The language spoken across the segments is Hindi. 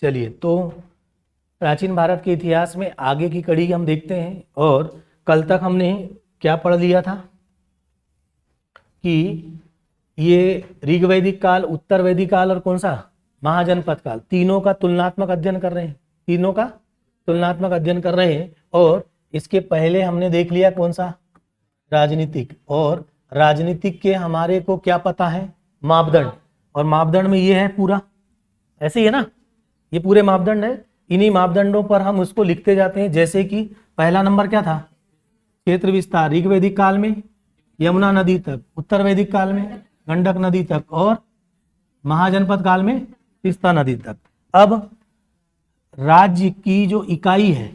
चलिए, तो प्राचीन भारत के इतिहास में आगे की कड़ी हम देखते हैं। और कल तक हमने क्या पढ़ लिया था कि ये ऋग वैदिक काल, उत्तर वैदिक काल और कौन सा महाजनपद काल, तीनों का तुलनात्मक अध्ययन कर रहे हैं। तीनों का तुलनात्मक अध्ययन कर रहे हैं। और इसके पहले हमने देख लिया कौन सा, राजनीतिक। और राजनीतिक के हमारे को क्या पता है, मापदंड। और मापदंड में ये है पूरा, ऐसे ही है ना, ये पूरे मापदंड है। इन्हीं मापदंडों पर हम उसको लिखते जाते हैं। जैसे कि पहला नंबर क्या था, क्षेत्र विस्तार ऋग वैदिक काल में यमुना नदी तक, उत्तर वैदिक काल में गंडक नदी तक, और महाजनपद काल में तीस्ता नदी तक। अब राज्य की जो इकाई है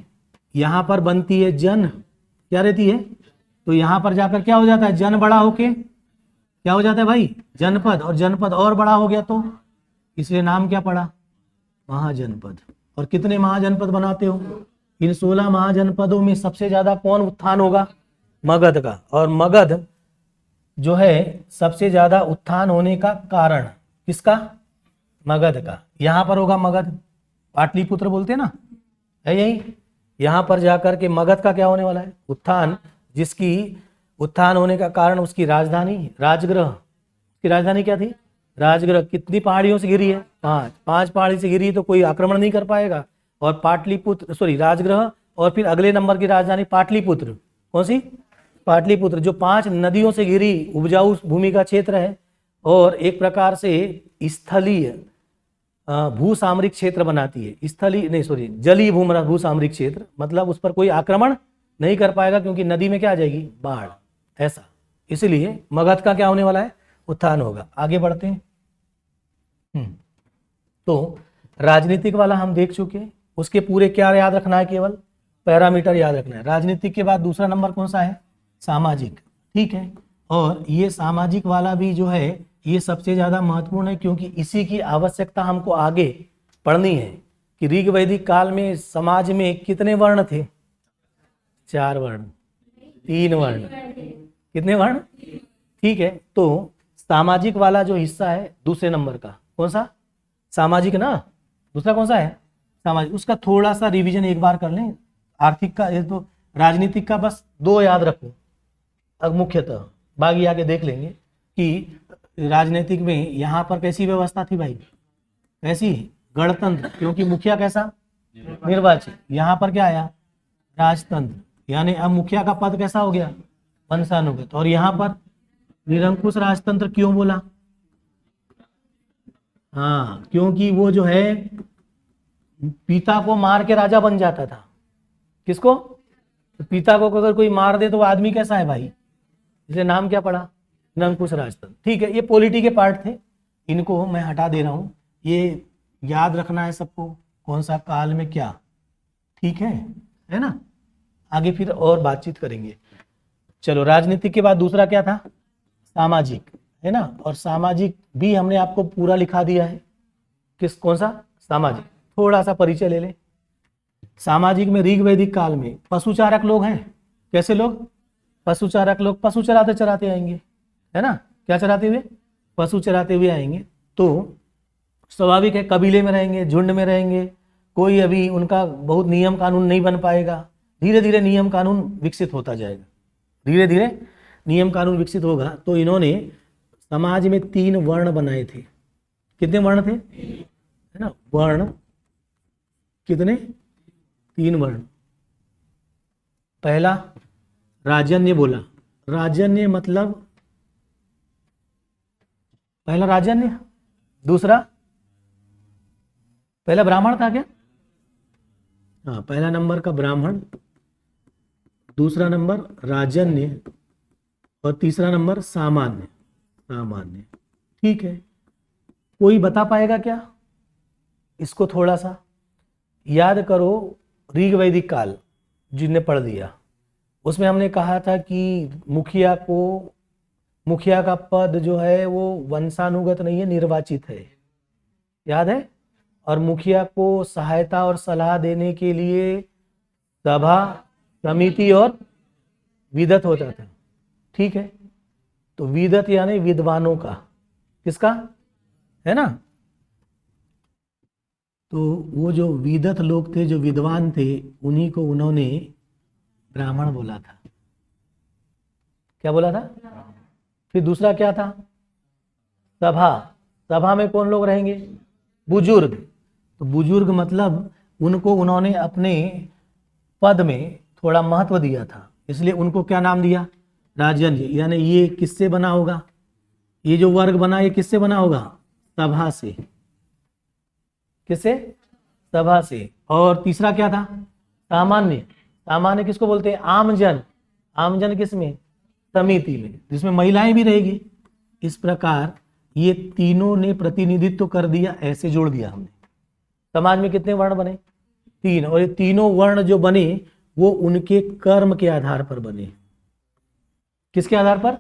यहाँ पर बनती है जन, क्या रहती है, तो यहाँ पर जाकर क्या हो जाता है, जन बड़ा होके क्या हो जाता है भाई, जनपद। और जनपद और बड़ा हो गया तो इसलिए नाम क्या पड़ा, महाजनपद। और कितने महाजनपद बनाते हो, इन 16 महाजनपदों में सबसे ज्यादा कौन उत्थान होगा, मगध का। और मगध जो है सबसे ज्यादा उत्थान होने का कारण किसका, मगध का। यहां पर होगा मगध, पाटलिपुत्र बोलते हैं ना, है यही। यहां पर जाकर के मगध का क्या होने वाला है, उत्थान। जिसकी उत्थान होने का कारण उसकी राजधानी राजगृह, उसकी राजधानी क्या थी, राजगृह। कितनी पहाड़ियों से घिरी है, 5 पहाड़ी से घिरी, तो कोई आक्रमण नहीं कर पाएगा। और पाटलिपुत्र, सॉरी राजगृह, और फिर अगले नंबर की राजधानी पाटलिपुत्र। कौन सी, पाटलिपुत्र, जो 5 नदियों से घिरी उपजाऊ भूमि का क्षेत्र है। और एक प्रकार से स्थलीय भू सामरिक क्षेत्र बनाती है, स्थलीय नहीं सॉरी जलीय भू सामरिक क्षेत्र, मतलब उस पर कोई आक्रमण नहीं कर पाएगा क्योंकि नदी में क्या आ जाएगी, बाढ़, ऐसा। इसलिए मगध का क्या होने वाला है, उत्थान होगा। आगे बढ़ते हैं। तो राजनीतिक वाला हम देख चुके हैं। उसके पूरे क्या याद रखना है, केवल पैरामीटर याद रखना है। राजनीतिक के बाद दूसरा नंबर कौन सा है, सामाजिक, ठीक है। और ये सामाजिक वाला भी जो है ये सबसे ज्यादा महत्वपूर्ण है, क्योंकि इसी की आवश्यकता हमको आगे पढ़नी है कि ऋग वैदिक काल में समाज में कितने वर्ण थे, 4 वर्ण, 3 वर्ण, कितने वर्ण, ठीक है। तो सामाजिक वाला जो हिस्सा है दूसरे नंबर का, कौन सा, सामाजिक ना, दूसरा कौन सा है, सामाजिक। उसका थोड़ा सा रिवीजन एक बार कर लें। आर्थिक का, ये तो राजनीतिक का बस 2 याद रखो अब मुख्यतः, बाकी आगे देख लेंगे। कि राजनीतिक में यहाँ पर कैसी व्यवस्था थी भाई, कैसी, गणतंत्र, क्योंकि मुखिया कैसा, निर्वाचित। यहाँ पर क्या आया, राजतंत्र, यानी अब मुखिया का पद कैसा हो गया, वंशानुगत। और यहाँ पर निरंकुश राजतंत्र क्यों बोला, हाँ, क्योंकि वो जो है पिता को मार के राजा बन जाता था। किसको, तो पिता को अगर कोई मार दे तो वो आदमी कैसा है भाई, इसलिए नाम क्या पड़ा, निरंकुश राजतंत्र, ठीक है। ये पॉलिटी के पार्ट थे, इनको मैं हटा दे रहा हूं। ये याद रखना है सबको, कौन सा काल में क्या, ठीक है ना। आगे फिर और बातचीत करेंगे। चलो, राजनीतिक के बाद दूसरा क्या था, सामाजिक, है ना। और सामाजिक भी हमने आपको पूरा लिखा दिया है, किस, कौन सा, सामाजिक। थोड़ा सा परिचय ले लें। सामाजिक में ऋग वैदिक काल में पशुचारक लोग हैं, कैसे लोग, पशुचारक लोग, पशु चराते चराते आएंगे, है ना, क्या चराते हुए, पशु चराते हुए आएंगे। तो स्वाभाविक है कबीले में रहेंगे, झुंड में रहेंगे, कोई अभी उनका बहुत नियम कानून नहीं बन पाएगा। धीरे धीरे नियम कानून विकसित होता जाएगा, धीरे धीरे नियम कानून विकसित होगा। तो इन्होंने समाज में 3 वर्ण बनाए थे। कितने वर्ण थे, है ना, वर्ण कितने, 3 वर्ण। पहला राजन्य बोला, राजन्य मतलब पहला राजन्य, दूसरा, पहला ब्राह्मण था क्या, हाँ, पहला नंबर का ब्राह्मण, दूसरा नंबर राजन्य, और तीसरा नंबर सामान्य, सामान्य, ठीक है। कोई बता पाएगा क्या, इसको थोड़ा सा याद करो। ऋग वैदिक काल जिनने पढ़ दिया, उसमें हमने कहा था कि मुखिया का पद जो है वो वंशानुगत नहीं है, निर्वाचित है, याद है। और मुखिया को सहायता और सलाह देने के लिए सभा, समिति और विदत होता था, ठीक है। तो विदत यानी विद्वानों का, किसका, है ना। तो वो जो विदत लोग थे, जो विद्वान थे, उन्हीं को उन्होंने ब्राह्मण बोला था। क्या बोला था? फिर दूसरा क्या था? सभा। सभा में कौन लोग रहेंगे? बुजुर्ग। तो बुजुर्ग मतलब उनको उन्होंने अपने पद में थोड़ा महत्व दिया था, इसलिए उनको क्या नाम दिया? राजन जी। यानी ये किससे बना होगा? ये जो वर्ग बना ये किससे बना होगा? सभा से। किससे? सभा से। और तीसरा क्या था? सामान्य। सामान्य किसको बोलते हैं? आमजन। आमजन किसमें? समिति में, जिसमें महिलाएं भी रहेगी। इस प्रकार ये तीनों ने प्रतिनिधित्व कर दिया, ऐसे जोड़ दिया हमने। समाज में कितने वर्ण बने? 3। और ये तीनों वर्ण जो बने वो उनके कर्म के आधार पर बने। किसके आधार पर?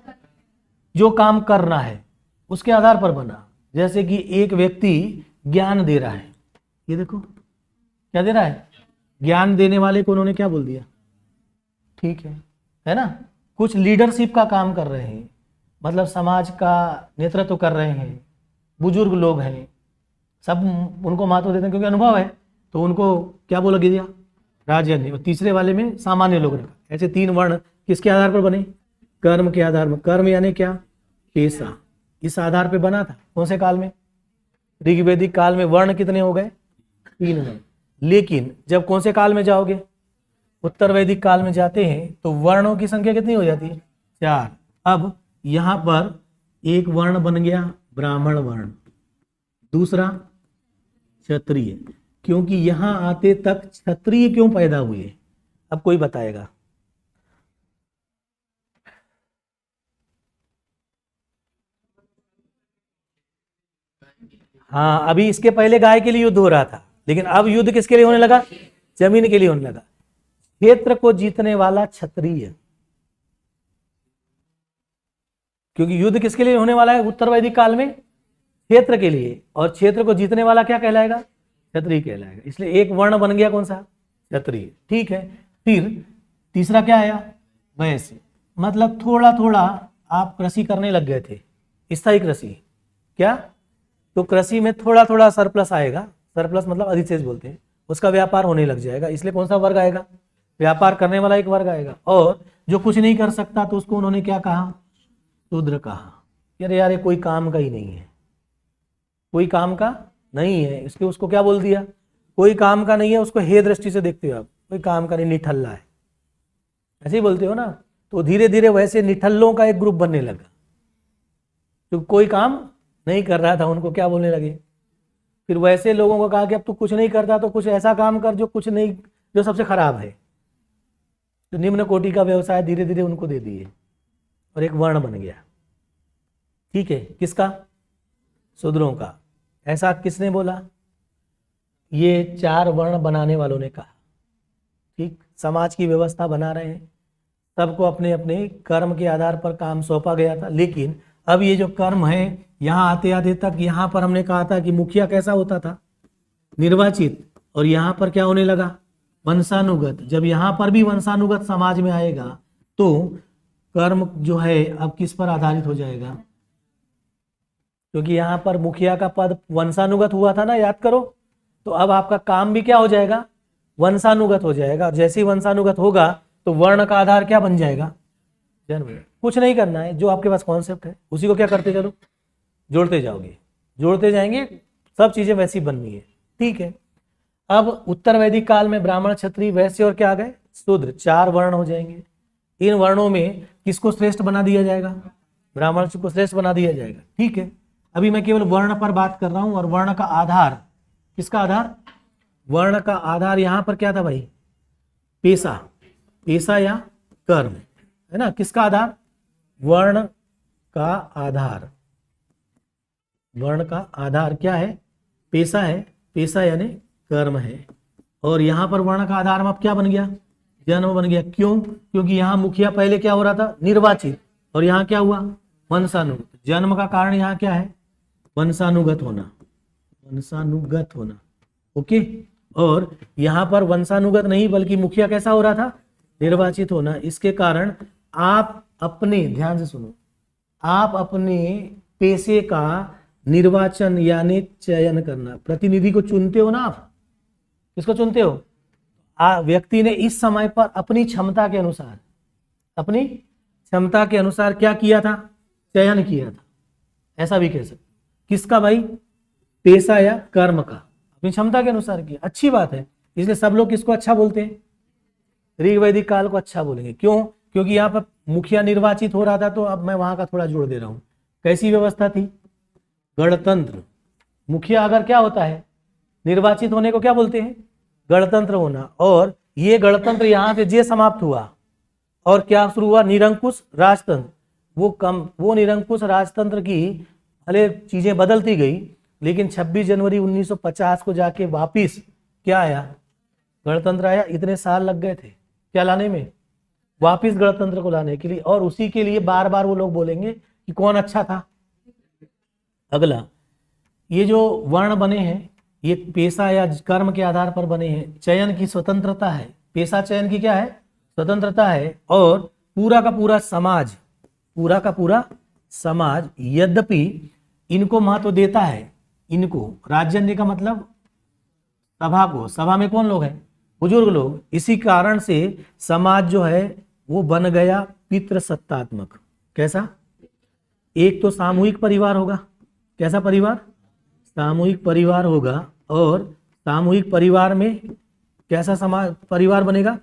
जो काम करना है उसके आधार पर बना। जैसे कि एक व्यक्ति ज्ञान दे रहा है, ये देखो क्या दे रहा है? ज्ञान देने वाले को उन्होंने क्या बोल दिया? ठीक है ना? कुछ लीडरशिप का काम कर रहे हैं, मतलब समाज का नेतृत्व कर रहे हैं, बुजुर्ग लोग हैं, सब उनको महत्व देते हैं क्योंकि अनुभव है, तो उनको क्या बोला गया? राजन्य। और तीसरे वाले में सामान्य लोग रखा। ऐसे 3 वर्ण किसके आधार पर बने? कर्म के आधार पर। कर्म यानी क्या? पेशा। इस आधार पे बना था। कौन से काल में? ऋग्वैदिक काल में वर्ण कितने हो गए? 3 वर्ण। लेकिन जब कौन से काल में जाओगे? उत्तर वैदिक काल में जाते हैं तो वर्णों की संख्या कितनी हो जाती है? 4। अब यहां पर एक वर्ण बन गया ब्राह्मण वर्ण, दूसरा क्षत्रिय। क्योंकि यहां आते तक क्षत्रिय क्यों पैदा हुए? अब कोई बताएगा? हाँ, अभी इसके पहले गाय के लिए युद्ध हो रहा था, लेकिन अब युद्ध किसके लिए होने लगा? जमीन के लिए होने लगा। क्षेत्र को जीतने वाला क्षत्रिय। क्योंकि युद्ध किसके लिए होने वाला है उत्तर वैदिक काल में? क्षेत्र के लिए। और क्षेत्र को जीतने वाला क्या कहलाएगा? क्षत्रिय कहलाएगा। इसलिए एक वर्ण बन गया कौन सा? क्षत्रिय। ठीक है। फिर तीसरा क्या आया? वैश्य। मतलब थोड़ा थोड़ा आप कृषि करने लग गए थे, स्थायी कृषि। क्या? तो कृषि में थोड़ा थोड़ा सरप्लस आएगा। सरप्लस मतलब अधिशेष बोलते हैं। उसका व्यापार होने लग जाएगा, इसलिए कौन सा वर्ग आएगा? व्यापार करने वाला एक वर्ग आएगा। और जो कुछ नहीं कर सकता तो उसको उन्होंने क्या कहा? शूद्र कहा। यार ये कोई काम का ही नहीं है, कोई काम का नहीं है, इसके उसको क्या बोल दिया? कोई काम का नहीं है। उसको हे दृष्टि से देखते हो आप, कोई काम का नहीं, निठल्ला है, ऐसे ही बोलते हो ना। तो धीरे धीरे वैसे निठल्लों का एक ग्रुप बनने लगा, जो कोई काम नहीं कर रहा था उनको क्या बोलने लगे? फिर वैसे लोगों को कहा कि अब तू कुछ नहीं करता तो कुछ ऐसा काम कर जो कुछ नहीं, जो सबसे खराब है। तो निम्न कोटि का व्यवसाय धीरे धीरे उनको दे दिए और एक वर्ण बन गया। ठीक है। किसका? शूद्रों का। ऐसा किसने बोला? ये 4 वर्ण बनाने वालों ने कहा। ठीक, समाज की व्यवस्था बना रहे हैं, सबको अपने अपने कर्म के आधार पर काम सौंपा गया था। लेकिन अब ये जो कर्म है, यहाँ आते आते तक यहाँ पर हमने कहा था कि मुखिया कैसा होता था? निर्वाचित। और यहाँ पर क्या होने लगा? वंशानुगत। जब यहाँ पर भी वंशानुगत समाज में आएगा तो कर्म जो है अब किस पर आधारित हो जाएगा? क्योंकि यहाँ पर मुखिया का पद वंशानुगत हुआ था ना, याद करो। तो अब आपका काम भी क्या हो जाएगा? वंशानुगत हो जाएगा। और जैसे ही वंशानुगत होगा तो वर्ण का आधार क्या बन जाएगा? जन्म। कुछ नहीं करना है, जो आपके पास कॉन्सेप्ट है उसी को क्या करते चलो, जोड़ते जाओगे, जोड़ते जाएंगे, सब चीजें वैसी बननी है। ठीक है। अब उत्तर वैदिक काल में ब्राह्मण, क्षत्रिय, वैश्य और क्या आ गए? शूद्र। 4 वर्ण हो जाएंगे। इन वर्णों में किसको श्रेष्ठ बना दिया जाएगा? ब्राह्मण को श्रेष्ठ बना दिया जाएगा। ठीक है। अभी मैं केवल वर्ण पर बात कर रहा हूं। और वर्ण का आधार, किसका आधार? वर्ण का आधार यहां पर क्या था भाई? पेशा। पेशा या कर्म, है ना। किसका आधार? वर्ण का आधार। वर्ण का आधार क्या है? पेशा है। पेशा यानी कर्म है। और यहां पर वर्ण का आधार अब क्या बन गया? जन्म बन गया। क्यों? क्योंकि यहां मुखिया पहले क्या हो रहा था? निर्वाचित। और यहां क्या हुआ? वंशानुगत। जन्म का कारण यहां क्या है? वंशानुगत होना। वंशानुगत होना। ओके। और यहां पर वंशानुगत नहीं बल्कि मुखिया कैसा हो रहा था? निर्वाचित होना। इसके कारण आप अपने, ध्यान से सुनो, आप अपने पेशे का निर्वाचन यानी चयन करना। प्रतिनिधि को चुनते हो ना आप, किसको चुनते हो? व्यक्ति ने इस समय पर अपनी क्षमता के अनुसार, अपनी क्षमता के अनुसार क्या किया था? चयन किया था। ऐसा भी कह सकते। किसका भाई? पेशा या कर्म का, अपनी क्षमता के अनुसार किया। अच्छी बात है, इसलिए सब लोग किसको अच्छा बोलते हैं? ऋग वैदिक काल को अच्छा बोलेंगे। क्यों? क्योंकि यहाँ पर मुखिया निर्वाचित हो रहा था, तो अब मैं वहां का थोड़ा जोड़ दे रहा हूं। कैसी व्यवस्था थी? गणतंत्र। मुखिया अगर क्या होता है? निर्वाचित होने को क्या बोलते हैं? गणतंत्र होना। और ये गणतंत्र यहाँ से जे समाप्त हुआ और क्या शुरू हुआ? निरंकुश राजतंत्र। वो निरंकुश राजतंत्र की भले चीजें बदलती गई, लेकिन 26 जनवरी 1950 को जाके वापिस क्या आया? गणतंत्र आया। इतने साल लग गए थे क्या लाने में? वापिस गणतंत्र को लाने के लिए। और उसी के लिए बार बार वो लोग बोलेंगे कि कौन अच्छा था। अगला, ये जो वर्ण बने हैं ये पेशा या कर्म के आधार पर बने हैं। चयन की स्वतंत्रता है, पेशा चयन की क्या है? स्वतंत्रता है। और पूरा का पूरा समाज यद्यपि इनको महत्व देता है, इनको, राजन्य का मतलब सभा को, सभा में कौन लोग हैं? बुजुर्ग लोग। इसी कारण से समाज जो है वो बन गया पितृसत्तात्मक। कैसा? एक तो सामूहिक परिवार होगा। कैसा परिवार? सामूहिक परिवार होगा। और सामूहिक परिवार में कैसा समाज परिवार बनेगा?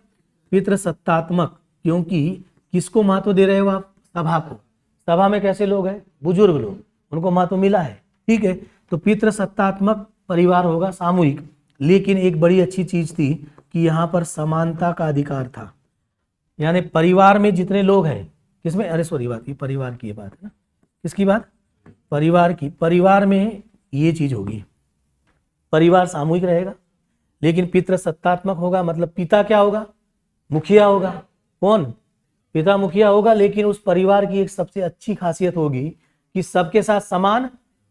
पितृसत्तात्मक। क्योंकि किसको महत्व दे रहे हो आप? सभा को। सभा में कैसे लोग हैं? बुजुर्ग लोग, उनको महत्व मिला है। ठीक है, तो पितृसत्तात्मक परिवार होगा, सामूहिक। लेकिन एक बड़ी अच्छी चीज थी कि यहाँ पर समानता का अधिकार था। यानी परिवार में जितने लोग हैं, किसमें? अरे सॉरी, बात ये परिवार की बात है ना। किसकी बात? परिवार की। परिवार में ये चीज होगी, परिवार सामूहिक रहेगा लेकिन पितृसत्तात्मक होगा। मतलब पिता क्या होगा? मुखिया होगा। कौन? पिता मुखिया होगा। लेकिन उस परिवार की एक सबसे अच्छी खासियत होगी कि सबके साथ समान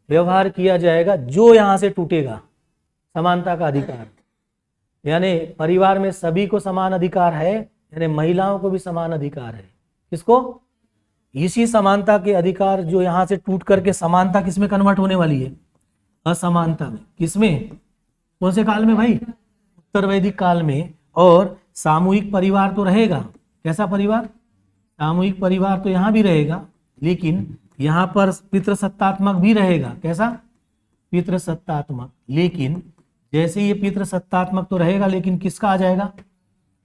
व्यवहार किया जाएगा। जो यहां से टूटेगा, समानता का अधिकार, यानी परिवार में सभी को समान अधिकार है, यानी महिलाओं को भी समान अधिकार है। किसको? इसी समानता के अधिकार जो यहां से टूट करके समानता किसमें कन्वर्ट होने वाली है? असमानता में। किसमें? कौन से काल में भाई? उत्तर वैदिक काल में। और सामूहिक परिवार तो रहेगा। कैसा परिवार? सामूहिक परिवार तो यहां भी रहेगा, लेकिन यहां पर पितृसत्तात्मक भी रहेगा। कैसा? पितृसत्तात्मक। लेकिन जैसे ये पितृसत्तात्मक तो रहेगा, लेकिन किसका आ जाएगा?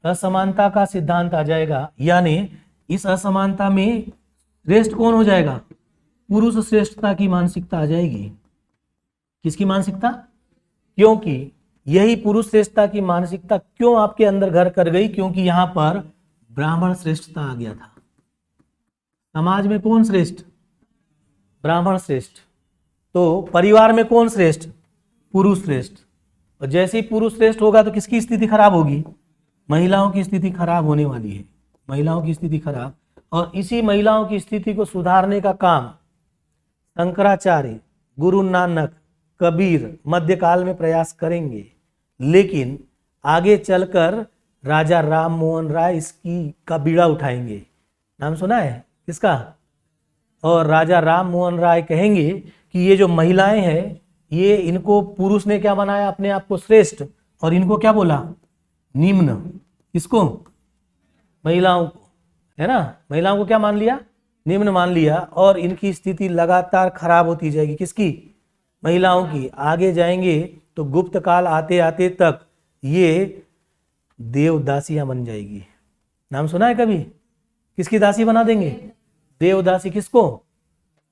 असमानता का सिद्धांत आ जाएगा। यानी इस असमानता में श्रेष्ठ कौन हो जाएगा? पुरुष श्रेष्ठता की मानसिकता आ जाएगी। किसकी मानसिकता? क्योंकि यही पुरुष श्रेष्ठता की मानसिकता क्यों आपके अंदर घर कर गई? क्योंकि यहां पर ब्राह्मण श्रेष्ठता आ गया था। समाज में कौन श्रेष्ठ? ब्राह्मण श्रेष्ठ। तो परिवार में कौन श्रेष्ठ? पुरुष श्रेष्ठ। और जैसे ही पुरुष श्रेष्ठ होगा तो किसकी स्थिति खराब होगी? महिलाओं की स्थिति खराब होने वाली है। महिलाओं की स्थिति खराब। और इसी महिलाओं की स्थिति को सुधारने का काम शंकराचार्य, गुरु नानक, कबीर मध्यकाल में प्रयास करेंगे। लेकिन आगे चलकर राजा राम मोहन राय इसकी का बीड़ा उठाएंगे। नाम सुना है किसका? और राजा राम मोहन राय कहेंगे कि ये जो महिलाएं हैं, ये इनको पुरुष ने क्या बनाया? अपने आप को श्रेष्ठ, और इनको क्या बोला? निम्न। किसको? महिलाओं को, है ना। महिलाओं को क्या मान लिया? निम्न मान लिया। और इनकी स्थिति लगातार खराब होती जाएगी। किसकी? महिलाओं की। आगे जाएंगे तो गुप्त काल आते आते तक ये देवदासियां बन जाएगी। नाम सुना है कभी? किसकी दासी बना देंगे? देवदासी। किसको?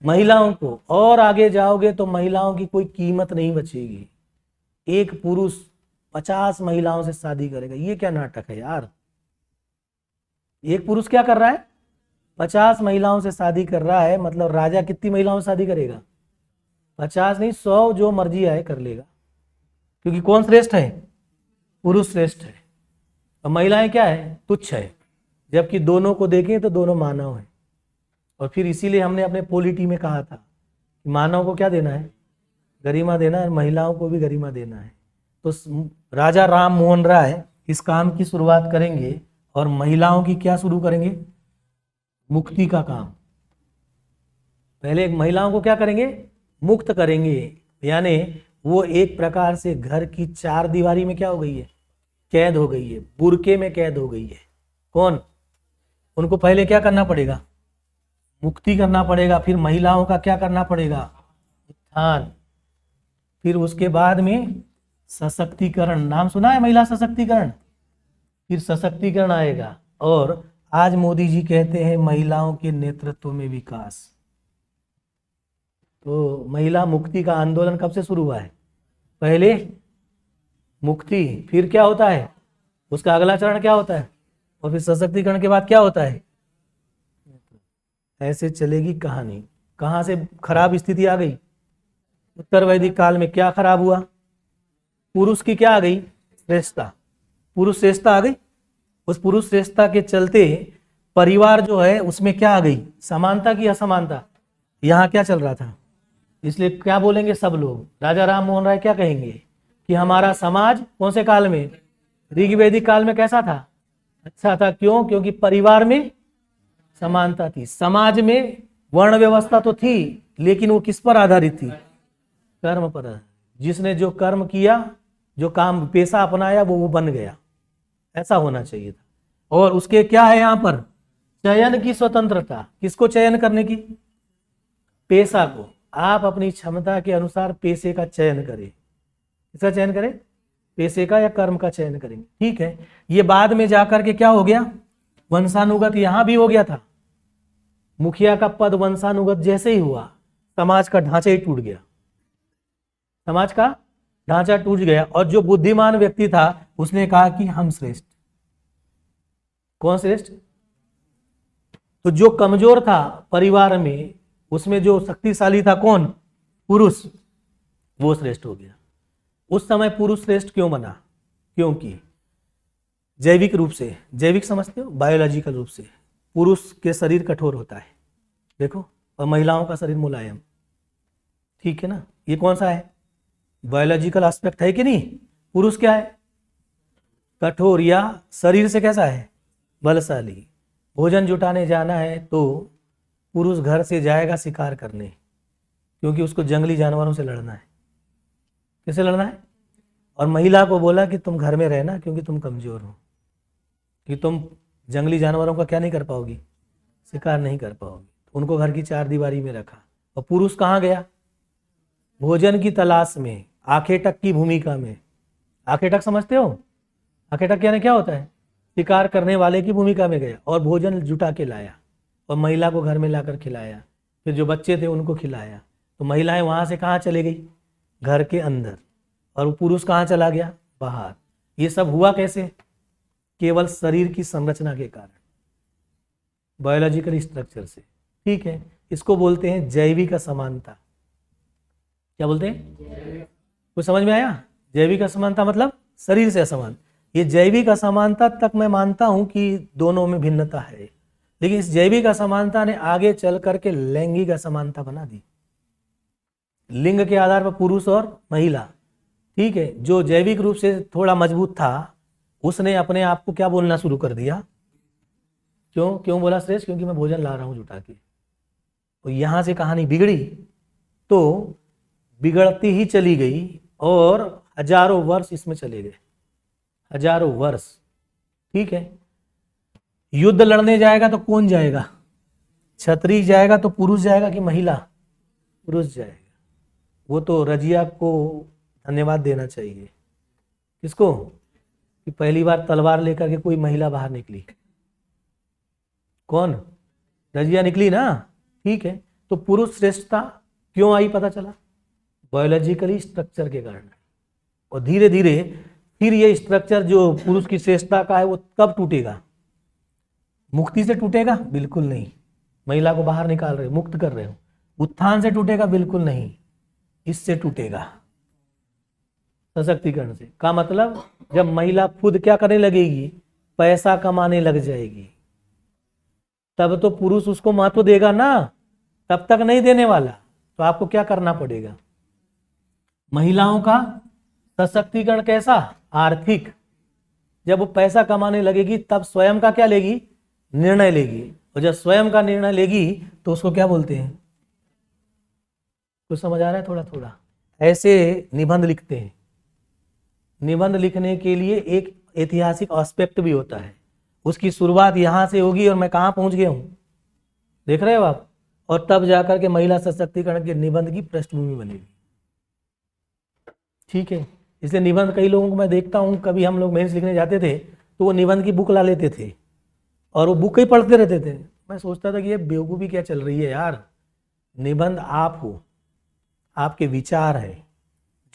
महिलाओं को। और आगे जाओगे तो महिलाओं की कोई कीमत नहीं बचेगी। एक पुरुष 50 महिलाओं से शादी करेगा। ये क्या नाटक है यार? एक पुरुष क्या कर रहा है? 50 महिलाओं से शादी कर रहा है। मतलब राजा कितनी महिलाओं से शादी करेगा? 50 नहीं, 100 जो मर्जी आए कर लेगा। क्योंकि कौन श्रेष्ठ है? पुरुष श्रेष्ठ है। और महिलाएं क्या है? तुच्छ है। जबकि दोनों को देखें तो दोनों मानव है। और फिर इसीलिए हमने अपने पॉलिटी में कहा था कि मानव को क्या देना है? गरिमा देना है, महिलाओं को भी गरिमा देना है। तो राजा राम मोहन राय इस काम की शुरुआत करेंगे और महिलाओं की क्या शुरू करेंगे? मुक्ति का काम। पहले महिलाओं को क्या करेंगे? मुक्त करेंगे, यानी वो एक प्रकार से घर की चार दीवारी में क्या हो गई है, कैद हो गई है, बुरके में कैद हो गई है। कौन? उनको पहले क्या करना पड़ेगा, मुक्ति करना पड़ेगा, फिर महिलाओं का क्या करना पड़ेगा, उत्थान, फिर उसके बाद में सशक्तिकरण। नाम सुना है महिला सशक्तिकरण? फिर सशक्तिकरण आएगा। और आज मोदी जी कहते हैं महिलाओं के नेतृत्व में विकास। तो महिला मुक्ति का आंदोलन कब से शुरू हुआ है? पहले मुक्ति, फिर क्या होता है, उसका अगला चरण क्या होता है, और फिर सशक्तिकरण के बाद क्या होता है। ऐसे चलेगी कहानी। कहाँ से खराब स्थिति आ गई? उत्तर वैदिक काल में क्या खराब हुआ? पुरुष की क्या आ गई, श्रेष्ठता, पुरुष श्रेष्ठता आ गई। उस पुरुष श्रेष्ठता के चलते परिवार जो है उसमें क्या आ गई, समानता की असमानता। यहाँ क्या चल रहा था, इसलिए क्या बोलेंगे सब लोग, राजा राम मोहन राय क्या कहेंगे कि हमारा समाज कौन से काल में, ऋग्वैदिक काल में कैसा था, अच्छा था। क्यों? क्योंकि परिवार में समानता थी। समाज में वर्ण व्यवस्था तो थी, लेकिन वो किस पर आधारित थी, कर्म पर। जिसने जो कर्म किया, जो काम पेशा अपनाया, वो बन गया। ऐसा होना चाहिए था। और उसके क्या है यहाँ पर, चयन की स्वतंत्रता। किसको चयन करने की? पेशा को। आप अपनी क्षमता के अनुसार पेशे का चयन करें। किसका चयन करें? पेशे का या कर्म का चयन करेंगे, ठीक है। ये बाद में जाकर के क्या हो गया, वंशानुगत यहां भी हो गया था। मुखिया का पद वंशानुगत जैसे ही हुआ, समाज का ढांचा ही टूट गया, समाज का ढांचा टूट गया। और जो बुद्धिमान व्यक्ति था उसने कहा कि हम श्रेष्ठ। कौन श्रेष्ठ? तो जो कमजोर था परिवार में, उसमें जो शक्तिशाली था कौन, पुरुष, वो श्रेष्ठ हो गया। उस समय पुरुष श्रेष्ठ क्यों बना? क्योंकि जैविक रूप से, जैविक समझते हो, बायोलॉजिकल रूप से पुरुष के शरीर कठोर होता है, देखो, और महिलाओं का शरीर मुलायम, ठीक है ना। ये कौन सा है, बायोलॉजिकल एस्पेक्ट है कि नहीं। पुरुष क्या है, कठोर, या शरीर से कैसा है, बलशाली। भोजन जुटाने जाना है तो पुरुष घर से जाएगा शिकार करने, क्योंकि उसको जंगली जानवरों से लड़ना है। किससे लड़ना है? और महिला को बोला कि तुम घर में रहना, क्योंकि तुम कमजोर हो, कि तुम जंगली जानवरों का क्या नहीं कर पाओगी, शिकार नहीं कर पाओगी। उनको घर की चार दीवारी में रखा। और पुरुष कहाँ गया? भोजन की तलाश में, आखेटक की भूमिका में। आखेटक समझते हो? आखेटक यानी क्या होता है, शिकार करने वाले की भूमिका में गया और भोजन जुटा के लाया और महिला को घर में लाकर खिलाया। फिर जो बच्चे थे उनको खिलाया। तो महिलाएं वहां से कहाँ चले गई, घर के अंदर, और वो पुरुष कहाँ चला गया, बाहर। ये सब हुआ कैसे? केवल शरीर की संरचना के कारण, बायोलॉजिकल स्ट्रक्चर से, ठीक है। इसको बोलते हैं जैविक असमानता। क्या बोलते हैं? कुछ समझ में आया? जैविक असमानता मतलब शरीर से असमान। ये जैविक असमानता तक मैं मानता हूं कि दोनों में भिन्नता है, लेकिन इस जैविक असमानता ने आगे चल करके लैंगिक असमानता बना दी। लिंग के आधार पर पुरुष और महिला, ठीक है। जो जैविक रूप से थोड़ा मजबूत था उसने अपने आप को क्या बोलना शुरू कर दिया, क्यों क्यों बोला श्रेष्ठ? क्योंकि मैं भोजन ला रहा हूं जुटा के। तो यहां से कहानी बिगड़ी, तो बिगड़ती ही चली गई और हजारों वर्ष इसमें चले गए, हजारों वर्ष, ठीक है। युद्ध लड़ने जाएगा तो कौन जाएगा? क्षत्रिय जाएगा तो पुरुष जाएगा कि महिला? पुरुष जाएगा। वो तो रजिया को धन्यवाद देना चाहिए। किसको? कि पहली बार तलवार लेकर के कोई महिला बाहर निकली। कौन? रजिया निकली ना, ठीक है। तो पुरुष श्रेष्ठता क्यों आई पता चला, बायोलॉजिकली स्ट्रक्चर के कारण। और धीरे धीरे फिर ये स्ट्रक्चर जो पुरुष की श्रेष्ठता का है वो कब टूटेगा? मुक्ति से टूटेगा? बिल्कुल नहीं। महिला को बाहर निकाल रहे हो, मुक्त कर रहे हो। उत्थान से टूटेगा? बिल्कुल नहीं। इससे टूटेगा, सशक्तिकरण से। का मतलब जब महिला खुद क्या करने लगेगी, पैसा कमाने लग जाएगी, तब तो पुरुष उसको महत्व देगा ना, तब तक नहीं देने वाला। तो आपको क्या करना पड़ेगा? महिलाओं का सशक्तिकरण कैसा? आर्थिक। जब वो पैसा कमाने लगेगी तब स्वयं का क्या लेगी, निर्णय लेगी। और जब स्वयं का निर्णय लेगी तो उसको क्या बोलते हैं? कुछ समझ आ रहा है? थोड़ा थोड़ा ऐसे निबंध लिखते हैं। निबंध लिखने के लिए एक ऐतिहासिक एस्पेक्ट भी होता है। उसकी शुरुआत यहाँ से होगी और मैं कहाँ पहुँच गया हूँ, देख रहे हो आप, और तब जाकर के महिला सशक्तिकरण के निबंध की पृष्ठभूमि बनेगी। ठीक है, इसलिए निबंध कई लोगों को मैं देखता हूँ, कभी हम लोग मेंस लिखने जाते थे तो वो निबंध की बुक ला लेते थे और वो बुक ही पढ़ते रहते थे। मैं सोचता था कि ये बेवकूफ़ी क्या चल रही है यार। निबंध आप हो, आपके विचार है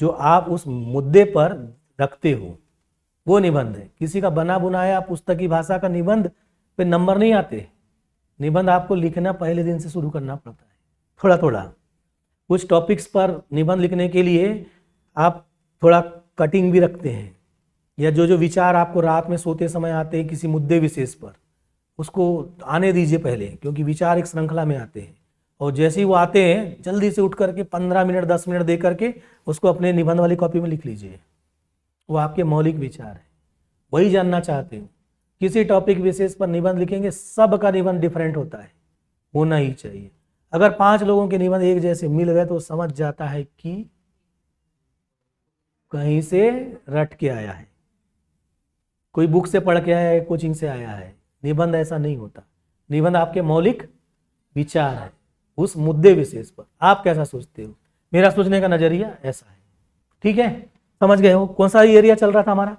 जो आप उस मुद्दे पर रखते हो, वो निबंध है। किसी का बना बुनाया पुस्तकी भाषा का निबंध पे नंबर नहीं आते। निबंध आपको लिखना पहले दिन से शुरू करना पड़ता है, थोड़ा थोड़ा। कुछ टॉपिक्स पर निबंध लिखने के लिए आप थोड़ा कटिंग भी रखते हैं, या जो जो विचार आपको रात में सोते समय आते हैं किसी मुद्दे विशेष पर, उसको आने दीजिए पहले, क्योंकि विचार एक श्रृंखला में आते हैं। और जैसे ही वो आते हैं जल्दी से उठ करके 15 मिनट 10 मिनट दे करके उसको अपने निबंध वाली कॉपी में लिख लीजिए। वो आपके मौलिक विचार है, वही जानना चाहते हो। किसी टॉपिक विशेष पर निबंध लिखेंगे, सबका निबंध डिफरेंट होता है, होना ही चाहिए। अगर 5 लोगों के निबंध एक जैसे मिल गए तो समझ जाता है कि कहीं से रट के आया है, कोई बुक से पढ़ के आया है, कोचिंग से आया है। निबंध ऐसा नहीं होता। निबंध आपके मौलिक विचार है उस मुद्दे विशेष पर, आप कैसा सोचते हो, मेरा सोचने का नजरिया ऐसा है। ठीक है, समझ गए हो? कौन सा एरिया चल रहा था हमारा?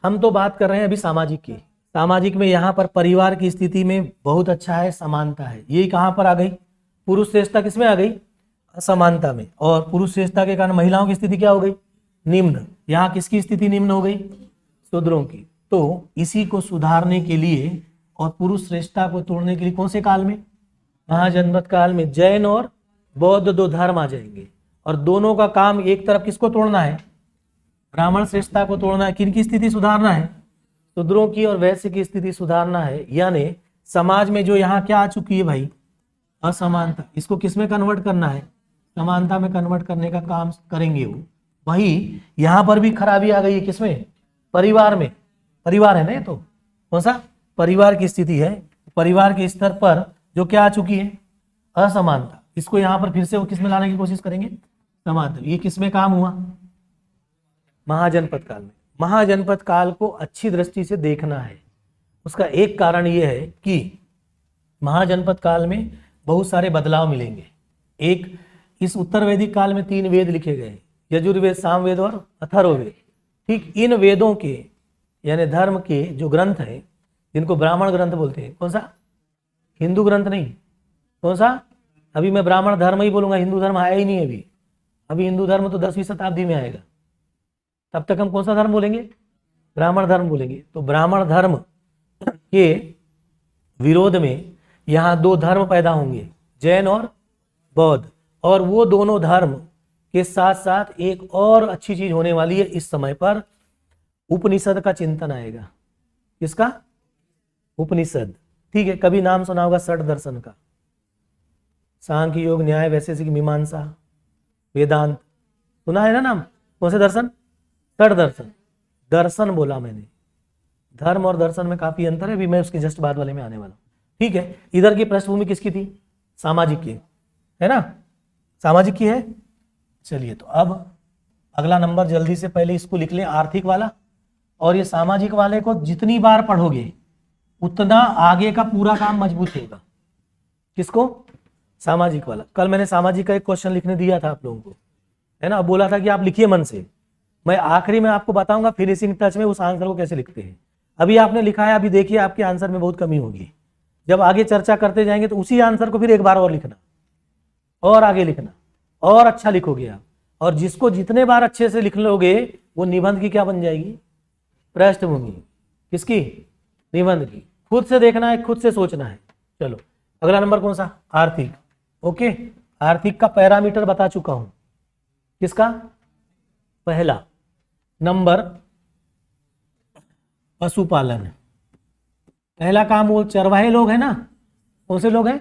हम तो बात कर रहे हैं अभी सामाजिक की। सामाजिक में यहाँ पर परिवार की स्थिति में बहुत अच्छा है, समानता है। यही कहाँ पर आ गई? पुरुष श्रेष्ठता किसमें आ गई? असमानता में। और पुरुष श्रेष्ठता के कारण महिलाओं की स्थिति क्या हो गई? निम्न। यहाँ किसकी स्थिति निम्न हो गई? शूद्रों की। तो इसी को सुधारने के लिए और पुरुष श्रेष्ठता को तोड़ने के लिए कौन से काल में? महाजनपद काल में जैन और बौद्ध दो धर्म आ जाएंगे, और दोनों का काम एक तरफ किसको तोड़ना है? ब्राह्मण श्रेष्ठता को तोड़ना है। किन की स्थिति सुधारना है? शूद्रों की और वैश्य की स्थिति सुधारना है। यानी समाज में जो यहाँ क्या आ चुकी है भाई? असमानता। इसको किस में कन्वर्ट करना है? समानता में कन्वर्ट करने का काम करेंगे वो। वही यहाँ पर भी खराबी आ गई है किसमें? परिवार में। परिवार है ना ये, तो कौन सा? परिवार की स्थिति है। परिवार के स्तर पर जो क्या आ चुकी है? असमानता। इसको यहाँ पर फिर से वो किस में लाने की कोशिश करेंगे? समानता। ये किस में काम हुआ? महाजनपद काल में। महाजनपद काल को अच्छी दृष्टि से देखना है। उसका एक कारण यह है कि महाजनपद काल में बहुत सारे बदलाव मिलेंगे। एक, इस उत्तर वैदिक काल में 3 वेद लिखे गए, यजुर्वेद, सामवेद और अथर्ववेद। ठीक इन वेदों के यानी धर्म के जो ग्रंथ हैं, जिनको ब्राह्मण ग्रंथ बोलते हैं, कौन सा? हिंदू ग्रंथ नहीं। कौन सा? अभी मैं ब्राह्मण धर्म ही बोलूंगा, हिंदू धर्म आया ही नहीं अभी। अभी हिंदू धर्म तो 10वीं शताब्दी में आएगा, तब तक हम कौन सा धर्म बोलेंगे? ब्राह्मण धर्म बोलेंगे। तो ब्राह्मण धर्म के विरोध में यहाँ 2 धर्म पैदा होंगे, जैन और बौद्ध। और वो दोनों धर्म के साथ साथ एक और अच्छी चीज होने वाली है इस समय पर, उपनिषद का चिंतन आएगा। किसका? उपनिषद। ठीक है, कभी नाम सुना होगा षट दर्शन का? सांख्य, योग, न्याय, वैशेषिक, मीमांसा, वेदांत, सुना है ना नाम? कौन से दर्शन? षट दर्शन। दर्शन बोला मैंने, धर्म और दर्शन में काफी अंतर है, अभी मैं उसके जस्ट बाद वाले में आने वाला हूं। ठीक है, इधर की पृष्ठभूमि किसकी थी? सामाजिक की है ना, सामाजिक की है। चलिए, तो अब अगला नंबर जल्दी से पहले इसको लिख लें, आर्थिक वाला। और ये सामाजिक वाले को जितनी बार पढ़ोगे उतना आगे का पूरा काम मजबूत होगा। किसको? सामाजिक वाला। कल मैंने सामाजिक का एक क्वेश्चन लिखने दिया था आप लोगों को, है ना, बोला था कि आप लिखिए मन से। मैं आखिरी में आपको बताऊंगा फिनिशिंग टच में उस आंसर को कैसे लिखते हैं। अभी आपने लिखा है, अभी देखिए आपके आंसर में बहुत कमी होगी। जब आगे चर्चा करते जाएंगे तो उसी आंसर को फिर एक बार और लिखना, और आगे लिखना, और अच्छा लिखोगे आप। और जिसको जितने बार अच्छे से लिख लोगे वो निबंध की क्या बन जाएगी? पृष्ठभूमि। किसकी? निबंध की। खुद से देखना है, खुद से सोचना है। चलो, अगला नंबर कौन सा? आर्थिक। ओके, आर्थिक का पैरामीटर बता चुका हूं। किसका? पहला नंबर पशुपालन। पहला काम वो चरवाहे लोग हैं ना, कौन से लोग हैं?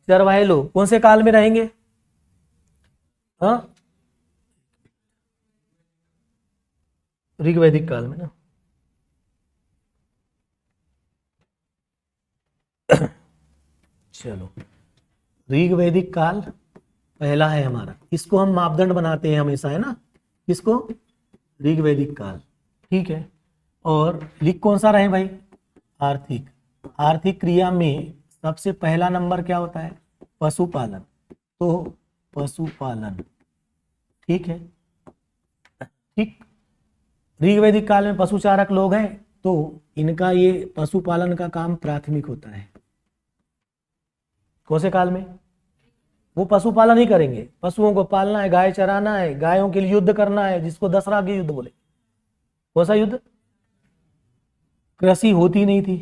चरवाहे लोग। कौन से काल में रहेंगे? हाँ, ऋग्वैदिक काल में ना। चलो, ऋग्वैदिक काल पहला है हमारा, इसको हम मापदंड बनाते हैं हमेशा, है ना, इसको ऋग वैदिक काल, ठीक है। और लिख कौन सा रहे भाई, आर्थिक। आर्थिक क्रिया में सबसे पहला नंबर क्या होता है, पशुपालन, तो पशुपालन, ठीक है, ठीक। ऋग वैदिक काल में पशुचारक लोग हैं, तो इनका ये पशुपालन का काम प्राथमिक होता है। कौन से काल में, वो पशुपालन ही करेंगे, पशुओं को पालना है, गाय चराना है, गायों के लिए युद्ध करना है, जिसको दशरथ के युद्ध बोले। कौन सा युद्ध, कृषि होती नहीं थी,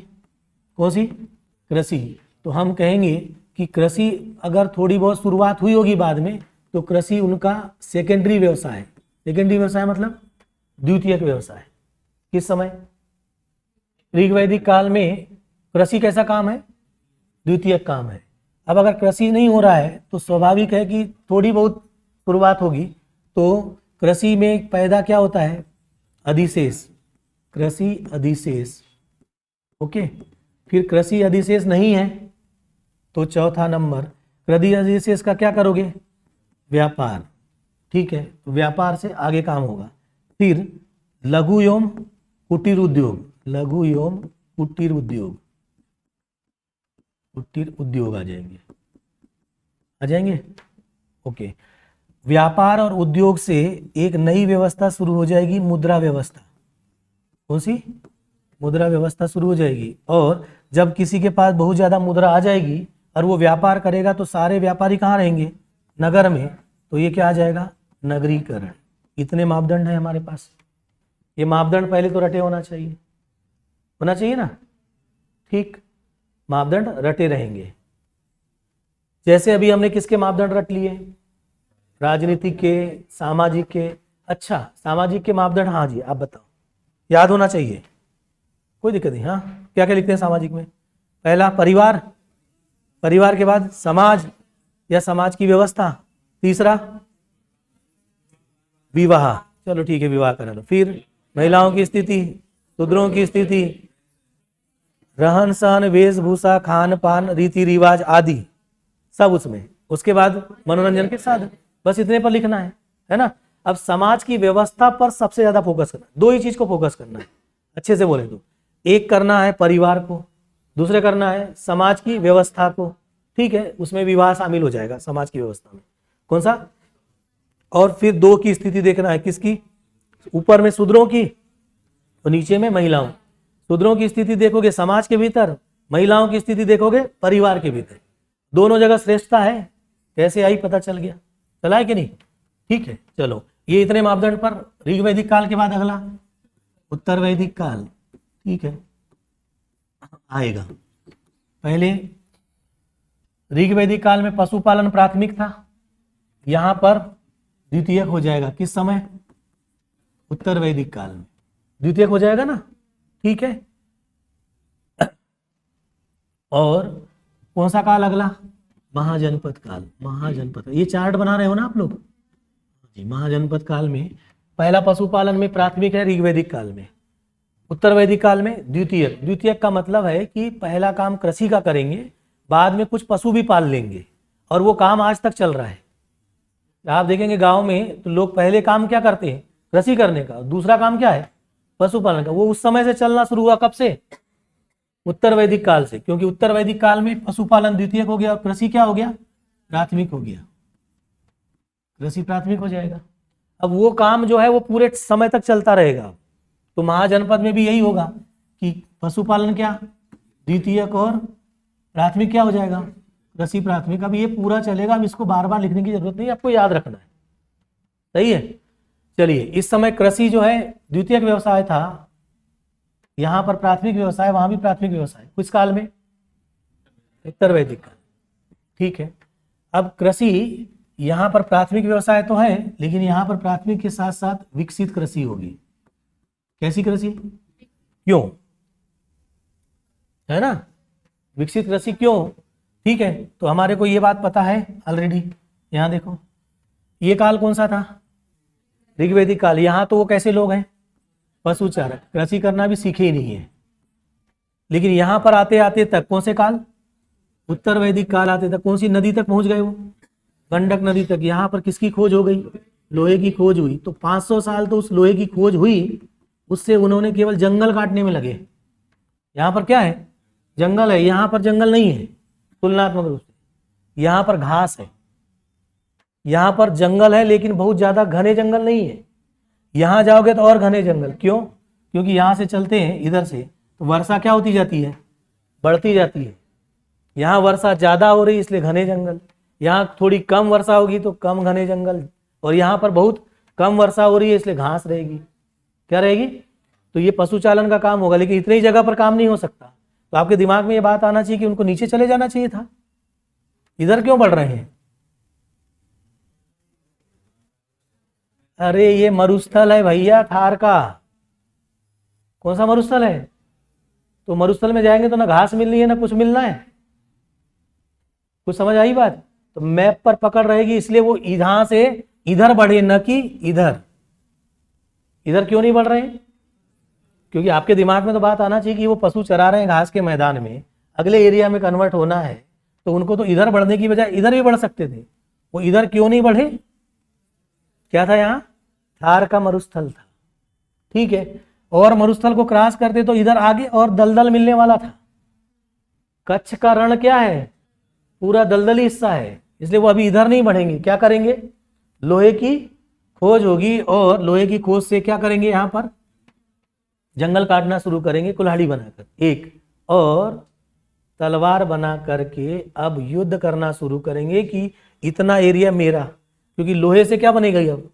कौन सी, कृषि। तो हम कहेंगे कि कृषि अगर थोड़ी बहुत शुरुआत हुई होगी बाद में, तो कृषि उनका सेकेंडरी व्यवसाय। सेकेंडरी व्यवसाय मतलब द्वितीयक व्यवसाय। किस समय, ऋग वैदिक काल में कृषि कैसा काम है, द्वितीयक काम है। अब अगर कृषि नहीं हो रहा है तो स्वाभाविक है कि थोड़ी बहुत शुरुआत होगी, तो कृषि में पैदा क्या होता है, अधिशेष, कृषि अधिशेष, ओके। फिर कृषि अधिशेष नहीं है तो चौथा नंबर, कृषि अधिशेष का क्या करोगे, व्यापार, ठीक है, तो व्यापार से आगे काम होगा। फिर लघु एवं कुटीर उद्योग, लघु एवं कुटीर उद्योग, कुटीर उद्योग आ जाएंगे, आ जाएंगे, ओके। व्यापार और उद्योग से एक नई व्यवस्था शुरू हो जाएगी, मुद्रा व्यवस्था। कौन सी, मुद्रा व्यवस्था शुरू हो जाएगी। और जब किसी के पास बहुत ज्यादा मुद्रा आ जाएगी और वो व्यापार करेगा, तो सारे व्यापारी कहाँ रहेंगे, नगर में, तो ये क्या आ जाएगा, नगरीकरण। इतने मापदंड है हमारे पास। ये मापदंड पहले तो रटे होना चाहिए, होना चाहिए ना, ठीक, मापदंड रटे रहेंगे। जैसे अभी हमने किसके मापदंड रट लिए, राजनीतिक के, सामाजिक के। अच्छा, सामाजिक के मापदंड, हाँ जी आप बताओ, याद होना चाहिए, कोई दिक्कत नहीं। हाँ, क्या क्या लिखते हैं सामाजिक में, पहला परिवार, परिवार के बाद समाज या समाज की व्यवस्था, तीसरा विवाह, चलो ठीक है विवाह करा लो, फिर महिलाओं की स्थिति, शूद्रों की स्थिति, रहन सहन, वेशभूषा, खान पान, रीति रिवाज आदि सब उसमें। उसके बाद मनोरंजन के साधन, बस इतने पर लिखना है ना। अब समाज की व्यवस्था पर सबसे ज्यादा फोकस करना, दो ही चीज को फोकस करना है, अच्छे से बोले तो, एक करना है परिवार को, दूसरे करना है समाज की व्यवस्था को, ठीक है, उसमें विवाह शामिल हो जाएगा समाज की व्यवस्था में, कौन सा। और फिर दो की स्थिति देखना है, किसकी, ऊपर में शूद्रों की और नीचे में महिलाओं। शूद्रों की स्थिति देखोगे समाज के भीतर, महिलाओं की स्थिति देखोगे परिवार के भीतर, दोनों जगह श्रेष्ठता है। कैसे आई, पता चल गया, चला है कि नहीं, ठीक है। चलो, ये इतने मापदंड पर। ऋग वैदिक काल के बाद अगला उत्तर वैदिक काल, ठीक है, आएगा। पहले ऋग वैदिक काल में पशुपालन प्राथमिक था, यहां पर द्वितीयक हो जाएगा। किस समय, उत्तर वैदिक काल में द्वितीयक हो जाएगा ना, ठीक है। और कौन सा काल अगला, महाजनपद काल। महाजनपद, ये चार्ट बना रहे हो ना आप लोग जी। महाजनपद काल में पहला पशुपालन में प्राथमिक है, ऋग वैदिक काल में। उत्तर वैदिक काल में द्वितीयक। द्वितीयक का मतलब है कि पहला काम कृषि का करेंगे, बाद में कुछ पशु भी पाल लेंगे, और वो काम आज तक चल रहा है। आप देखेंगे गांव में तो लोग पहले काम क्या करते हैं, कृषि करने का, दूसरा काम क्या है, पशुपालन का। वो उस समय से चलना शुरू हुआ, कब से, उत्तर वैदिक काल से, क्योंकि उत्तर वैदिक काल में पशुपालन द्वितीयक हो गया और कृषि क्या हो गया, प्राथमिक हो गया। कृषि प्राथमिक हो जाएगा। अब वो काम जो है वो पूरे समय तक चलता रहेगा। तो महाजनपद में भी यही होगा कि पशुपालन क्या द्वितीयक और प्राथमिक क्या हो जाएगा, कृषि प्राथमिक। अब ये पूरा चलेगा, अब इसको बार बार लिखने की जरूरत नहीं, आपको याद रखना है, सही है। चलिए, इस समय कृषि जो है द्वितीयक व्यवसाय था, यहां पर प्राथमिक व्यवसाय, वहां भी प्राथमिक व्यवसाय। किस काल में, उत्तर वैदिक काल, ठीक है। अब कृषि यहां पर प्राथमिक व्यवसाय तो है, लेकिन यहां पर प्राथमिक के साथ साथ विकसित कृषि होगी। कैसी कृषि, क्यों, है ना, विकसित कृषि क्यों, ठीक है। तो हमारे को ये बात पता है ऑलरेडी। यहां देखो, ये काल कौन सा था, ऋग्वैदिक काल। यहां तो वो कैसे लोग हैं, पशुचारक, कृषि करना भी सीखे ही नहीं है। लेकिन यहां पर आते आते तक कौन से काल, उत्तर वैदिक काल आते तक कौन सी नदी तक पहुंच गए वो, गंडक नदी तक। यहाँ पर किसकी खोज हो गई? लोहे की खोज हुई। तो 500 साल तो उस लोहे की खोज हुई, उससे उन्होंने केवल जंगल काटने में लगे। यहाँ पर क्या है? जंगल है। यहाँ पर जंगल नहीं है तुलनात्मक रूप से, यहाँ पर घास है। यहाँ पर जंगल है लेकिन बहुत ज्यादा घने जंगल नहीं है। यहाँ जाओगे तो और घने जंगल। क्यों? क्योंकि यहाँ से चलते हैं इधर से तो वर्षा क्या होती जाती है? बढ़ती जाती है। यहाँ वर्षा ज्यादा हो रही इसलिए घने जंगल, यहाँ थोड़ी कम वर्षा होगी तो कम घने जंगल, और यहाँ पर बहुत कम वर्षा हो रही है इसलिए घास रहेगी। क्या रहेगी? तो ये पशुचालन का काम होगा, लेकिन इतनी ही जगह पर काम नहीं हो सकता। तो आपके दिमाग में ये बात आना चाहिए कि उनको नीचे चले जाना चाहिए था, इधर क्यों बढ़ रहे हैं? अरे ये मरुस्थल है भैया, थार का। कौन सा मरुस्थल है? तो मरुस्थल में जाएंगे तो ना घास मिलनी है ना कुछ मिलना है। कुछ समझ आई बात? तो मैप पर पकड़ रहेगी इसलिए वो यहां से इधर बढ़े, न कि इधर। इधर क्यों नहीं बढ़ रहे? क्योंकि आपके दिमाग में तो बात आना चाहिए कि वो पशु चरा रहे हैं घास के मैदान में, अगले एरिया में कन्वर्ट होना है, तो उनको तो इधर बढ़ने की बजाय इधर भी बढ़ सकते थे। वो इधर क्यों नहीं बढ़े? क्या था? यहाँ थार का मरुस्थल था। ठीक है, और मरुस्थल को क्रॉस करते तो इधर आगे और दलदल मिलने वाला था। कच्छ का रण क्या है? पूरा दलदली हिस्सा है, इसलिए वो अभी इधर नहीं बढ़ेंगे। क्या करेंगे? लोहे की खोज होगी, और लोहे की खोज से क्या करेंगे? यहाँ पर जंगल काटना शुरू करेंगे कुल्हाड़ी बनाकर एक, और तलवार बना करके अब युद्ध करना शुरू करेंगे कि इतना एरिया मेरा, क्योंकि लोहे से क्या बनेगा अब?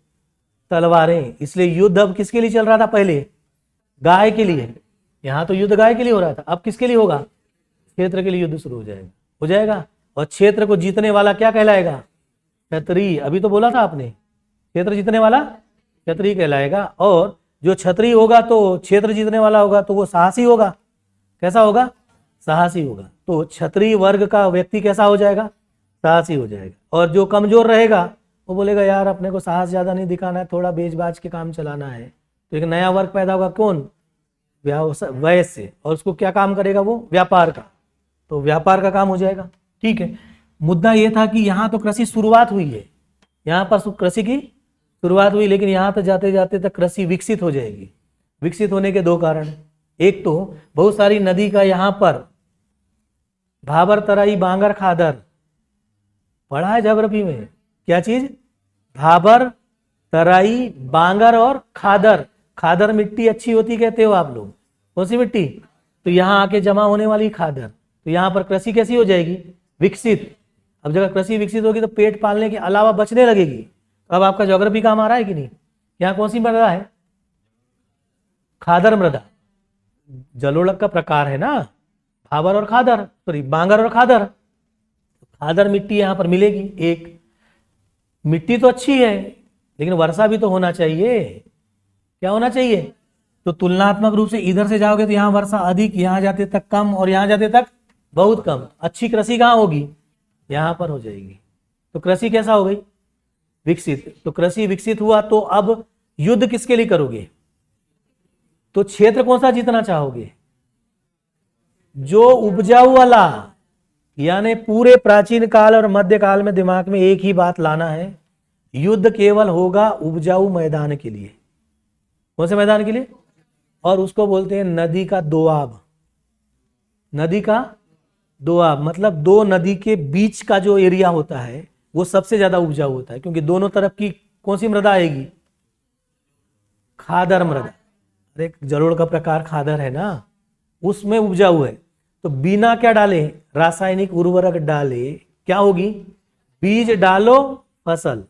तलवारें। इसलिए युद्ध अब किसके लिए चल रहा था? पहले गाय के लिए। यहाँ तो युद्ध गाय के लिए हो रहा था, अब किसके लिए होगा? क्षेत्र के लिए युद्ध शुरू हो जाएगा। और क्षेत्र को जीतने वाला क्या कहलाएगा? क्षत्रिय। अभी तो बोला था आपने, क्षेत्र जीतने वाला क्षत्रिय कहलाएगा। और जो क्षत्रिय होगा तो क्षेत्र जीतने वाला होगा तो वो साहसी होगा। कैसा होगा? साहसी होगा। तो क्षत्रिय वर्ग का व्यक्ति कैसा हो जाएगा? साहसी हो जाएगा। और जो कमजोर रहेगा वो बोलेगा यार अपने को साहस ज्यादा नहीं दिखाना है, थोड़ा बेच बाच के काम चलाना है। तो एक नया वर्ग पैदा होगा, कौन? वैश्य। और उसको क्या काम करेगा वो? व्यापार का। तो व्यापार का काम हो जाएगा। ठीक है, मुद्दा ये था कि यहाँ तो कृषि शुरुआत हुई है, यहाँ पर कृषि की शुरुआत हुई, लेकिन यहाँ तक जाते जाते तक कृषि विकसित हो जाएगी। विकसित होने के दो कारण, एक तो बहुत सारी नदी का यहाँ पर भाबर, तराई, बांगर, खादर पढ़ा है ज्योग्राफी में। क्या चीज? भाबर, तराई, बांगर और खादर। खादर मिट्टी अच्छी होती कहते हो आप लोग, कौन सी मिट्टी? तो यहाँ आके जमा होने वाली खादर। तो यहाँ पर कृषि कैसी हो जाएगी? विकसित। अब जब कृषि विकसित होगी तो पेट पालने के अलावा बचने लगेगी। तो अब आपका ज्योग्राफी काम आ रहा है कि नहीं? यहाँ कौन सी मृदा है? खादर मृदा। जलोढ़ का प्रकार है ना, भाबर और खादर, सॉरी बांगर और खादर। खादर मिट्टी यहाँ पर मिलेगी। एक मिट्टी तो अच्छी है लेकिन वर्षा भी तो होना चाहिए। क्या होना चाहिए? तो तुलनात्मक रूप से इधर से जाओगे तो यहाँ वर्षा अधिक, यहाँ जाते तक कम, और यहाँ जाते तक बहुत कम। अच्छी कृषि कहाँ होगी? यहाँ पर हो जाएगी। तो कृषि कैसा हो गई? विकसित। तो कृषि विकसित हुआ तो अब युद्ध किसके लिए करोगे? तो क्षेत्र कौन सा जीतना चाहोगे? जो उपजाऊ वाला। यानी पूरे प्राचीन काल और मध्य काल में दिमाग में एक ही बात लाना है, युद्ध केवल होगा उपजाऊ मैदान के लिए। कौन से मैदान के लिए? और उसको बोलते हैं नदी का दोआब। नदी का दोआब मतलब दो नदी के बीच का जो एरिया होता है वो सबसे ज्यादा उपजाऊ होता है, क्योंकि दोनों तरफ की कौन सी मृदा आएगी? खादर मृदा। अरे जलोढ़ का प्रकार खादर है ना, उसमें उपजाऊ है। तो बिना क्या डाले? रासायनिक उर्वरक डाले क्या होगी? बीज डालो फसल,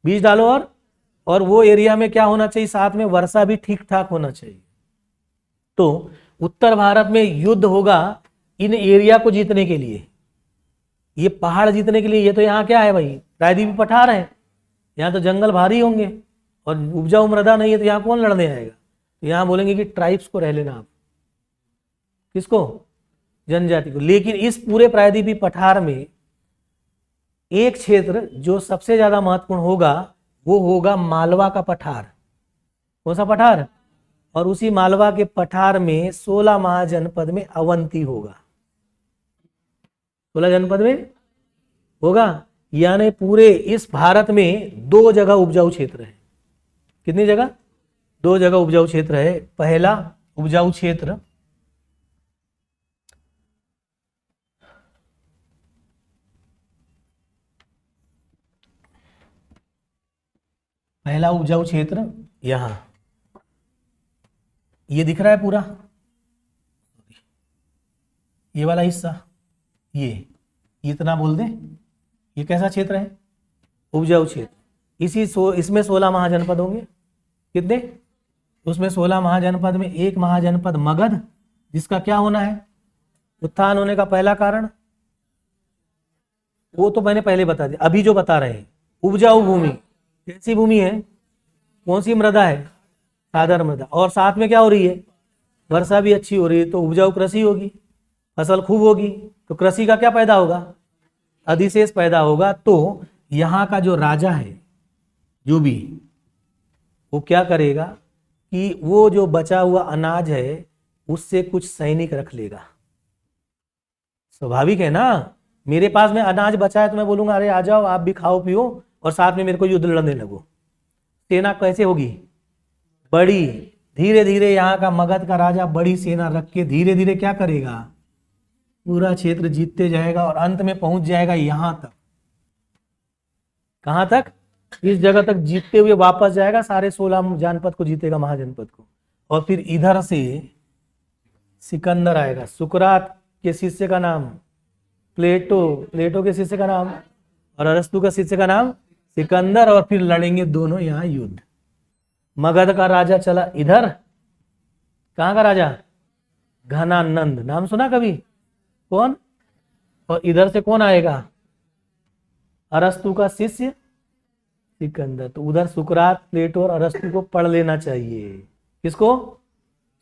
बीज डालो। और वो एरिया में क्या होना चाहिए? साथ में वर्षा भी ठीक ठाक होना चाहिए। तो उत्तर भारत में युद्ध होगा इन एरिया को जीतने के लिए, ये पहाड़ जीतने के लिए। ये तो यहाँ क्या है भाई? प्रायद्वीपीय पठार है, यहाँ तो जंगल भारी होंगे और उपजाऊ मृदा नहीं है, तो यहाँ कौन लड़ने आएगा? तो यहाँ बोलेंगे कि ट्राइब्स को रह लेना आप। किसको? जनजाति को। लेकिन इस पूरे प्रायद्वीपीय पठार में एक क्षेत्र जो सबसे ज्यादा महत्वपूर्ण होगा वो होगा मालवा का पठार। कौन सा पठार? और उसी मालवा के पठार में 16 महाजनपद में अवंती होगा। 16 जनपद में होगा। यानी पूरे इस भारत में 2 जगह उपजाऊ क्षेत्र है। कितनी जगह? 2 जगह उपजाऊ क्षेत्र है। पहला उपजाऊ क्षेत्र यहां, ये दिख रहा है पूरा, ये वाला हिस्सा, ये इतना बोल दें, ये कैसा क्षेत्र है? उपजाऊ क्षेत्र। इसमें 16 महाजनपद होंगे। कितने? उसमें 16 महाजनपद में एक महाजनपद मगध, जिसका क्या होना है? उत्थान होने का पहला कारण वो तो मैंने पहले बता दिया। अभी जो बता रहे हैं, उपजाऊ भूमि। कैसी भूमि है? कौन सी मृदा है? साधारण मृदा। और साथ में क्या हो रही है? वर्षा भी अच्छी हो रही है, तो उपजाऊ कृषि होगी, फसल खूब होगी, तो कृषि का क्या पैदा होगा? अधिशेष पैदा होगा। तो यहाँ का जो राजा है, जो भी, वो क्या करेगा कि वो जो बचा हुआ अनाज है उससे कुछ सैनिक रख लेगा। स्वाभाविक है ना, मेरे पास में अनाज बचा है तो मैं बोलूंगा अरे आ जाओ, आप भी खाओ पियो और साथ में मेरे को युद्ध लड़ने लगो। सेना कैसे होगी? बड़ी। धीरे धीरे यहाँ का मगध का राजा बड़ी सेना रख के धीरे धीरे क्या करेगा? पूरा क्षेत्र जीतते जाएगा और अंत में पहुंच जाएगा यहां तक। कहां तक? इस जगह तक जीतते हुए वापस जाएगा, सारे 16 जनपद को जीतेगा, महाजनपद को। और फिर इधर से सिकंदर आएगा। सुकरात के शिष्य का नाम प्लेटो, प्लेटो के शिष्य का नाम, और अरस्तु का शिष्य का नाम सिकंदर। और फिर लड़ेंगे दोनों यहाँ युद्ध। मगध का राजा चला इधर। कहाँ का राजा? घनानंद, नाम सुना कभी? कौन? और इधर से कौन आएगा? अरस्तु का शिष्य सिकंदर। तो उधर सुकरात, प्लेटो और अरस्तु को पढ़ लेना चाहिए। किसको?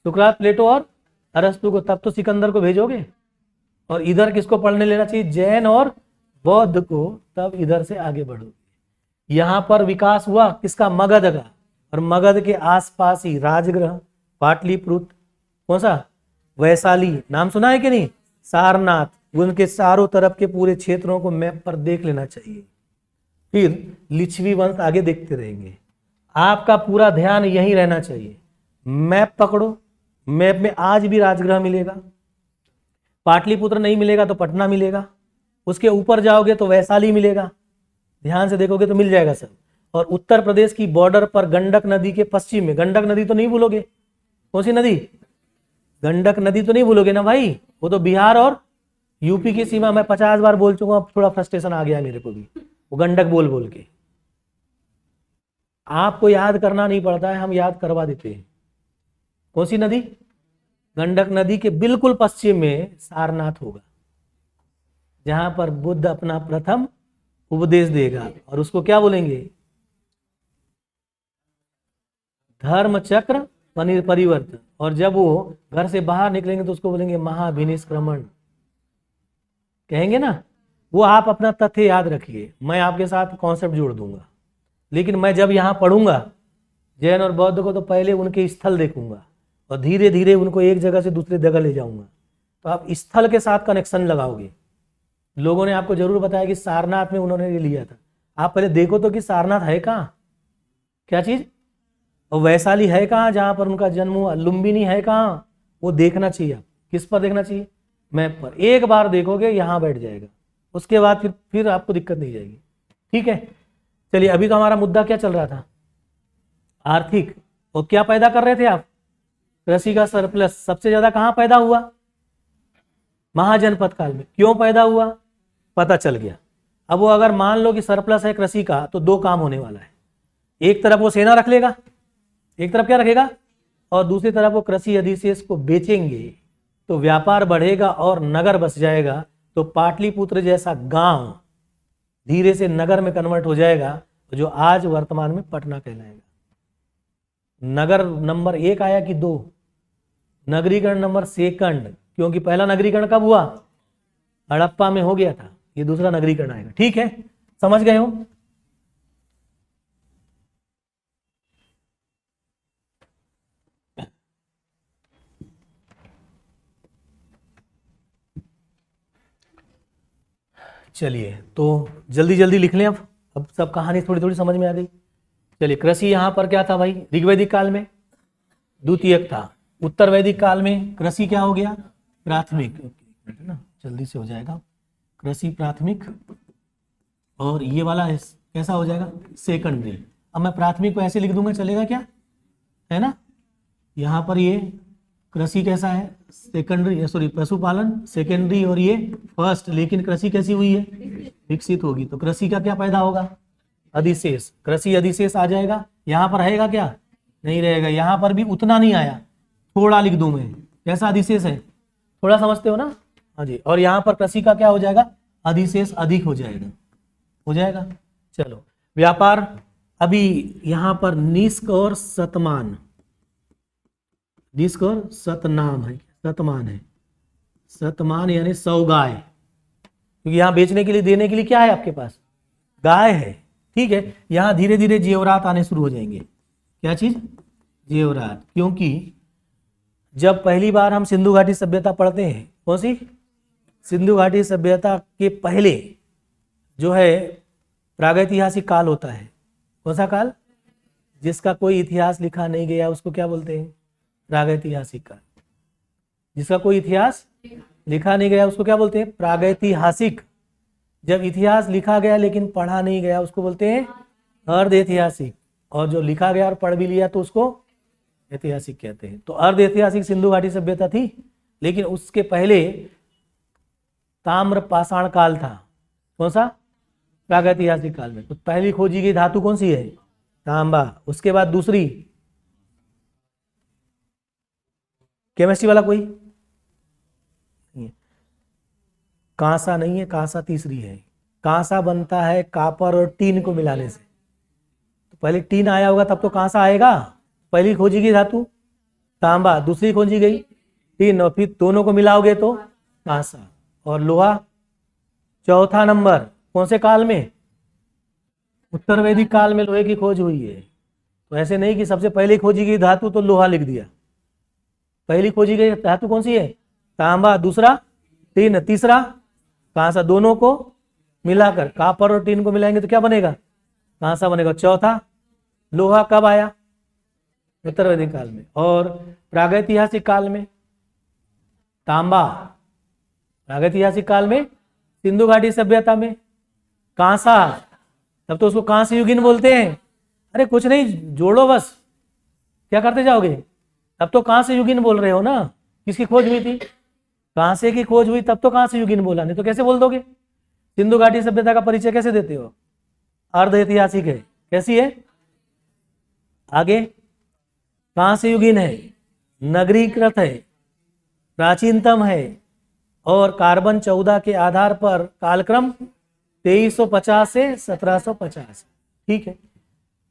सुकरात, प्लेटो और अरस्तु को, तब तो सिकंदर को भेजोगे। और इधर किसको पढ़ने लेना चाहिए? जैन और बौद्ध को, तब इधर से आगे बढ़ोगे। यहां पर विकास हुआ किसका? मगध का। और मगध के आसपास ही राजगृह, पाटलिपुत्र, कौन सा? वैशाली, नाम सुना है कि नहीं? सारनाथ, उनके चारों तरफ के पूरे क्षेत्रों को मैप पर देख लेना चाहिए। फिर लिच्छवी वंश आगे देखते रहेंगे। आपका पूरा ध्यान यहीं रहना चाहिए। मैप पकड़ो, मैप में आज भी राजगृह मिलेगा, पाटलिपुत्र नहीं मिलेगा तो पटना मिलेगा, उसके ऊपर जाओगे तो वैशाली मिलेगा, ध्यान से देखोगे तो मिल जाएगा सब। और उत्तर प्रदेश की बॉर्डर पर गंडक नदी के पश्चिम में, गंडक नदी तो नहीं भूलोगे? कौन सी नदी? गंडक नदी तो नहीं भूलोगे ना भाई, वो तो बिहार और यूपी की सीमा। मैं 50 बार बोल चुका, थोड़ा फ्रस्ट्रेशन आ गया मेरे को भी, वो गंडक बोल बोल के। आपको याद करना नहीं पड़ता है, हम याद करवा देते हैं। कौन सी नदी? गंडक नदी के बिल्कुल पश्चिम में सारनाथ होगा, जहां पर बुद्ध अपना प्रथम उपदेश देगा। और उसको क्या बोलेंगे? धर्म चक्र परिवर्तन। और जब वो घर से बाहर निकलेंगे तो उसको बोलेंगे महाभिनिष्क्रमण, कहेंगे ना। वो आप अपना तथ्य याद रखिए, मैं आपके साथ कॉन्सेप्ट जोड़ दूंगा। लेकिन मैं जब यहाँ पढ़ूंगा जैन और बौद्ध को, तो पहले उनके स्थल देखूंगा और धीरे धीरे उनको एक जगह से दूसरी जगह ले जाऊंगा। तो आप स्थल के साथ कनेक्शन लगाओगे। लोगों ने आपको जरूर बताया कि सारनाथ में उन्होंने ये लिया था। आप पहले देखो तो कि सारनाथ है कहाँ, क्या चीज, और वैशाली है कहाँ जहां पर उनका जन्म हुआ, लुम्बिनी है कहाँ, वो देखना चाहिए। आप किस पर देखना चाहिए? मैप पर। एक बार देखोगे यहाँ बैठ जाएगा, उसके बाद फिर आपको दिक्कत नहीं जाएगी। ठीक है, चलिए। अभी तो हमारा मुद्दा क्या चल रहा था? आर्थिक। और क्या पैदा कर रहे थे आप? कृषि का सरप्लस। सबसे ज्यादा कहां पैदा हुआ? महाजनपद काल में। क्यों पैदा हुआ? पता चल गया। अब वो अगर मान लो कि सरप्लस है कृषि का, तो 2 काम होने वाला है। एक तरफ वो सेना रख लेगा, एक तरफ क्या रखेगा, और दूसरी तरफ वो कृषि अधिशेष को बेचेंगे, तो व्यापार बढ़ेगा और नगर बस जाएगा। तो पाटलिपुत्र जैसा गांव धीरे से नगर में कन्वर्ट हो जाएगा, जो आज वर्तमान में पटना कहलाएगा। नगर नंबर 1 आया कि 2? नगरीकरण नंबर सेकंड, क्योंकि पहला नगरीकरण कब हुआ? हड़प्पा में हो गया था, ये दूसरा नगरीकरण आएगा। ठीक है, समझ गए हो? चलिए तो जल्दी जल्दी लिख लें। अब सब कहानी थोड़ी थोड़ी समझ में आ गई। चलिए, कृषि यहाँ पर क्या था भाई? ऋग्वैदिक काल में द्वितीयक था। उत्तर वैदिक काल में कृषि क्या हो गया? प्राथमिक, है ना, जल्दी से हो जाएगा। कृषि प्राथमिक, और ये वाला कैसा हो जाएगा? सेकेंडरी। अब मैं प्राथमिक को ऐसे लिख दूंगा, चलेगा क्या? है ना, यहाँ पर ये कृषि कैसा है? सेकेंडरी, सॉरी पशुपालन सेकेंडरी, और ये फर्स्ट। लेकिन कृषि कैसी हुई है? विकसित होगी। तो कृषि का क्या पैदा होगा? अधिशेष। कृषि अधिशेष आ जाएगा। यहाँ पर रहेगा क्या? नहीं रहेगा। यहाँ पर भी उतना नहीं आया, थोड़ा लिख दूं मैं। कैसा अधिशेष है? थोड़ा समझते हो ना? हाँ जी। और यहाँ पर कृषि का क्या हो जाएगा? अधिशेष अधिक हो जाएगा। हो जाएगा। चलो, व्यापार। अभी यहाँ पर निष्क और शतमान, निष्क और शतनाम है, शतमान है। शतमान यानी 100 गाय, क्योंकि यहाँ बेचने के लिए, देने के लिए क्या है आपके पास? गाय है। ठीक है, यहाँ धीरे धीरे जेवरात आने शुरू हो जाएंगे। क्या चीज? जेवरात। क्योंकि जब पहली बार हम सिंधु घाटी सभ्यता पढ़ते हैं, कौन सी? सिंधु घाटी सभ्यता के पहले जो है प्रागैतिहासिक काल होता है। कौन सा काल? जिसका कोई इतिहास लिखा नहीं गया उसको क्या बोलते हैं? प्रागैतिहासिक काल। जिसका कोई इतिहास लिखा नहीं गया उसको क्या बोलते हैं? प्रागैतिहासिक। जब इतिहास लिखा गया लेकिन पढ़ा नहीं गया उसको बोलते हैं अर्ध ऐतिहासिक। और जो लिखा गया और पढ़ भी लिया तो उसको ऐतिहासिक कहते हैं। तो अर्ध ऐतिहासिक सिंधु घाटी सभ्यता थी, लेकिन उसके पहले ताम्र पाषाण काल था। कौन सा? प्रागैतिहासिक काल में। तो पहली खोजी गई धातु कौन सी है? तांबा। उसके बाद दूसरी, केमिस्ट्री वाला कोई? कांसा नहीं है, कांसा तीसरी है। कांसा बनता है कापर और टीन को मिलाने से। तो पहले टीन आया होगा तब तो कांसा आएगा। पहली खोजी गई धातु तांबा, दूसरी खोजी गई टीन, और फिर दोनों को मिलाओगे तो कांसा। और लोहा चौथा नंबर कौन से काल में? उत्तर वैदिक काल में लोहे की खोज हुई है। तो ऐसे नहीं कि सबसे पहले खोजी गई धातु तो लोहा लिख दिया। पहली खोजी गई धातु कौन सी है? तांबा, दूसरा टीन, तीसरा कांसा। दोनों को मिलाकर कापर और टीन को मिलाएंगे तो क्या बनेगा? कांसा बनेगा। चौथा लोहा कब आया? उत्तर वैदिक काल में। और प्रागैतिहासिक काल में तांबा। प्रागैतिहासिक काल में सिंधु घाटी सभ्यता में कांसा। तब तो उसको कांस्य युगीन बोलते हैं। अरे कुछ नहीं, जोड़ो बस। क्या करते जाओगे? अब तो कांस्य युगीन बोल रहे हो ना। किसकी खोज हुई थी? कांसे की खोज हुई तब तो कांस्य युगीन बोला, नहीं तो कैसे बोल दोगे? सिंधु घाटी सभ्यता का परिचय कैसे देते हो? अर्ध ऐतिहासिक है। कैसी है? आगे कांस्य युगीन है, नगरीकृत है, प्राचीनतम है, और कार्बन 14 के आधार पर कालक्रम 2350 से 1750। ठीक है,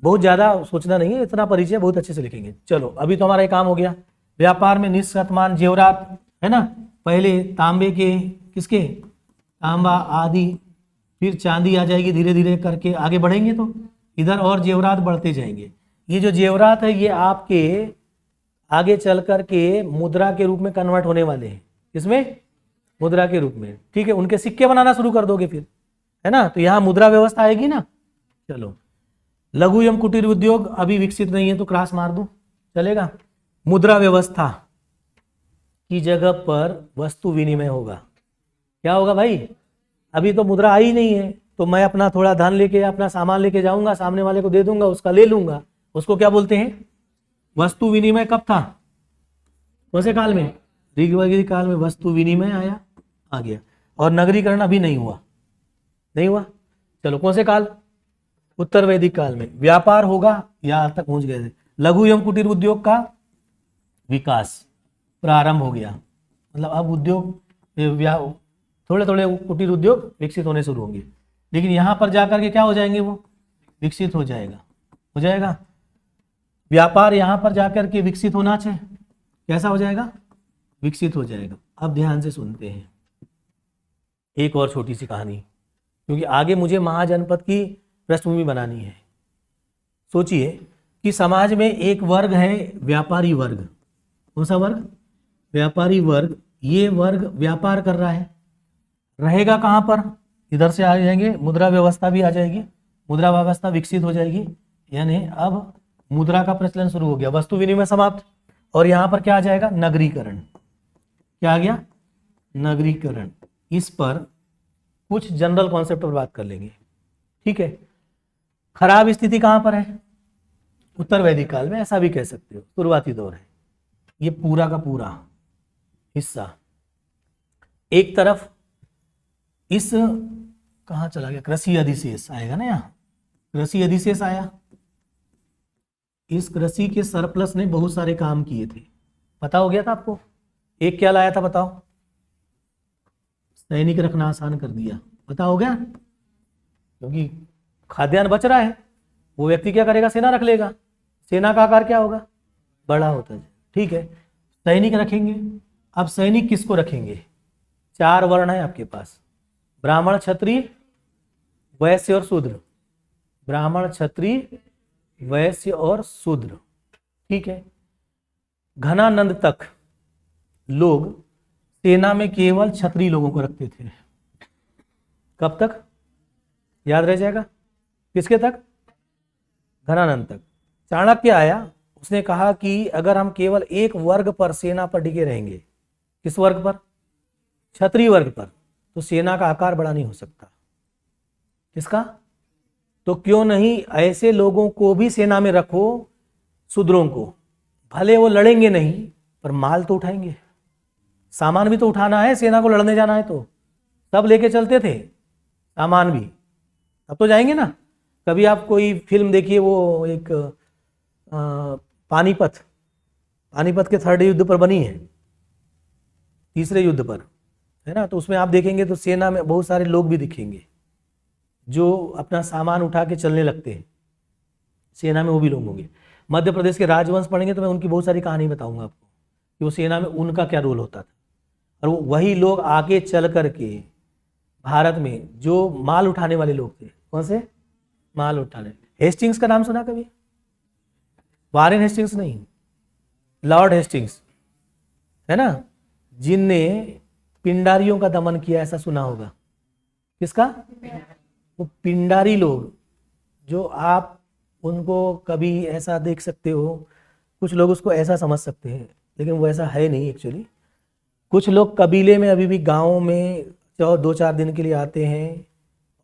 बहुत ज्यादा सोचना नहीं है, इतना परिचय बहुत अच्छे से लिखेंगे। चलो, अभी तो हमारा एक काम हो गया। व्यापार में निष्क शतमान जेवरात, है ना। पहले तांबे के, किसके? तांबा आदि, फिर चांदी आ जाएगी। धीरे धीरे करके आगे बढ़ेंगे तो इधर और जेवरात बढ़ते जाएंगे। ये जो जेवरात है ये आपके आगे चल करके मुद्रा के रूप में कन्वर्ट होने वाले हैं। किसमें? मुद्रा के रूप में। ठीक है, उनके सिक्के बनाना शुरू कर दोगे फिर, है ना। तो यहाँ मुद्रा व्यवस्था आएगी ना। चलो, लघु एवं कुटीर उद्योग अभी विकसित नहीं है तो क्रॉस मार दूं, चलेगा। मुद्रा व्यवस्था की जगह पर वस्तु विनिमय होगा। क्या होगा भाई? अभी तो मुद्रा आई नहीं है, तो मैं अपना थोड़ा धन लेके, अपना सामान लेके जाऊंगा, सामने वाले को दे दूंगा, उसका ले लूंगा। उसको क्या बोलते हैं? वस्तु विनिमय। कब था? कौन से काल में? ऋग्वैदिक काल में वस्तु विनिमय आया, आ गया। और नगरीकरण अभी नहीं हुआ, नहीं हुआ। चलो, कौन से काल? उत्तर वैदिक काल में। व्यापार होगा, यहां तक पहुंच गए थे। लघु एवं कुटीर उद्योग का विकास प्रारंभ हो गया, मतलब अब उद्योग, थोड़े थोड़े कुटीर उद्योग विकसित होने शुरू होंगे। लेकिन यहां पर जाकर के क्या हो जाएंगे? वो विकसित हो जाएगा, हो जाएगा। व्यापार यहां पर जाकर के विकसित होना चाहिए। कैसा हो जाएगा? विकसित हो जाएगा। अब ध्यान से सुनते हैं एक और छोटी सी कहानी, क्योंकि आगे मुझे महाजनपद की पृष्ठभूमि बनानी है। सोचिए कि समाज में एक वर्ग है व्यापारी वर्ग। कौन सा वर्ग? व्यापारी वर्ग। ये वर्ग व्यापार कर रहा है। रहेगा कहाँ पर? इधर से आ जाएंगे, मुद्रा व्यवस्था भी आ जाएगी, मुद्रा व्यवस्था विकसित हो जाएगी, यानी अब मुद्रा का प्रचलन शुरू हो गया, वस्तु विनिमय समाप्त। और यहाँ पर क्या आ जाएगा, नगरीकरण। क्या आ गया, नगरीकरण। इस पर कुछ जनरल कॉन्सेप्ट पर बात कर लेंगे, ठीक है। खराब स्थिति कहाँ पर है, उत्तर वैदिक काल में, ऐसा भी कह सकते हो, शुरुआती दौर है। ये पूरा का पूरा हिस्सा एक तरफ, इस कहाँ चला गया, कृषि अधिशेष आएगा ना, यहाँ कृषि अधिशेष आया। इस कृषि के सरप्लस ने बहुत सारे काम किए थे, पता हो गया था आपको। एक क्या लाया था बताओ, सैनिक रखना आसान कर दिया, पता हो गया, क्योंकि खाद्यान्न बच रहा है, वो व्यक्ति क्या करेगा, सेना रख लेगा। सेना का आकार क्या होगा, बड़ा होता है, ठीक है। सैनिक रखेंगे। अब सैनिक किसको रखेंगे, 4 वर्ण है आपके पास, ब्राह्मण, क्षत्रिय, वैश्य और शूद्र। ब्राह्मण, क्षत्रिय, वैश्य और शूद्र, ठीक है। घनानंद तक लोग सेना में केवल क्षत्रिय लोगों को रखते थे। कब तक, याद रह जाएगा, किसके तक, घनानंद तक। चाणक्य आया, उसने कहा कि अगर हम केवल एक वर्ग पर सेना पर टिके रहेंगे, किस वर्ग पर, क्षत्रिय वर्ग पर, तो सेना का आकार बड़ा नहीं हो सकता। किसका, तो क्यों नहीं ऐसे लोगों को भी सेना में रखो, शूद्रों को, भले वो लड़ेंगे नहीं पर माल तो उठाएंगे, सामान भी तो उठाना है, सेना को लड़ने जाना है तो सब लेके चलते थे सामान भी, अब तो जाएंगे ना। कभी आप कोई फिल्म देखिए, वो एक पानीपत के 3rd युद्ध पर बनी है, 3रे युद्ध पर है ना, तो उसमें आप देखेंगे तो सेना में बहुत सारे लोग भी दिखेंगे जो अपना सामान उठा के चलने लगते हैं, सेना में वो भी लोग होंगे। मध्य प्रदेश के राजवंश पढ़ेंगे तो मैं उनकी बहुत सारी कहानी बताऊंगा आपको कि वो सेना में उनका क्या रोल होता था, और वो वही लोग आगे चल करके भारत में जो माल उठाने वाले लोग थे, कौन से, माल उठाने। हेस्टिंग्स का नाम सुना कभी, वारेन हेस्टिंग्स नहीं, लॉर्ड हेस्टिंग्स है ना, जिनने पिंडारियों का दमन किया, ऐसा सुना होगा। किसका, वो पिंडारी लोग, जो आप उनको कभी ऐसा देख सकते हो, कुछ लोग उसको ऐसा समझ सकते हैं लेकिन वो ऐसा है नहीं एक्चुअली। कुछ लोग कबीले में अभी भी गाँव में 2-4 दिन के लिए आते हैं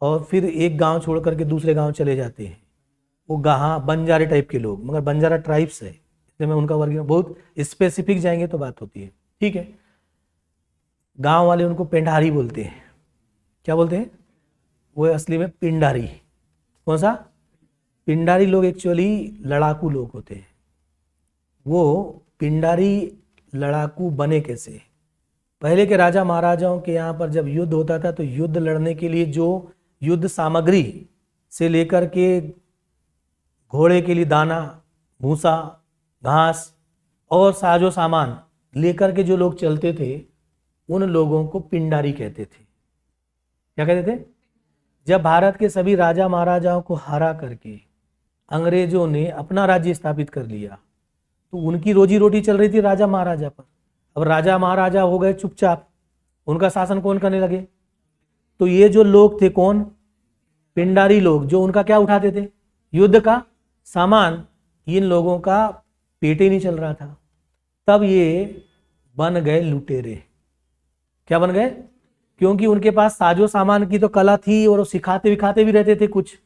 और फिर एक गांव छोड़ करके दूसरे गांव चले जाते हैं, वो बंजारे टाइप के लोग, मगर बंजारा ट्राइब्स है, इसलिए मैं उनका वर्गीकरण बहुत स्पेसिफिक जाएंगे तो बात होती है, ठीक है। गांव वाले उनको पेंडारी बोलते हैं। क्या बोलते हैं, वो असली में पिंडारी। कौन सा, पिंडारी लोग एक्चुअली लड़ाकू लोग होते हैं। वो पिंडारी लड़ाकू बने कैसे, पहले के राजा महाराजाओं के यहाँ पर जब युद्ध होता था तो युद्ध लड़ने के लिए जो युद्ध सामग्री से लेकर के घोड़े के लिए दाना, भूसा, घास और साजो सामान लेकर के जो लोग चलते थे, उन लोगों को पिंडारी कहते थे। क्या कहते थे, जब भारत के सभी राजा महाराजाओं को हरा करके अंग्रेजों ने अपना राज्य स्थापित कर लिया तो उनकी रोजी रोटी चल रही थी राजा महाराजा पर। अब राजा महाराजा हो गए चुपचाप, उनका शासन कौन करने लगे, तो ये जो लोग थे कौन, पिंडारी लोग, जो उनका क्या उठाते थे, युद्ध का सामान। इन लोगों का पेट ही नहीं चल रहा था, तब ये बन गए लुटेरे। क्या बन गए, क्योंकि उनके पास साजो सामान की तो कला थी और वो सिखाते विखाते भी रहते थे कुछ,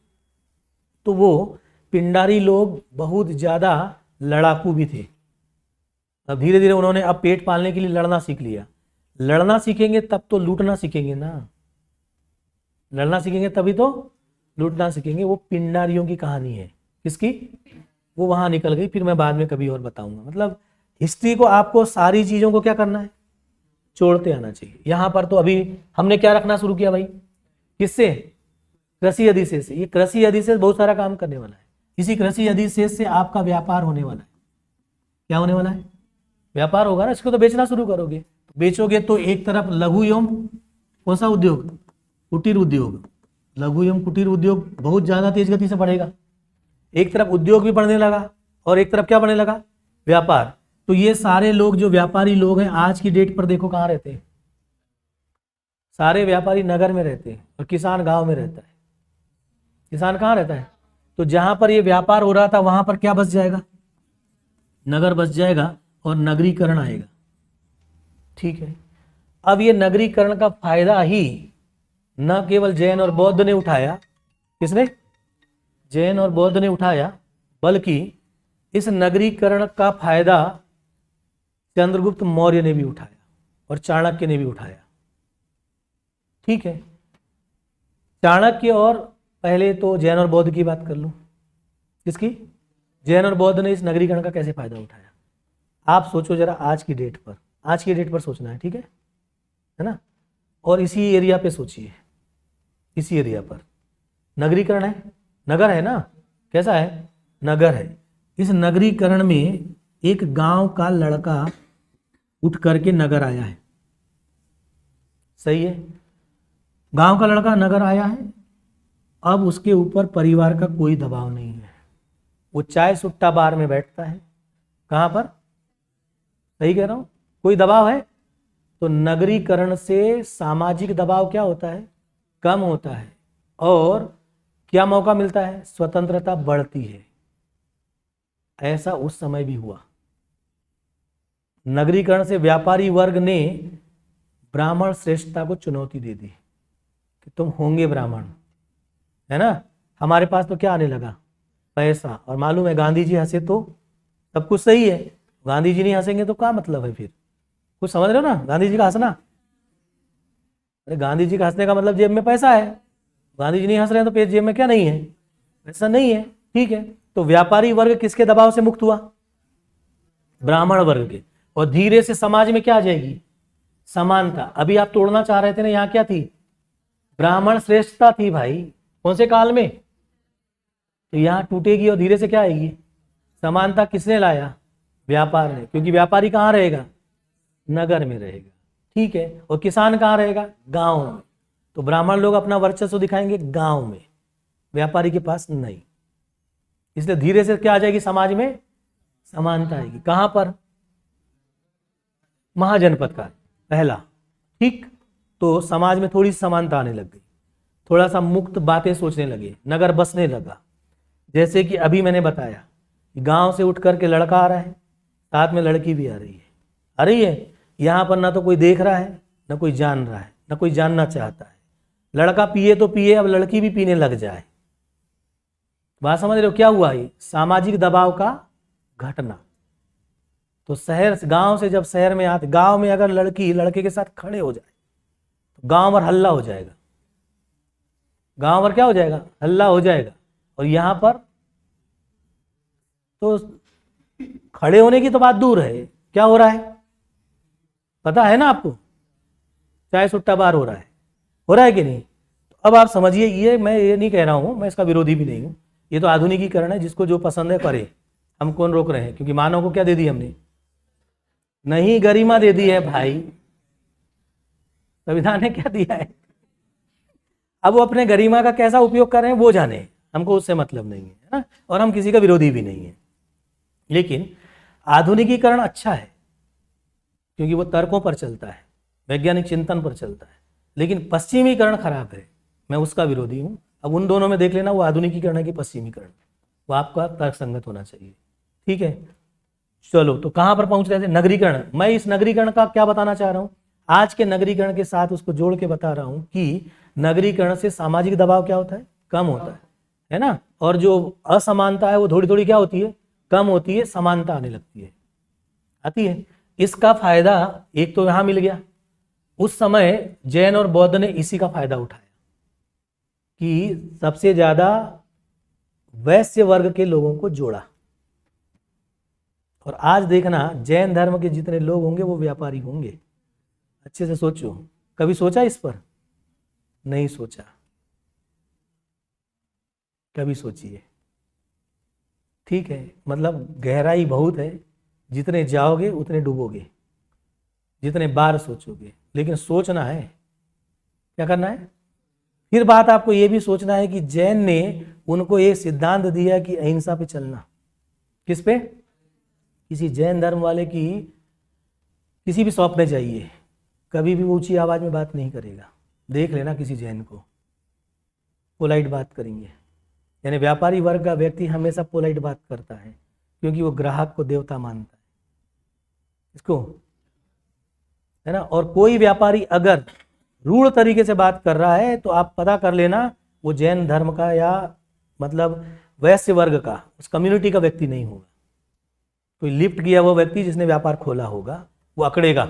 तो वो पिंडारी लोग बहुत ज्यादा लड़ाकू भी थे। अब धीरे धीरे उन्होंने अब पेट पालने के लिए लड़ना सीख लिया। लड़ना सीखेंगे तब तो लूटना सीखेंगे ना, लड़ना सीखेंगे तभी तो लूटना सीखेंगे। वो पिंडारियों की कहानी है, किसकी, वो वहां निकल गई, फिर मैं बाद में कभी और बताऊंगा। मतलब हिस्ट्री को आपको सारी चीजों को क्या करना है, जोड़ते आना चाहिए। यहां पर तो अभी हमने क्या रखना शुरू किया भाई, किससे, कृषि अधिशेष से। ये कृषि अधिशेष बहुत सारा काम करने वाला है, इसी कृषि अधिशेष से आपका व्यापार होने वाला है। क्या होने वाला है, व्यापार होगा ना, इसको तो बेचना शुरू करोगे, बेचोगे तो एक तरफ लघु एवं कौन सा उद्योग, कुटीर उद्योग, लघु एवं कुटीर उद्योग बहुत ज्यादा तेज गति से बढ़ेगा। एक तरफ उद्योग भी बढ़ने लगा और एक तरफ क्या बढ़ने लगा, व्यापार। तो ये सारे लोग जो व्यापारी लोग हैं आज की डेट पर देखो कहाँ रहते हैं, सारे व्यापारी नगर में रहते हैं और किसान गांव में रहता है। किसान कहाँ रहता है? तो जहां पर ये व्यापार हो रहा था वहां पर क्या बस जाएगा? नगर बस जाएगा और नगरीकरण आएगा। ठीक है, अब ये नगरीकरण का फायदा ही न केवल जैन और बौद्ध ने उठाया, किसने? जैन और बौद्ध ने उठाया, बल्कि इस नगरीकरण का फायदा चंद्रगुप्त मौर्य ने भी उठाया और चाणक्य ने भी उठाया। ठीक है, चाणक्य और पहले तो जैन और बौद्ध की बात कर लूं। किसकी? जैन और बौद्ध ने इस नगरीकरण का कैसे फायदा उठाया? आप सोचो जरा आज की डेट पर, आज की डेट पर सोचना है, ठीक है ना? और इसी एरिया पे सोचिए, इसी एरिया पर नगरीकरण है, नगर है ना? कैसा है? नगर है। इस नगरीकरण में एक गांव का लड़का उठ करके नगर आया है, सही है? गांव का लड़का नगर आया है, अब उसके ऊपर परिवार का कोई दबाव नहीं है, वो चाय सुट्टा बार में बैठता है। कहाँ पर? सही कह रहा हूं, कोई दबाव है? तो नगरीकरण से सामाजिक दबाव क्या होता है? कम होता है। और क्या मौका मिलता है? स्वतंत्रता बढ़ती है। ऐसा उस समय भी हुआ। नगरीकरण से व्यापारी वर्ग ने ब्राह्मण श्रेष्ठता को चुनौती दे दी कि तुम होंगे ब्राह्मण, है ना? हमारे पास तो क्या आने लगा? पैसा। और मालूम है गांधी जी हंसे तो सब कुछ सही है, गांधी जी नहीं हंसेंगे तो क्या मतलब है फिर? कुछ समझ रहे हो ना? गांधी जी का हंसना, अरे गांधी जी का हंसने का मतलब जेब में पैसा है। गांधी जी नहीं हंस रहे हैं तो जेब में क्या नहीं है? पैसा नहीं है। ठीक है, तो व्यापारी वर्ग किसके दबाव से मुक्त हुआ? ब्राह्मण वर्ग के। और धीरे से समाज में क्या आ जाएगी? समानता। अभी आप तोड़ना चाह रहे थे ना, यहाँ क्या थी? ब्राह्मण श्रेष्ठता थी भाई। कौन से काल में? तो यहाँ टूटेगी और धीरे से क्या आएगी? समानता। किसने लाया? व्यापार ने, क्योंकि व्यापारी कहाँ रहेगा? नगर में रहेगा। ठीक है, और किसान कहाँ रहेगा? गांव में। तो ब्राह्मण लोग अपना वर्चस्व दिखाएंगे गांव में, व्यापारी के पास नहीं। इसलिए धीरे से क्या आ जाएगी? समाज में समानता आएगी। कहां पर? महाजनपद का पहला। ठीक, तो समाज में थोड़ी समानता आने लग गई, थोड़ा सा मुक्त बातें सोचने लगे, नगर बसने लगा। जैसे कि अभी मैंने बताया, गांव से उठ करके लड़का आ रहा है, साथ में लड़की भी आ रही है। आ रही है, यहाँ पर ना तो कोई देख रहा है, ना कोई जान रहा है, ना कोई जानना चाहता है। लड़का पिए तो पिए, अब लड़की भी पीने लग जाए। बात समझ रहे हो? क्या हुआ? ये सामाजिक दबाव का घटना। तो शहर, गांव से जब शहर में आते, गांव में अगर लड़की लड़के के साथ खड़े हो जाए तो गांव भर हल्ला हो जाएगा। गांव भर क्या हो जाएगा? हल्ला हो जाएगा। और यहां पर तो खड़े होने की तो बात दूर है, क्या हो रहा है पता है ना आपको? चाय सुट्टा बार हो रहा है कि नहीं? तो अब आप समझिए, ये मैं ये नहीं कह रहा हूं, मैं इसका विरोधी भी नहीं हूं, ये तो आधुनिकीकरण है, जिसको जो पसंद है करे, हम कौन रोक रहे हैं? क्योंकि मानव को क्या दे दी हमने? नहीं, गरिमा दे दी है भाई, संविधान ने क्या दिया है। अब वो अपने गरिमा का कैसा उपयोग कर रहे हैं वो जाने, हमको उससे मतलब नहीं है ना, और हम किसी का विरोधी भी नहीं है। लेकिन आधुनिकीकरण अच्छा है क्योंकि वो तर्कों पर चलता है, वैज्ञानिक चिंतन पर चलता है। लेकिन पश्चिमीकरण खराब है, मैं उसका विरोधी हूं। अब उन दोनों में देख लेना, वो आधुनिकीकरण है कि पश्चिमीकरण, वो आपका तर्कसंगत होना चाहिए। ठीक है, चलो तो कहां पर पहुंच रहे थे? नगरीकरण। मैं इस नगरीकरण का क्या बताना चाह रहा हूं? आज के नगरीकरण के साथ उसको जोड़ के बता रहा हूं कि नगरीकरण से सामाजिक दबाव क्या होता है? कम होता है ना? और जो असमानता है वो थोड़ी थोड़ी क्या होती है? कम होती है, समानता आने लगती है, आती है। इसका फायदा एक तो यहां मिल गया, उस समय जैन और बौद्ध ने इसी का फायदा उठाया कि सबसे ज्यादा वैश्य वर्ग के लोगों को जोड़ा। और आज देखना, जैन धर्म के जितने लोग होंगे वो व्यापारी होंगे। अच्छे से सोचो, कभी सोचा इस पर? नहीं सोचा, कभी सोचिए। ठीक है, मतलब गहराई बहुत है, जितने जाओगे उतने डूबोगे, जितने बार सोचोगे। लेकिन सोचना है, क्या करना है? फिर बात आपको यह भी सोचना है कि जैन ने उनको एक सिद्धांत दिया कि अहिंसा पे चलना। किस पे? किसी जैन धर्म वाले की किसी भी शॉप में जाइए, कभी भी ऊंची आवाज में बात नहीं करेगा, देख लेना किसी जैन को, पोलाइट बात करेंगे। यानी व्यापारी वर्ग का व्यक्ति हमेशा पोलाइट बात करता है, क्योंकि वो ग्राहक को देवता मानता है, इसको, है ना। और कोई व्यापारी अगर रूढ़ तरीके से बात कर रहा है तो आप पता कर लेना वो जैन धर्म का या मतलब वैश्य वर्ग का, उस कम्युनिटी का व्यक्ति नहीं होगा। कोई लिफ्ट किया हुआ व्यक्ति जिसने व्यापार खोला होगा वो अकड़ेगा,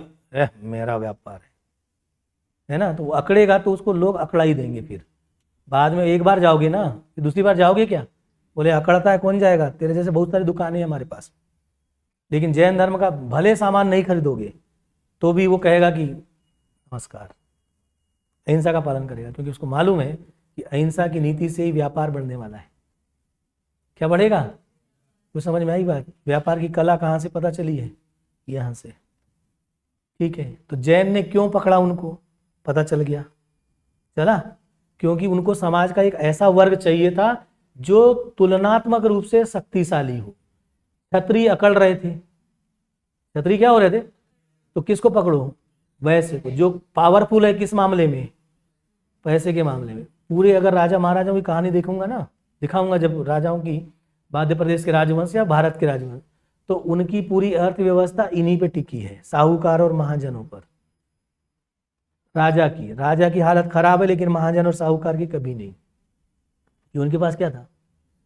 मेरा व्यापार है ना, तो वो अकड़ेगा तो उसको लोग अकड़ा ही देंगे। फिर बाद में एक बार जाओगे ना, फिर दूसरी बार जाओगे क्या, बोले अकड़ता है कौन जाएगा, तेरे जैसे बहुत सारी दुकानें हैं हमारे पास। लेकिन जैन धर्म का भले सामान नहीं खरीदोगे तो भी वो कहेगा कि नमस्कार, अहिंसा का पालन करेगा, क्योंकि उसको मालूम है कि अहिंसा की नीति से ही व्यापार बढ़ने वाला है। क्या बढ़ेगा, कुछ समझ में आई बात। व्यापार की कला कहाँ से पता चली है, यहाँ से। ठीक है, तो जैन ने क्यों पकड़ा उनको, पता चल गया, चला, क्योंकि उनको समाज का एक ऐसा वर्ग चाहिए था जो तुलनात्मक रूप से शक्तिशाली हो। क्षत्रिय अकड़ रहे थे, क्षत्रिय क्या हो रहे थे, तो किसको पकड़ो, वैश्य को, जो पावरफुल है किस मामले में, पैसे के मामले में। पूरे अगर राजा महाराजाओं की कहानी देखूंगा ना, दिखाऊंगा जब राजाओं की, मध्य प्रदेश के राजवंश या भारत के राजवंश, तो उनकी पूरी अर्थव्यवस्था इन्हीं पे टिकी है, साहूकार और महाजनों पर। राजा की हालत खराब है, लेकिन महाजन और साहूकार की कभी नहीं, कि उनके पास क्या था,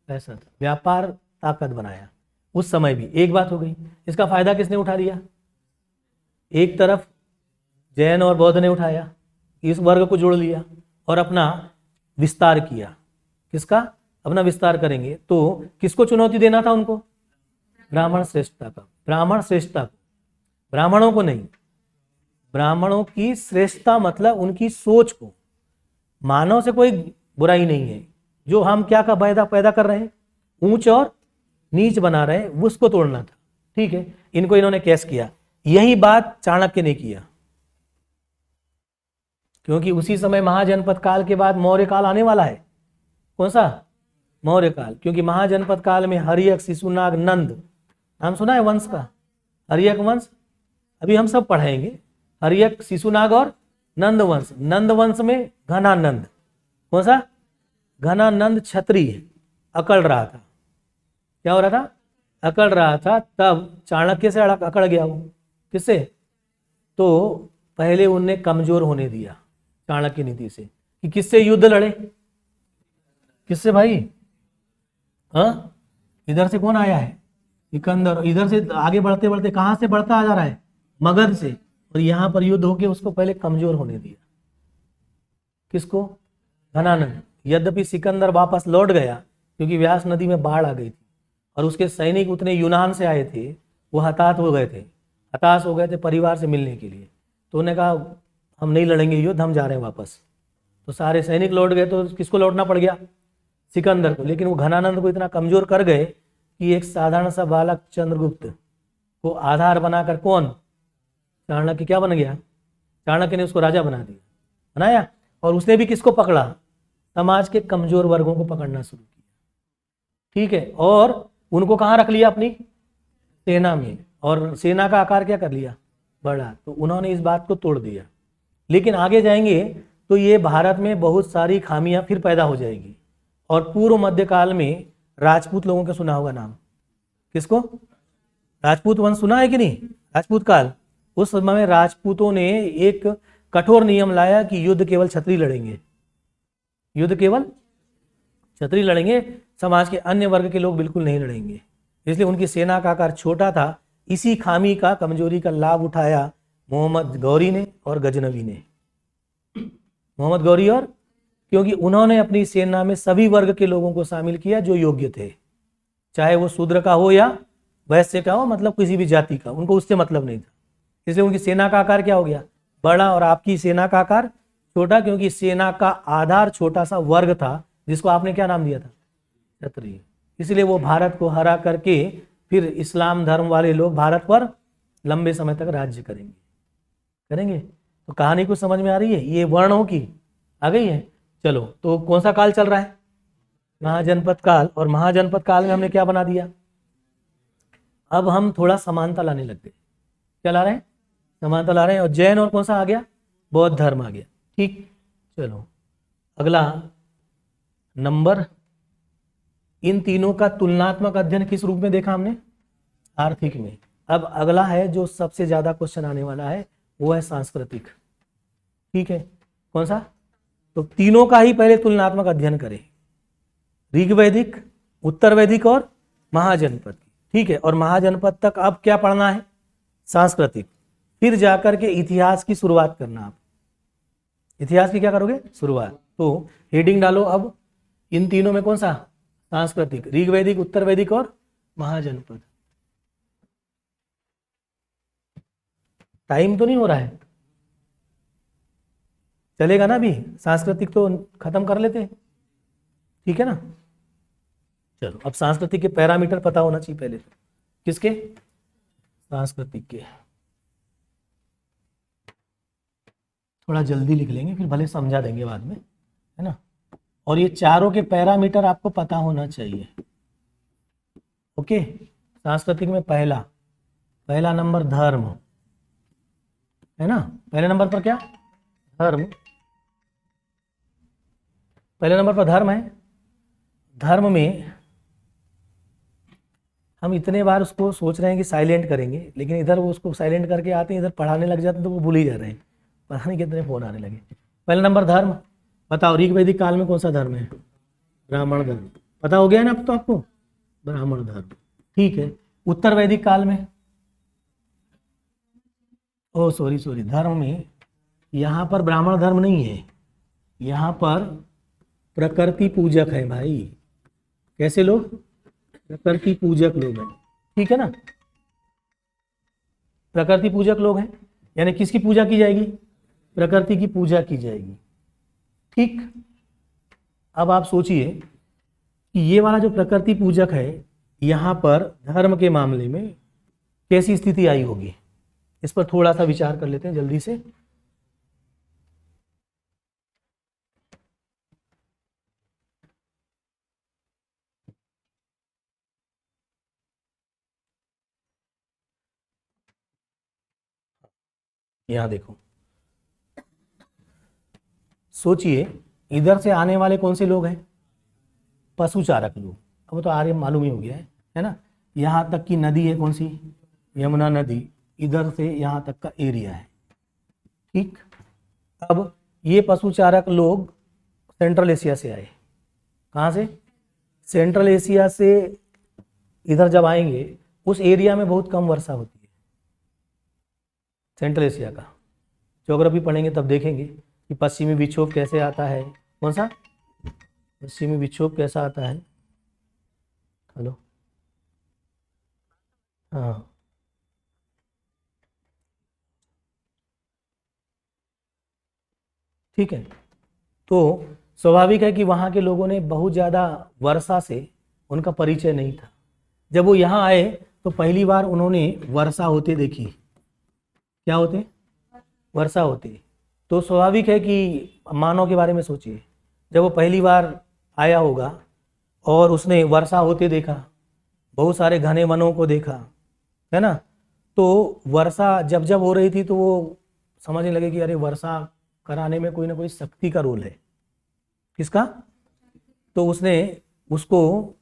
पैसा था। व्यापार ताकत बनाया उस समय भी। एक बात हो गई, इसका फायदा किसने उठा लिया, एक तरफ जैन और बौद्ध ने उठाया, इस वर्ग को जोड़ लिया और अपना विस्तार किया। किसका, अपना विस्तार करेंगे तो किसको चुनौती देना था उनको, ब्राह्मण श्रेष्ठता का, ब्राह्मण श्रेष्ठता को, ब्राह्मणों को नहीं, ब्राह्मणों की श्रेष्ठता मतलब उनकी सोच को। मानव से कोई बुराई नहीं है, जो हम क्या का पैदा कर रहे हैं, ऊंच और नीच बना रहे हैं, उसको तोड़ना था। ठीक है, इनको इन्होंने कैस किया। यही बात चाणक्य ने किया, क्योंकि उसी समय महाजनपद काल के बाद मौर्य काल आने वाला है। कौन सा, मौर्य काल। क्योंकि महाजनपद काल में हर्यक, शिशुनाग, नंद, नाम सुना है वंश का, हर्यक वंश, अभी हम सब पढ़ेंगे। हर्यक, शिशुनाग और नंद वंश। नंद वंश में घनानंद, कौन सा, घनानंद क्षत्रिय अकड़ रहा था। क्या हो रहा था, अकड़ रहा था। तब चाणक्य से अकड़ गया वो, किससे, तो पहले उनने कमजोर होने दिया चाणक्य नीति से, कि किससे युद्ध लड़े, किससे भाई, हाँ, इधर से कौन आया है, सिकंदर। इधर से आगे बढ़ते बढ़ते कहां से बढ़ता आ जा रहा है, मगध से, और यहां पर युद्ध होके उसको पहले कमजोर होने दिया। किसको, घनानंद। यद्यपि सिकंदर वापस लौट गया, क्योंकि व्यास नदी में बाढ़ आ गई थी और उसके सैनिक उतने यूनान से आए थे, वो हताश हो गए थे परिवार से मिलने के लिए। तो उन्होंने कहा हम नहीं लड़ेंगे युद्ध, हम जा रहे हैं वापस। तो सारे सैनिक लौट गए, तो किसको लौटना पड़ गया, सिकंदर को। लेकिन वो घनानंद को इतना कमजोर कर गए कि एक साधारण सा बालक चंद्रगुप्त को आधार बनाकर, कौन, चाणक्य, क्या बन गया, चाणक्य ने उसको राजा बनाया। और उसने भी किसको पकड़ा, समाज के कमजोर वर्गों को पकड़ना शुरू किया। ठीक है, और उनको कहाँ रख लिया, अपनी सेना में, और सेना का आकार क्या कर लिया, बड़ा। तो उन्होंने इस बात को तोड़ दिया। लेकिन आगे जाएंगे तो ये भारत में बहुत सारी खामियां फिर पैदा हो जाएगी। और पूर्व मध्यकाल में राजपूत लोगों का सुना होगा नाम, किसको, राजपूत वंश सुना है कि नहीं, राजपूत काल। उस समय में राजपूतों ने एक कठोर नियम लाया कि युद्ध केवल क्षत्रिय लड़ेंगे, युद्ध केवल क्षत्रिय लड़ेंगे, समाज के अन्य वर्ग के लोग बिल्कुल नहीं लड़ेंगे। इसलिए उनकी सेना का आकार छोटा था। इसी खामी का, कमजोरी का लाभ उठाया मोहम्मद गौरी ने और गजनवी ने। मोहम्मद गौरी और, क्योंकि उन्होंने अपनी सेना में सभी वर्ग के लोगों को शामिल किया जो योग्य थे, चाहे वो शूद्र का हो या वैश्य का हो, मतलब किसी भी जाति का, उनको उससे मतलब नहीं था। इसलिए उनकी सेना का आकार क्या हो गया, बड़ा, और आपकी सेना का आकार छोटा, क्योंकि सेना का आधार छोटा सा वर्ग था जिसको आपने क्या नाम दिया था, क्षत्रिय। इसलिए वो भारत को हरा करके फिर इस्लाम धर्म वाले लोग भारत पर लंबे समय तक राज्य करेंगे। तो कहानी कुछ समझ में आ रही है, ये वर्णों की आ गई है। चलो, तो कौन सा काल चल रहा है, महाजनपद काल। और महाजनपद काल में हमने क्या बना दिया, अब हम थोड़ा समानता लाने लग गए। क्या ला रहे हैं, समानता ला रहे हैं। और जैन और कौन सा आ गया, बौद्ध धर्म आ गया। ठीक, चलो अगला नंबर, इन तीनों का तुलनात्मक अध्ययन किस रूप में देखा हमने? आर्थिक में। अब अगला है जो सबसे ज्यादा क्वेश्चन आने वाला है, वो है सांस्कृतिक। ठीक है, कौन सा? तो तीनों का ही पहले तुलनात्मक अध्ययन करें, ऋग्वैदिक, उत्तर वैदिक और महाजनपद। ठीक है, और महाजनपद तक अब क्या पढ़ना है? सांस्कृतिक। फिर जाकर के इतिहास की शुरुआत करना। आप इतिहास की क्या करोगे? शुरुआत। तो हेडिंग डालो अब, इन तीनों में कौन सा? सांस्कृतिक, ऋग्वैदिक, उत्तर वैदिक और महाजनपद। टाइम तो नहीं हो रहा है? चलेगा ना? अभी सांस्कृतिक तो खत्म कर लेते हैं, ठीक है ना? चलो, अब सांस्कृतिक के पैरामीटर पता होना चाहिए पहले। किसके? सांस्कृतिक के। थोड़ा जल्दी लिख लेंगे, फिर भले समझा देंगे बाद में, है ना? और ये चारों के पैरामीटर आपको पता होना चाहिए। ओके, सांस्कृतिक में पहला नंबर धर्म है ना? पहले नंबर पर क्या? धर्म। पहले नंबर पर धर्म है। धर्म में हम इतने बार उसको सोच रहे हैं कि साइलेंट करेंगे, लेकिन इधर वो उसको साइलेंट करके आते हैं, इधर पढ़ाने लग जाते हैं तो वो भूल ही जा रहे हैं। पता नहीं कितने फोन आने लगे। पहला नंबर धर्म। बताओ ऋग्वैदिक काल में कौन सा धर्म है? ब्राह्मण धर्म। पता हो गया ना अब तो आपको? ब्राह्मण धर्म। ठीक है, उत्तर वैदिक काल में, ओ सॉरी, धर्म में यहाँ पर ब्राह्मण धर्म नहीं है, यहाँ पर प्रकृति पूजक है भाई। कैसे लोग? प्रकृति पूजक लोग हैं। ठीक है ना? प्रकृति पूजक लोग हैं, यानी किसकी पूजा की जाएगी? प्रकृति की पूजा की जाएगी। ठीक, अब आप सोचिए कि ये वाला जो प्रकृति पूजक है, यहाँ पर धर्म के मामले में कैसी स्थिति आई होगी, इस पर थोड़ा सा विचार कर लेते हैं जल्दी से। यहां देखो, सोचिए इधर से आने वाले कौन से लोग हैं? पशुचारक लोग। अब वो तो आर्य मालूम ही हो गया है ना? यहाँ तक की नदी है कौन सी? यमुना नदी। इधर से यहाँ तक का एरिया है। ठीक, अब ये पशुचारक लोग सेंट्रल एशिया से आए। कहाँ से? सेंट्रल एशिया से इधर जब आएंगे, उस एरिया में बहुत कम वर्षा होती है। सेंट्रल एशिया का ज्योग्राफी पढ़ेंगे तब देखेंगे कि पश्चिमी विक्षोभ कैसे आता है। कौन सा? पश्चिमी विक्षोभ कैसा आता है? हेलो, हाँ, ठीक है। तो स्वाभाविक है कि वहाँ के लोगों ने बहुत ज़्यादा वर्षा से उनका परिचय नहीं था। जब वो यहाँ आए तो पहली बार उन्होंने वर्षा होते देखी। क्या होते? वर्षा होती। तो स्वाभाविक है कि मानव के बारे में सोचिए, जब वो पहली बार आया होगा और उसने वर्षा होते देखा, बहुत सारे घने वनों को देखा, है ना? तो वर्षा जब जब हो रही थी तो वो समझने लगे कि अरे वर्षा कराने में कोई ना कोई शक्ति का रोल है। किसका? तो उसने उसको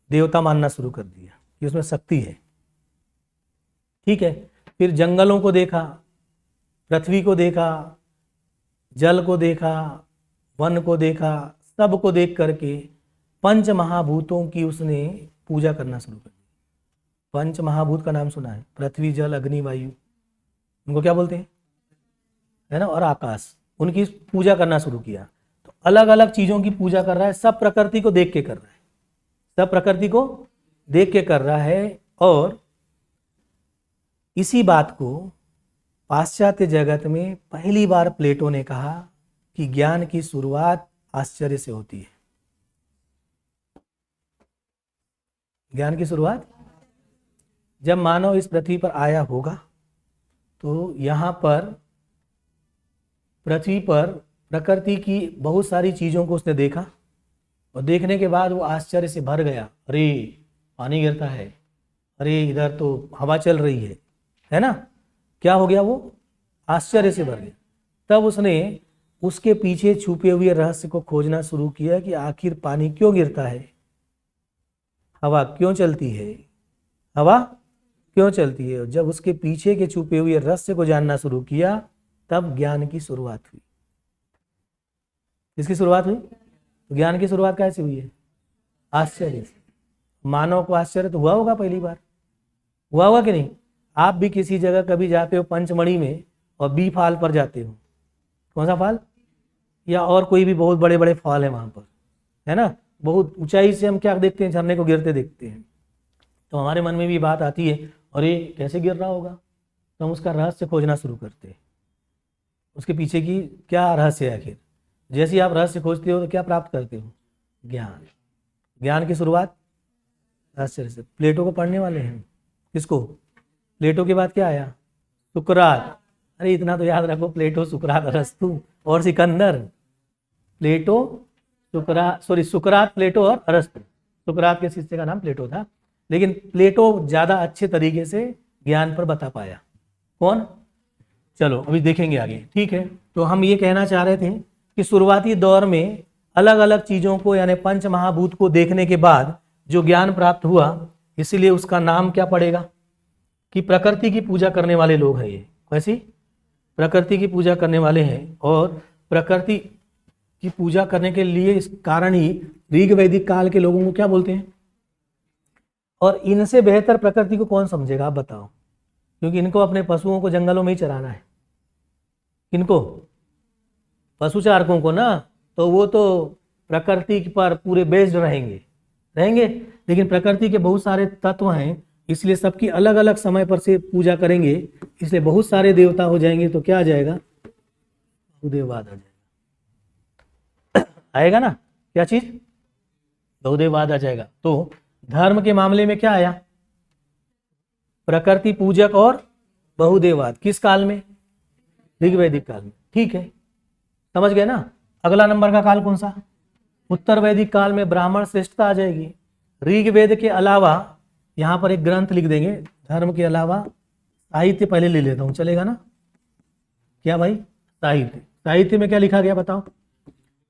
देवता मानना शुरू कर दिया कि उसमें शक्ति है। ठीक है, फिर जंगलों को देखा, पृथ्वी को देखा, जल को देखा, वन को देखा, सब को देख करके पंच महाभूतों की उसने पूजा करना शुरू कर दी। पंच महाभूत का नाम सुना है? पृथ्वी, जल, अग्नि, वायु, उनको क्या बोलते हैं, है ना? और आकाश, उनकी पूजा करना शुरू किया। तो अलग अलग चीजों की पूजा कर रहा है, सब प्रकृति को देख के कर रहा है, सब प्रकृति को देख के कर रहा है। और इसी बात को पाश्चात्य जगत में पहली बार प्लेटो ने कहा कि ज्ञान की शुरुआत आश्चर्य से होती है। ज्ञान की शुरुआत जब मानव इस पृथ्वी पर आया होगा, तो यहाँ पर पृथ्वी पर प्रकृति की बहुत सारी चीज़ों को उसने देखा, और देखने के बाद वो आश्चर्य से भर गया। अरे पानी गिरता है, अरे इधर तो हवा चल रही है ना? क्या हो गया? वो आश्चर्य से भर गया। तब उसने उसके पीछे छुपे हुए रहस्य को खोजना शुरू किया कि आखिर पानी क्यों गिरता है, हवा क्यों चलती है, हवा क्यों चलती है। जब उसके पीछे के छुपे हुए रहस्य को जानना शुरू किया तब ज्ञान की शुरुआत हुई। किसकी शुरुआत हुई? तो ज्ञान की शुरुआत कैसे हुई है? आश्चर्य से। मानव को आश्चर्य तो हुआ होगा, पहली बार हुआ होगा कि नहीं? आप भी किसी जगह कभी जाते हो पंचमढ़ी में और बी फॉल पर जाते हो, कौन सा फॉल, या और कोई भी बहुत बड़े बड़े फॉल है वहां पर, है ना, बहुत ऊंचाई से हम क्या देखते हैं, झरने को गिरते देखते हैं। तो हमारे मन में भी बात आती है, और ये कैसे गिर रहा होगा, तो हम उसका रहस्य खोजना शुरू करते हैं, उसके पीछे की क्या रहस्य है आखिर। जैसे ही आप रहस्य खोजते हो तो क्या प्राप्त करते हो? ज्ञान। ज्ञान की शुरुआत रहस्य से। प्लेटो को पढ़ने वाले हैं। किसको? प्लेटो के बाद क्या आया? सुकरात। अरे इतना तो याद रखो, प्लेटो, सुकरात, अरस्तु और सिकंदर। प्लेटो, सुकरात, प्लेटो और अरस्तु। सुकरात के शिष्य का नाम प्लेटो था, लेकिन प्लेटो ज्यादा अच्छे तरीके से ज्ञान पर बता पाया। कौन? चलो अभी देखेंगे आगे, ठीक है। तो हम ये कहना चाह रहे थे कि शुरुआती दौर में अलग अलग चीजों को यानी पंच महाभूत को देखने के बाद जो ज्ञान प्राप्त हुआ, इसीलिए उसका नाम क्या पड़ेगा कि प्रकृति की पूजा करने वाले लोग हैं ये। कैसी? प्रकृति की पूजा करने वाले हैं, और प्रकृति की पूजा करने के लिए इस कारण ही ऋग वैदिक काल के लोगों को क्या बोलते हैं। और इनसे बेहतर प्रकृति को कौन समझेगा, आप बताओ, क्योंकि इनको अपने पशुओं को जंगलों में ही चराना है। किनको? पशुचारकों को ना, तो वो तो प्रकृति पर पूरे बेस्ड रहेंगे, लेकिन प्रकृति के बहुत सारे तत्व हैं, इसलिए सबकी अलग अलग समय पर से पूजा करेंगे, इसलिए बहुत सारे देवता हो जाएंगे। तो क्या आ जाएगा? बहुदेववाद आ जाएगा। आएगा ना, क्या चीज? बहुदेववाद आ जाएगा। तो धर्म के मामले में क्या आया? प्रकृति पूजक और बहुदेववाद। किस काल में? ऋग वैदिक काल में। ठीक है, समझ गए ना। अगला नंबर का काल कौन सा? उत्तर वैदिक काल में ब्राह्मण श्रेष्ठता आ जाएगी। ऋग वेद के अलावा यहाँ पर एक ग्रंथ लिख देंगे, धर्म के अलावा साहित्य पहले ले लेता हूँ, चलेगा ना? क्या भाई? साहित्य। साहित्य में क्या लिखा गया बताओ?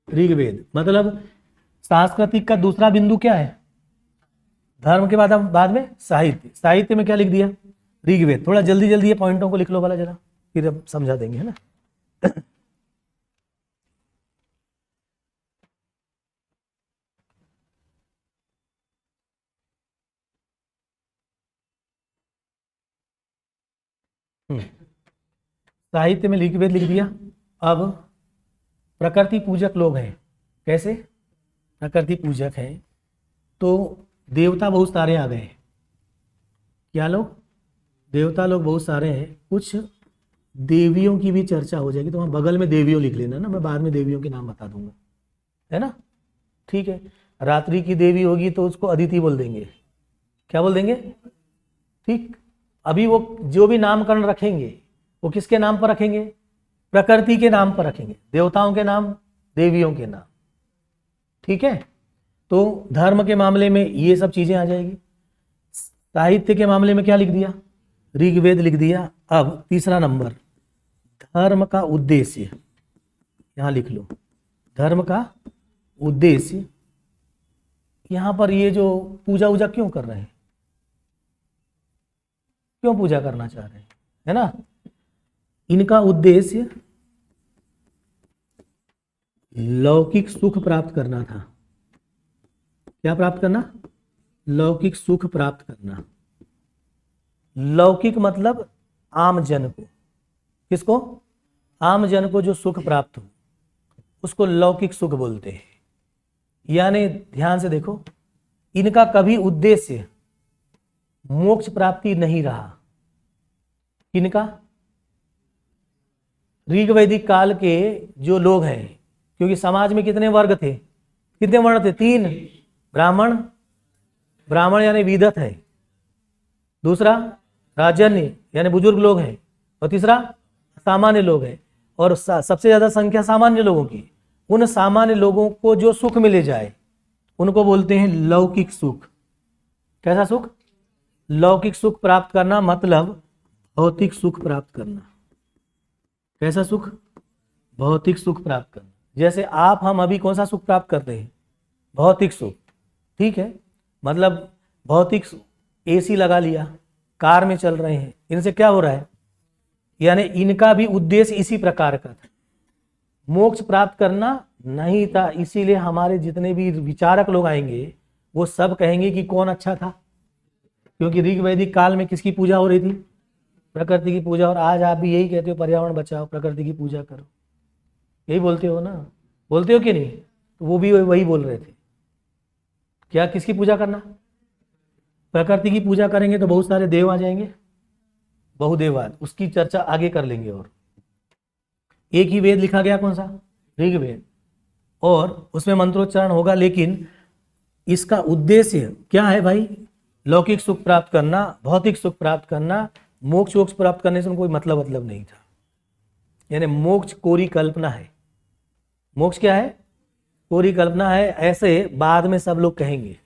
ऋग्वेद। मतलब सांस्कृतिक का दूसरा बिंदु क्या है? धर्म के बाद में साहित्य। साहित्य में क्या लिख दिया? ऋग्वेद। थोड़ा जल्दी जल्दी ये पॉइंटों को लिख लो वाला जरा, फिर अब समझा देंगे, है ना। साहित्य में ऋग्वेद लिख दिया। अब प्रकृति पूजक लोग हैं। कैसे प्रकृति पूजक हैं? तो देवता बहुत सारे आ गए। क्या लोग? देवता लोग बहुत सारे हैं। कुछ देवियों की भी चर्चा हो जाएगी, तो वहाँ बगल में देवियों लिख लेना ना, मैं बाद में देवियों के नाम बता दूंगा, है ना। ठीक है, रात्रि की देवी होगी तो उसको अदिति बोल देंगे। क्या बोल देंगे? ठीक। अभी वो जो भी नामकरण रखेंगे वो किसके नाम पर रखेंगे? प्रकृति के नाम पर रखेंगे। देवताओं के नाम, देवियों के नाम। ठीक है, तो धर्म के मामले में ये सब चीजें आ जाएगी। साहित्य के मामले में क्या लिख दिया? ऋग्वेद लिख दिया। अब तीसरा नंबर, धर्म का उद्देश्य, यहां लिख लो। धर्म का उद्देश्य, यहां पर ये जो पूजा वूजा क्यों कर रहे हैं, क्यों पूजा करना चाह रहे हैं, है ना। इनका उद्देश्य लौकिक सुख प्राप्त करना था। क्या प्राप्त करना? लौकिक सुख प्राप्त करना। लौकिक मतलब आम जन को। किसको? आम जन को जो सुख प्राप्त हो उसको लौकिक सुख बोलते हैं। यानी ध्यान से देखो, इनका कभी उद्देश्य मोक्ष प्राप्ति नहीं रहा। इनका ऋग वैदिक काल के जो लोग हैं, क्योंकि समाज में कितने वर्ग थे, कितने वर्ण थे? 3। ब्राह्मण, ब्राह्मण यानी विदत है, दूसरा राजन्य यानी बुजुर्ग लोग हैं, और तीसरा सामान्य लोग हैं। और सबसे ज्यादा संख्या सामान्य लोगों की। उन सामान्य लोगों को जो सुख मिले जाए उनको बोलते हैं लौकिक सुख। कैसा सुख? लौकिक सुख प्राप्त करना मतलब भौतिक सुख प्राप्त करना। कैसा सुख? भौतिक सुख प्राप्त करना। जैसे आप हम अभी कौन सा सुख प्राप्त करते हैं? भौतिक सुख, ठीक है। मतलब भौतिक एसी लगा लिया, कार में चल रहे हैं, इनसे क्या हो रहा है? यानी इनका भी उद्देश्य इसी प्रकार का था, मोक्ष प्राप्त करना नहीं था। इसीलिए हमारे जितने भी विचारक लोग आएंगे वो सब कहेंगे कि कौन अच्छा था, क्योंकि ऋग वैदिक काल में किसकी पूजा हो रही थी? प्रकृति की पूजा। और आज आप भी यही कहते हो पर्यावरण बचाओ, प्रकृति की पूजा करो, यही बोलते हो ना? बोलते हो कि नहीं? तो वो भी वही बोल रहे थे। क्या किसकी पूजा करना? प्रकृति की पूजा करेंगे तो बहुत सारे देव आ जाएंगे, बहुदेववाद, उसकी चर्चा आगे कर लेंगे। और एक ही वेद लिखा गया, कौन सा? ऋग्वेद, और उसमें मंत्रोच्चारण होगा, लेकिन इसका उद्देश्य क्या है भाई? लौकिक सुख प्राप्त करना, भौतिक सुख प्राप्त करना। मोक्ष वोक्ष प्राप्त करने से कोई मतलब नहीं था। यानी मोक्ष कोरी कल्पना है। मोक्ष क्या है? कोरी कल्पना है, ऐसे बाद में सब लोग कहेंगे,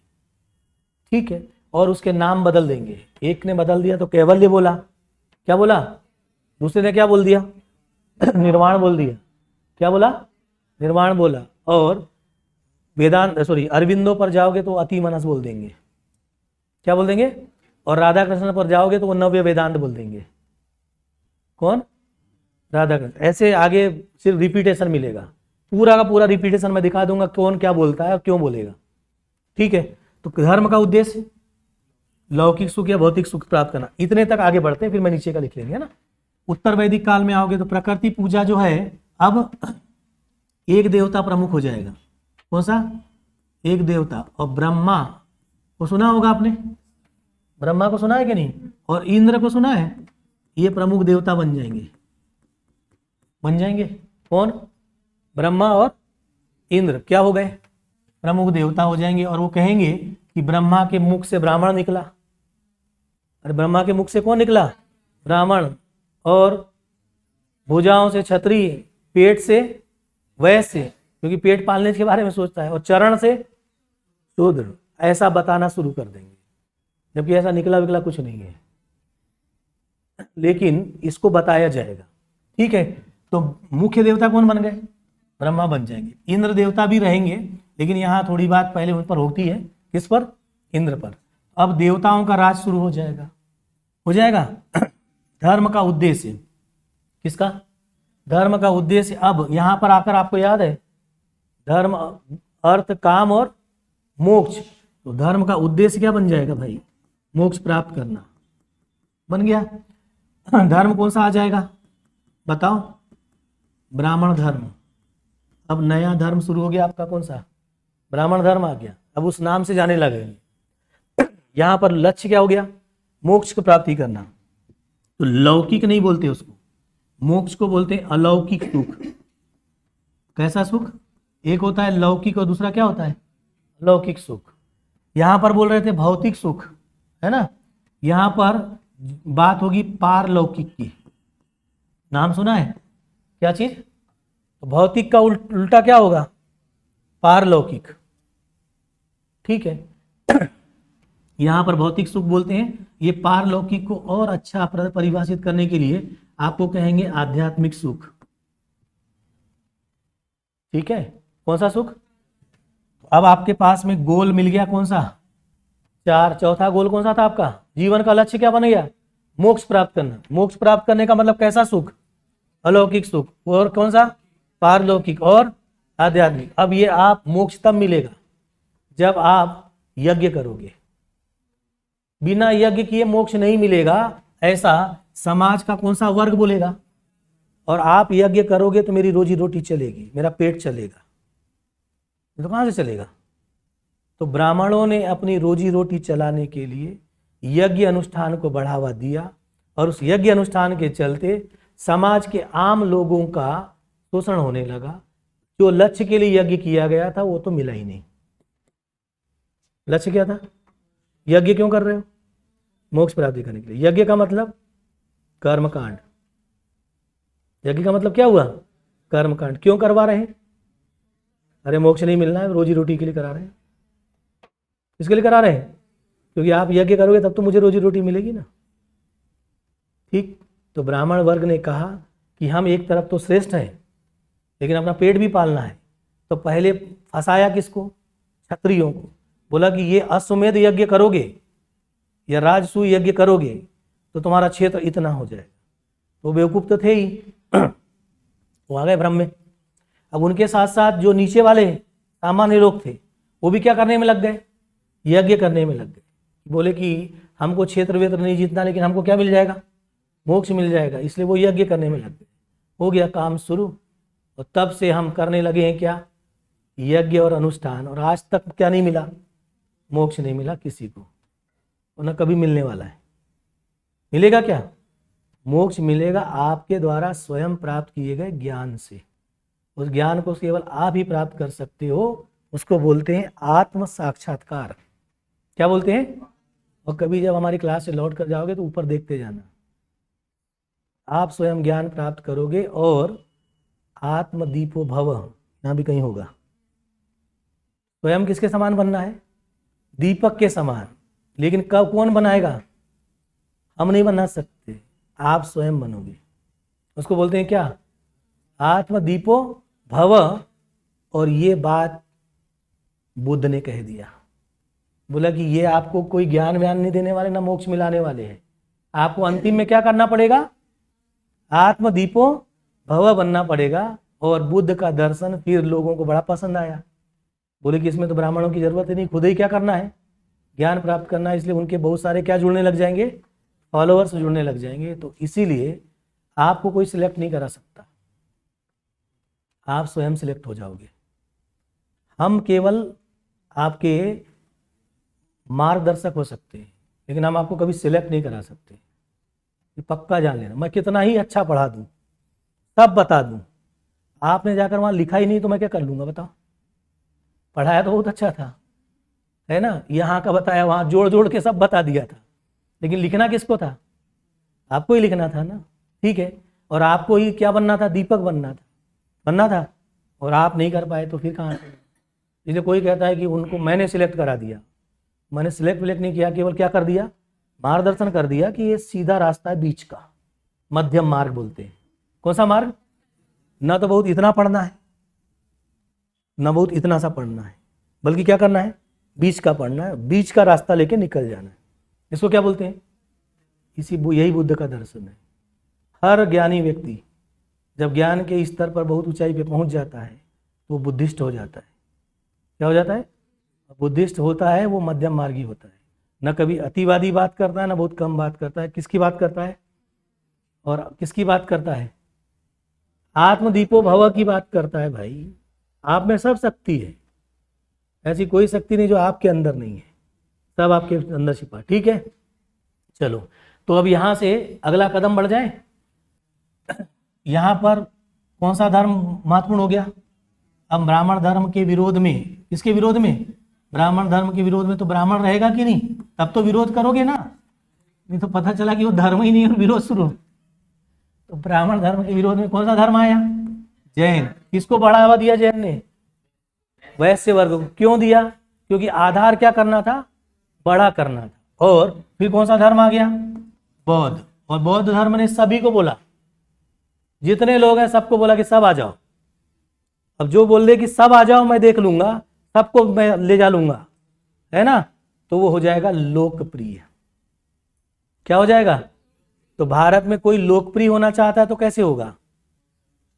ठीक है। और उसके नाम बदल देंगे। एक ने बदल दिया तो कैवल्य बोला, क्या बोला? दूसरे ने क्या बोल दिया? निर्वाण बोल दिया। क्या बोला? निर्वाण बोला। और वेदांत अरविंदों पर जाओगे तो अति मनस बोल देंगे, क्या बोल देंगे? और राधा कृष्ण पर जाओगे तो वो नव्य वेदांत बोल देंगे। कौन? राधा कृष्ण। ऐसे आगे सिर्फ रिपीटेशन मिलेगा, पूरा का पूरा रिपीटेशन मैं दिखा दूंगा कौन क्या बोलता है और क्यों बोलेगा, ठीक है। तो धर्म का उद्देश्य लौकिक सुख या भौतिक सुख प्राप्त करना। इतने तक आगे बढ़ते हैं, फिर मैं नीचे का लिख लेंगे, है ना। उत्तर वैदिक काल में आओगे तो प्रकृति पूजा जो है, अब एक देवता प्रमुख हो जाएगा। कौन सा? एक देवता। और ब्रह्मा को सुना होगा आपने, ब्रह्मा को सुना है कि नहीं? और इंद्र को सुना है? ये प्रमुख देवता बन जाएंगे। बन जाएंगे कौन? ब्रह्मा और इंद्र क्या हो गए? प्रमुख देवता हो जाएंगे। और वो कहेंगे कि ब्रह्मा के मुख से ब्राह्मण निकला। अरे ब्रह्मा के मुख से कौन निकला? ब्राह्मण। और भुजाओं से क्षत्रिय, पेट से वैश्य, क्योंकि पेट पालने के बारे में सोचता है, और चरण से शूद्र। ऐसा बताना शुरू कर देंगे, जबकि ऐसा निकला विकला कुछ नहीं है, लेकिन इसको बताया जाएगा, ठीक है। तो मुख्य देवता कौन बन गए? ब्रह्मा बन जाएंगे। इंद्र देवता भी रहेंगे, लेकिन यहाँ थोड़ी बात पहले उन पर होती है। किस पर? इंद्र पर। अब देवताओं का राज शुरू हो जाएगा, हो जाएगा। धर्म का उद्देश्य किसका? धर्म का उद्देश्य। अब यहां पर आकर आपको याद है धर्म, अर्थ, काम और मोक्ष। तो धर्म का उद्देश्य क्या बन जाएगा भाई? मोक्ष प्राप्त करना बन गया। धर्म कौन सा आ जाएगा बताओ? ब्राह्मण धर्म। अब नया धर्म शुरू हो गया आपका, कौन सा? ब्राह्मण धर्म आ गया। अब उस नाम से जाने लगे। यहां पर लक्ष्य क्या हो गया? मोक्ष की प्राप्ति करना। तो लौकिक नहीं बोलते उसको, मोक्ष को बोलते हैं अलौकिक सुख। कैसा सुख? एक होता है लौकिक और दूसरा क्या होता है? लौकिक सुख। यहां पर बोल रहे थे भौतिक सुख, है ना। यहां पर बात होगी पारलौकिक की। नाम सुना है? क्या चीज? तो भौतिक का उल्टा क्या होगा? पारलौकिक, ठीक है। यहां पर भौतिक सुख बोलते हैं। ये पारलौकिक को और अच्छा परिभाषित करने के लिए आपको कहेंगे आध्यात्मिक सुख, ठीक है। कौन सा सुख? अब आपके पास में गोल मिल गया, कौन सा? 4। चौथा गोल कौन सा था आपका? जीवन का लक्ष्य क्या बन गया? मोक्ष प्राप्त करना। मोक्ष प्राप्त करने का मतलब कैसा सुख? अलौकिक सुख। और कौन सा? पारलौकिक और आध्यात्मिक। अब ये आप मोक्ष तब मिलेगा जब आप यज्ञ करोगे। बिना यज्ञ किए मोक्ष नहीं मिलेगा, ऐसा समाज का कौन सा वर्ग बोलेगा? और आप यज्ञ करोगे तो मेरी रोजी रोटी चलेगी, मेरा पेट चलेगा। तो कहां से चलेगा? तो ब्राह्मणों ने अपनी रोजी रोटी चलाने के लिए यज्ञ अनुष्ठान को बढ़ावा दिया, और उस यज्ञ अनुष्ठान के चलते समाज के आम लोगों का शोषण होने लगा। जो लक्ष्य के लिए यज्ञ किया गया था वो तो मिला ही नहीं। लक्ष्य क्या था? यज्ञ क्यों कर रहे हो? मोक्ष प्राप्ति करने के लिए। यज्ञ का मतलब कर्मकांड। यज्ञ का मतलब क्या हुआ? कर्मकांड। क्यों करवा रहे हैं? अरे मोक्ष नहीं मिलना है, रोजी रोटी के लिए करा रहे हैं। किसके लिए करा रहे हैं? क्योंकि आप यज्ञ करोगे तब तो मुझे रोजी रोटी मिलेगी ना, ठीक। तो ब्राह्मण वर्ग ने कहा कि हम एक तरफ तो श्रेष्ठ हैं, लेकिन अपना पेट भी पालना है। तो पहले फंसाया किसको? क्षत्रियों को। बोला कि ये अश्वमेध यज्ञ करोगे या राजसूय यज्ञ करोगे तो तुम्हारा क्षेत्र इतना हो जाएगा। तो बेवकूफ तो थे ही वो आ गए भ्रम में। अब उनके साथ साथ जो नीचे वाले सामान्य लोग थे वो भी क्या करने में लग गए? यज्ञ करने में लग गए। बोले कि हमको क्षेत्र वेत्र नहीं जीतना, लेकिन हमको क्या मिल जाएगा? मोक्ष मिल जाएगा। इसलिए वो यज्ञ करने में लग गए। हो गया काम शुरू, और तब से हम करने लगे हैं क्या? यज्ञ और अनुष्ठान। और आज तक क्या नहीं मिला? मोक्ष नहीं मिला किसी को, और न कभी मिलने वाला है। मिलेगा क्या? मोक्ष मिलेगा आपके द्वारा स्वयं प्राप्त किए गए ज्ञान से। उस ज्ञान को केवल आप ही प्राप्त कर सकते हो। उसको बोलते हैं आत्म साक्षात्कार। क्या बोलते हैं? और कभी जब हमारी क्लास से लौट कर जाओगे तो ऊपर देखते जाना, आप स्वयं ज्ञान प्राप्त करोगे। और आत्मदीपो भव, यहाँ भी कहीं होगा। स्वयं किसके समान बनना है? दीपक के समान। लेकिन कब कौन बनाएगा? हम नहीं बना सकते, आप स्वयं बनोगे। उसको बोलते हैं क्या? आत्मदीपो भव। और ये बात बुद्ध ने कह दिया। बोला कि ये आपको कोई ज्ञान व्यान नहीं देने वाले, ना मोक्ष मिलाने वाले हैं। आपको अंतिम में क्या करना पड़ेगा? आत्मदीपो भव बनना पड़ेगा। और बुद्ध का दर्शन फिर लोगों को बड़ा पसंद आया। बोले कि इसमें तो ब्राह्मणों की जरूरत ही नहीं, खुद ही क्या करना है? ज्ञान प्राप्त करना है। इसलिए उनके बहुत सारे क्या जुड़ने लग जाएंगे? फॉलोअर्स जुड़ने लग जाएंगे। तो इसीलिए आपको कोई सिलेक्ट नहीं करा सकता, आप स्वयं सिलेक्ट हो जाओगे। हम केवल आपके मार्गदर्शक हो सकते हैं, लेकिन हम आपको कभी सिलेक्ट नहीं करा सकते। ये पक्का जान लेना। मैं कितना ही अच्छा पढ़ा दूं, सब बता दूं, आपने जाकर वहाँ लिखा ही नहीं तो मैं क्या कर लूँगा? बताओ। पढ़ाया तो बहुत अच्छा था, है ना? यहाँ का बताया, वहाँ जोड़ जोड़ के सब बता दिया था, लेकिन लिखना किसको था? आपको ही लिखना था ना। ठीक है, और आपको ही क्या बनना था? दीपक बनना था। और आप नहीं कर पाए तो फिर कहाँ से? इसलिए कोई कहता है कि उनको मैंने सिलेक्ट करा दिया। मैंने सिलेक्ट नहीं किया, केवल क्या कर दिया? मार्गदर्शन कर दिया कि ये सीधा रास्ता है, बीच का मध्यम मार्ग बोलते हैं। कौन सा मार्ग? ना तो बहुत इतना पढ़ना है, ना बहुत इतना सा पढ़ना है, बल्कि क्या करना है? बीच का पढ़ना है, बीच का रास्ता लेके निकल जाना है। इसको क्या बोलते हैं? यही बुद्ध का दर्शन है। हर ज्ञानी व्यक्ति जब ज्ञान के स्तर पर बहुत ऊंचाई पे पहुंच जाता है तो वो बुद्धिस्ट हो जाता है। क्या हो जाता है? बुद्धिस्ट होता है, वो मध्यम मार्गी होता है। न कभी अतिवादी बात करता है, ना बहुत कम बात करता है। किसकी बात करता है? और किसकी बात करता है? आत्मदीपो भव की बात करता है। भाई, आप में सब शक्ति है, ऐसी कोई शक्ति नहीं जो आपके अंदर नहीं है, सब आपके अंदर छिपा। ठीक है, चलो। तो अब यहाँ से अगला कदम बढ़ जाए। यहाँ पर कौन सा धर्म महत्वपूर्ण हो गया? अब ब्राह्मण धर्म के विरोध में, किसके विरोध में? ब्राह्मण धर्म के विरोध में। तो ब्राह्मण रहेगा कि नहीं? तब तो विरोध करोगे ना, नहीं तो पता चला कि वो धर्म ही नहीं है, विरोध शुरू। तो ब्राह्मण धर्म के विरोध में कौन सा धर्म आया? जैन। किसको बढ़ावा दिया जैन ने? वैश्य वर्ग को। क्यों दिया? क्योंकि आधार क्या करना था? बड़ा करना था। और फिर कौन सा धर्म आ गया? बौद्ध। और बौद्ध धर्म ने सभी को बोला, जितने लोग हैं सबको बोला कि सब आ जाओ। अब जो बोल दे कि सब आ जाओ, मैं देख लूंगा, सबको मैं ले जा लूंगा, है ना, तो वो हो जाएगा लोकप्रिय। क्या हो जाएगा? तो भारत में कोई लोकप्रिय होना चाहता है तो कैसे होगा?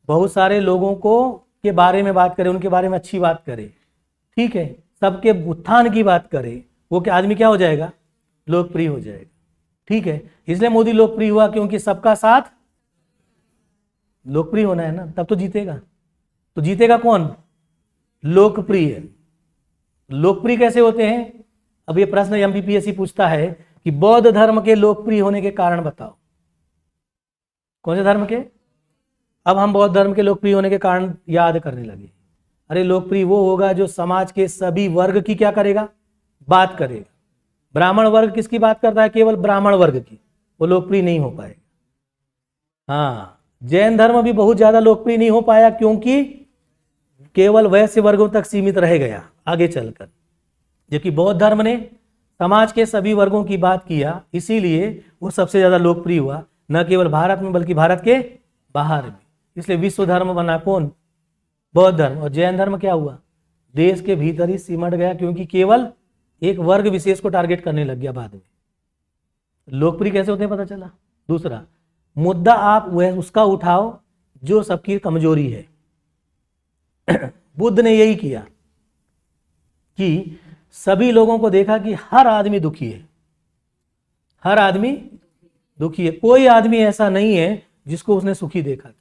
बहुत सारे लोगों को के बारे में बात करे, उनके बारे में अच्छी बात करे, ठीक है, सबके उत्थान की बात करे, वो क्या आदमी क्या हो जाएगा? लोकप्रिय हो जाएगा। ठीक है, इसलिए मोदी लोकप्रिय हुआ, क्योंकि सबका साथ लोकप्रिय होना है ना, तब तो जीतेगा। तो जीतेगा कौन? लोकप्रिय। लोकप्रिय कैसे होते हैं? अब ये प्रश्न एमपीपीएससी पूछता है कि बौद्ध धर्म के लोकप्रिय होने के कारण बताओ। कौन से धर्म के? अब हम बौद्ध धर्म के लोकप्रिय होने के कारण याद करने लगे। अरे लोकप्रिय वो होगा जो समाज के सभी वर्ग की क्या करेगा? बात करेगा। ब्राह्मण वर्ग किसकी बात करता है? केवल ब्राह्मण वर्ग की, वो लोकप्रिय नहीं हो पाएगा। हाँ, जैन धर्म भी बहुत ज्यादा लोकप्रिय नहीं हो पाया, क्योंकि केवल वैश्य वर्गों तक सीमित रह गया आगे चलकर। जबकि बौद्ध धर्म ने समाज के सभी वर्गों की बात किया, इसीलिए वो सबसे ज्यादा लोकप्रिय हुआ, न केवल भारत में बल्कि भारत के बाहर भी। इसलिए विश्व धर्म बना कौन? बौद्ध धर्म। और जैन धर्म क्या हुआ, देश के भीतर ही सिमट गया, क्योंकि केवल एक वर्ग विशेष को टारगेट करने लग गया। बाद में लोकप्रिय कैसे होते हैं पता चला। दूसरा मुद्दा आप वह उसका उठाओ जो सबकी कमजोरी है। बुद्ध ने यही किया कि सभी लोगों को देखा कि हर आदमी दुखी है, हर आदमी दुखी है, कोई आदमी ऐसा नहीं है जिसको उसने सुखी देखा था।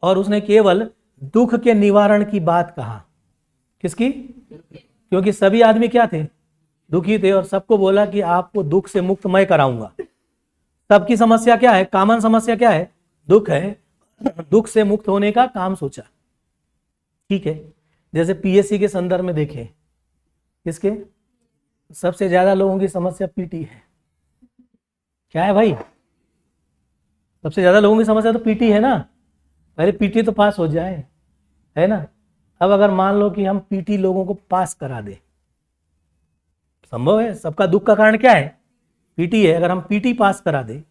और उसने केवल दुख के निवारण की बात कहा। किसकी? क्योंकि सभी आदमी क्या थे, दुखी थे। और सबको बोला कि आपको दुख से मुक्त मैं कराऊंगा। सबकी समस्या क्या है, कॉमन समस्या क्या है, दुख है। दुख से मुक्त होने का काम सोचा। ठीक है, जैसे पीएससी के संदर्भ में देखें, किसके सबसे ज्यादा लोगों की समस्या पीटी है। क्या है भाई, सबसे ज्यादा लोगों की समस्या तो पीटी है ना। पहले पीटी तो पास हो जाए, है ना। अब अगर मान लो कि हम पीटी लोगों को पास करा दे, संभव है। सबका दुख का कारण क्या है, पीटी है। अगर हम पीटी पास करा दे,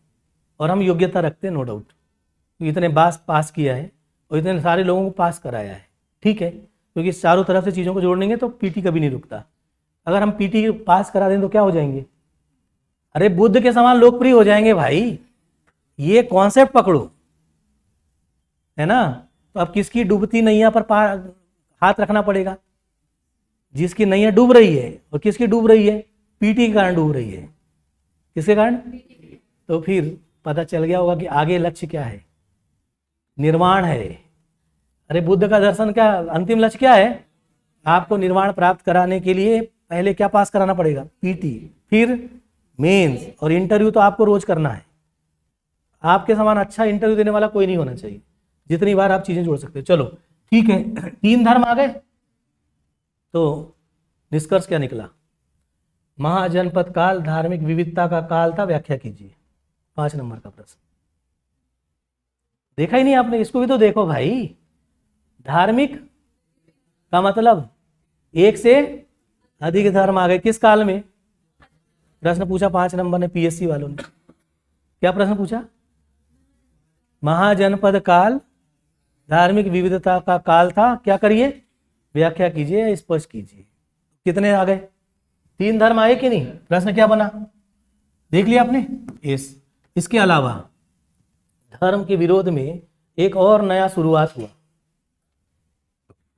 और हम योग्यता रखते हैं नो डाउट, तो इतने बास पास किया है और इतने सारे लोगों को पास कराया है, ठीक है, क्योंकि चारों तरफ से चीज़ों को जोड़ेंगे तो पीटी कभी नहीं रुकता। अगर हम पीटी पास करा दें तो क्या हो जाएंगे, अरे बुद्ध के समान लोकप्रिय हो जाएंगे भाई। ये कॉन्सेप्ट पकड़ो, है ना। तो अब किसकी डूबती नैया पर हाथ रखना पड़ेगा, जिसकी नैया डूब रही है। और किसकी डूब रही है, पीटी के कारण डूब रही है। किसके कारण? तो फिर पता चल गया होगा कि आगे लक्ष्य क्या है, निर्वाण है। अरे बुद्ध का दर्शन क्या, अंतिम लक्ष्य क्या है, आपको निर्वाण प्राप्त कराने के लिए पहले क्या पास कराना पड़ेगा, पीटी, फिर मेंस, और इंटरव्यू तो आपको रोज करना है। आपके समान अच्छा इंटरव्यू देने वाला कोई नहीं होना चाहिए, जितनी बार आप चीजें जोड़ सकते हो। चलो ठीक है, 3 धर्म आ गए। तो निष्कर्ष क्या निकला, महाजनपद काल धार्मिक विविधता का काल था, व्याख्या कीजिए। 5 नंबर का प्रश्न। देखा ही नहीं आपने, इसको भी तो देखो भाई। धार्मिक का मतलब एक से अधिक धर्म आ गए, किस काल में? प्रश्न पूछा 5 नंबर ने, पीएससी वालों ने। क्या प्रश्न पूछा? महाजनपद काल धार्मिक विविधता का काल था, क्या करिए, व्याख्या कीजिए, स्पष्ट कीजिए। कितने आ गए? 3 धर्म आए कि नहीं? प्रश्न क्या बना, देख लिया आपने। इसके अलावा धर्म के विरोध में एक और नया शुरुआत हुआ,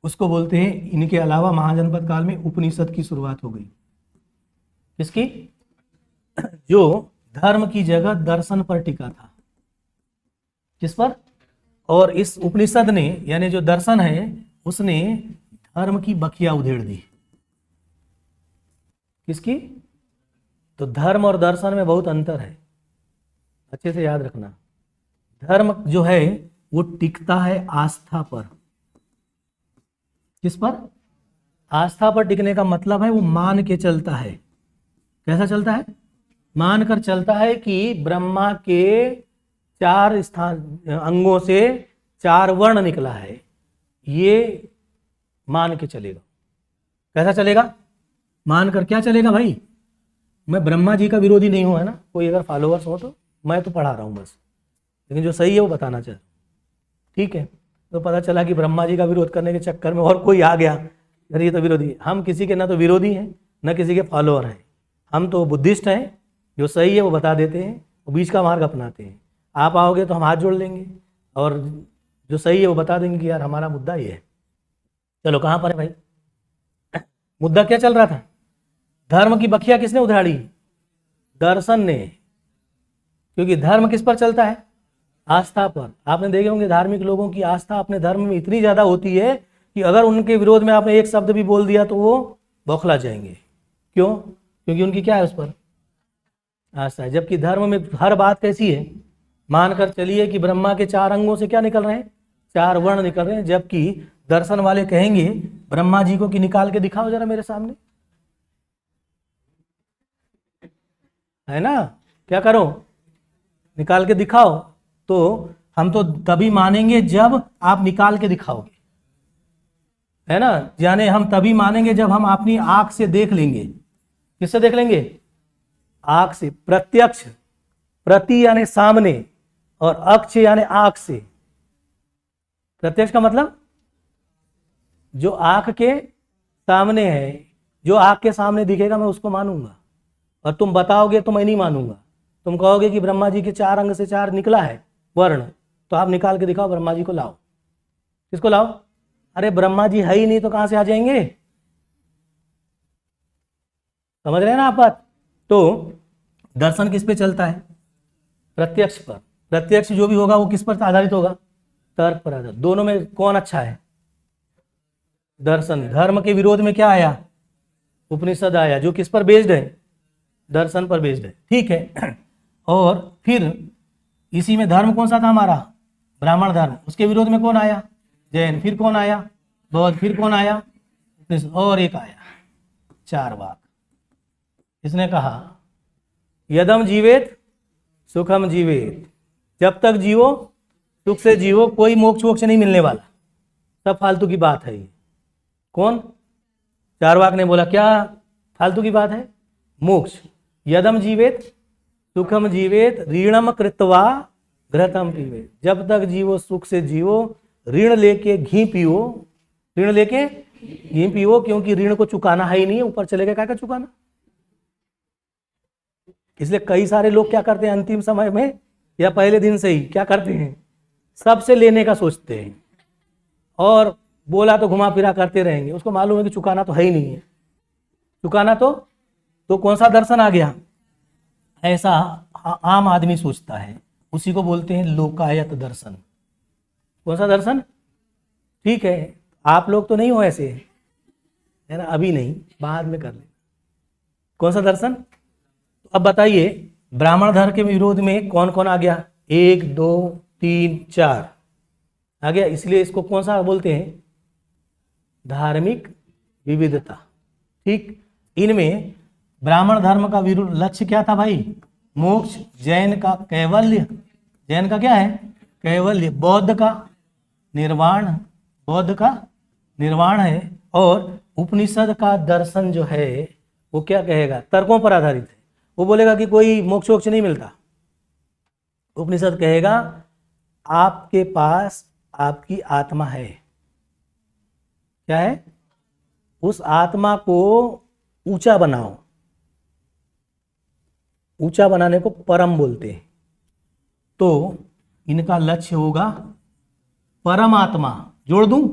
उसको बोलते हैं, इनके अलावा महाजनपद काल में उपनिषद की शुरुआत हो गई। किसकी? जो धर्म की जगह दर्शन पर टिका था। किस पर? और इस उपनिषद ने, यानी जो दर्शन है, उसने धर्म की बखिया उधेड़ दी। किसकी? तो धर्म और दर्शन में बहुत अंतर है, अच्छे से याद रखना। धर्म जो है वो टिकता है आस्था पर। किस पर? आस्था पर टिकने का मतलब है वो मान के चलता है। कैसा चलता है? मानकर चलता है कि ब्रह्मा के 4 स्थान अंगों से 4 वर्ण निकला है, ये मान के चलेगा। कैसा चलेगा? मानकर। क्या चलेगा भाई? मैं ब्रह्मा जी का विरोधी नहीं हूं, है ना। कोई अगर फॉलोअर्स हो तो मैं तो पढ़ा रहा हूं बस, लेकिन जो सही है वो बताना चाहता हूं, ठीक है। तो पता चला कि ब्रह्मा जी का विरोध करने के चक्कर में और कोई आ गया, अरे ये तो विरोधी। हम किसी के ना तो विरोधी हैं न किसी के फॉलोअर हैं, हम तो बुद्धिस्ट हैं। जो सही है वो बता देते हैं, वो बीच का मार्ग अपनाते हैं। आप आओगे तो हम हाथ जोड़ लेंगे और जो सही है वो बता देंगे कि यार हमारा मुद्दा ये है। चलो कहाँ पर है भाई मुद्दा? क्या चल रहा था? धर्म की बखिया किसने उधाड़ी? दर्शन ने। क्योंकि धर्म किस पर चलता है? आस्था पर। आपने देखे होंगे धार्मिक लोगों की आस्था अपने धर्म में इतनी ज्यादा होती है कि अगर उनके विरोध में आपने एक शब्द भी बोल दिया तो वो बौखला जाएंगे। क्यों? क्योंकि उनकी क्या है, उस पर आस्था है। जबकि धर्म में हर बात कैसी है, मानकर चलिए कि ब्रह्मा के 4 अंगों से क्या निकल रहे हैं, 4 वर्ण निकल रहे हैं। जबकि दर्शन वाले कहेंगे ब्रह्मा जी को कि निकाल के दिखाओ जरा मेरे सामने, है ना। क्या करो? निकाल के दिखाओ। तो हम तो तभी मानेंगे जब आप निकाल के दिखाओगे, है ना। यानी हम तभी मानेंगे जब हम अपनी आंख से देख लेंगे। किससे देख लेंगे? आंख से। प्रत्यक्ष, प्रति यानी सामने, और अक्ष यानी आंख से। प्रत्यक्ष का मतलब जो आंख के सामने है, जो आंख के सामने दिखेगा मैं उसको मानूंगा, और तुम बताओगे तो मैं नहीं मानूंगा। तुम कहोगे कि ब्रह्मा जी के 4 अंग से 4 निकला है वर्ण, तो आप निकाल के दिखाओ, ब्रह्मा जी को लाओ। किसको लाओ? अरे ब्रह्मा जी है ही नहीं तो कहां से आ जाएंगे? समझ रहे हैं ना आप बात? तो दर्शन किस पे चलता है? प्रत्यक्ष पर। प्रत्यक्ष जो भी होगा वो किस पर आधारित होगा? तर्क पर आधारित। दोनों में कौन अच्छा है? दर्शन। धर्म के विरोध में क्या आया? उपनिषद आया, जो किस पर बेस्ड है? दर्शन पर बेस्ड है। ठीक है। और फिर इसी में धर्म कौन सा था हमारा? ब्राह्मण धर्म। उसके विरोध में कौन आया? जैन। फिर कौन आया? बौद्ध। फिर कौन आया? और एक आया चारवाक। इसने कहा यदम जीवेत सुखम जीवेत, जब तक जियो सुख से जियो, कोई मोक्ष वोक्ष नहीं मिलने वाला, सब फालतू की बात है ये। कौन? चारवाक ने बोला क्या फालतू की बात है? मोक्ष। यदम जीवेत सुखम जीवेत ऋणम कृत्वा घृतम पीवेत, जब तक जीवो सुख से जियो, ऋण लेके घी पियो। ऋण लेके घी पियो, क्योंकि ऋण को चुकाना है ही नहीं, ऊपर चलेगा क्या चुकाना। इसलिए कई सारे लोग क्या करते हैं अंतिम समय में या पहले दिन से ही क्या करते हैं, सबसे लेने का सोचते हैं, और बोला तो घुमा फिरा करते रहेंगे। उसको मालूम है कि चुकाना तो है ही नहीं है। चुकाना तो कौन सा दर्शन आ गया? ऐसा आम आदमी सोचता है, उसी को बोलते हैं लोकायत दर्शन। कौन सा दर्शन? ठीक है, आप लोग तो नहीं हो ऐसे, है ना? अभी नहीं, बाद में कर ले। कौन सा दर्शन? अब बताइए, ब्राह्मण धर्म के विरोध में कौन कौन आ गया? 1 2 3 4 आ गया। इसलिए इसको कौन सा बोलते हैं? धार्मिक विविधता। ठीक। इनमें ब्राह्मण धर्म का विरुद्ध लक्ष्य क्या था भाई? मोक्ष। जैन का कैवल्य। जैन का क्या है? कैवल्य। बौद्ध का निर्वाण। बौद्ध का निर्वाण है। और उपनिषद का दर्शन जो है वो क्या कहेगा? तर्कों पर आधारित है। वो बोलेगा कि कोई मोक्ष वोक्ष नहीं मिलता। उपनिषद कहेगा आपके पास आपकी आत्मा है। क्या है? उस आत्मा को ऊंचा बनाओ। ऊंचा बनाने को परम बोलते हैं। तो इनका लक्ष्य होगा परमात्मा। जोड़ दूं?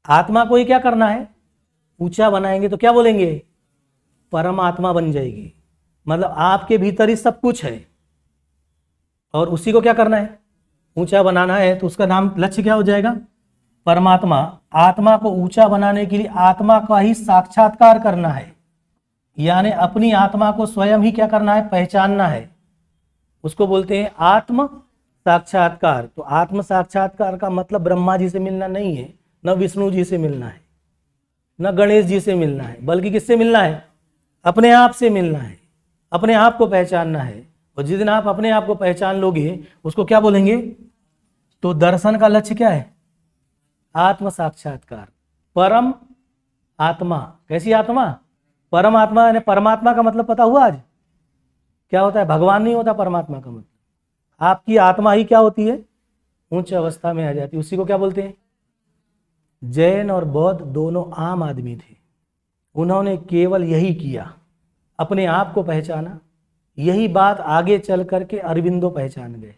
आत्मा को ही क्या करना है? ऊंचा बनाएंगे तो क्या बोलेंगे? परमात्मा बन जाएगी। मतलब आपके भीतर ही सब कुछ है और उसी को क्या करना है? ऊंचा बनाना है। तो उसका नाम लक्ष्य क्या हो जाएगा? परमात्मा। आत्मा को ऊंचा बनाने के लिए आत्मा का ही साक्षात्कार करना है, यानी अपनी आत्मा को स्वयं ही क्या करना है? पहचानना है। उसको बोलते हैं आत्म साक्षात्कार। तो आत्म साक्षात्कार का मतलब ब्रह्मा जी से मिलना नहीं है, न विष्णु जी से मिलना है, न गणेश जी से मिलना है, बल्कि किससे मिलना है? अपने आप से मिलना है। अपने आप को पहचानना है। और जिस दिन आप अपने आप को पहचान लोगे उसको क्या बोलेंगे? तो दर्शन का लक्ष्य क्या है? आत्म साक्षात्कार। परम आत्मा। कैसी आत्मा? परम आत्मा। यानी परमात्मा का मतलब पता हुआ आज क्या होता है? भगवान नहीं होता परमात्मा का मतलब। आपकी आत्मा ही क्या होती है? उच्च अवस्था में आ जाती है। उसी को क्या बोलते हैं? जैन और बौद्ध दोनों आम आदमी थे, उन्होंने केवल यही किया, अपने आप को पहचाना। यही बात आगे चल कर के अरविंदो पहचान गए,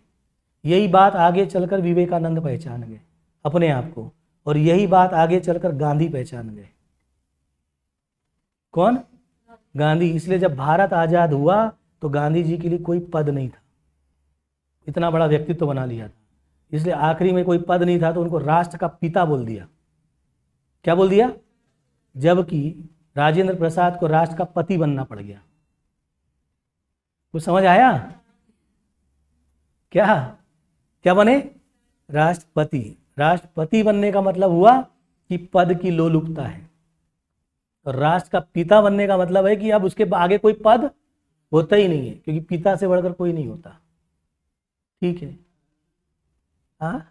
यही बात आगे चलकर विवेकानंद पहचान गए अपने आप को, और यही बात आगे चलकर गांधी पहचान गए। कौन? गांधी। इसलिए जब भारत आजाद हुआ तो गांधी जी के लिए कोई पद नहीं था, इतना बड़ा व्यक्तित्व बना लिया था। इसलिए आखिरी में कोई पद नहीं था तो उनको राष्ट्र का पिता बोल दिया। क्या बोल दिया? जबकि राजेंद्र प्रसाद को राष्ट्र का पति बनना पड़ गया। कुछ समझ आया? क्या क्या बने? राष्ट्रपति। राष्ट्रपति बनने का मतलब हुआ कि पद की लोलुपता है, और राष्ट्र का पिता बनने का मतलब है कि अब उसके आगे कोई पद होता ही नहीं है, क्योंकि पिता से बढ़कर कोई नहीं होता। ठीक है? हाँ,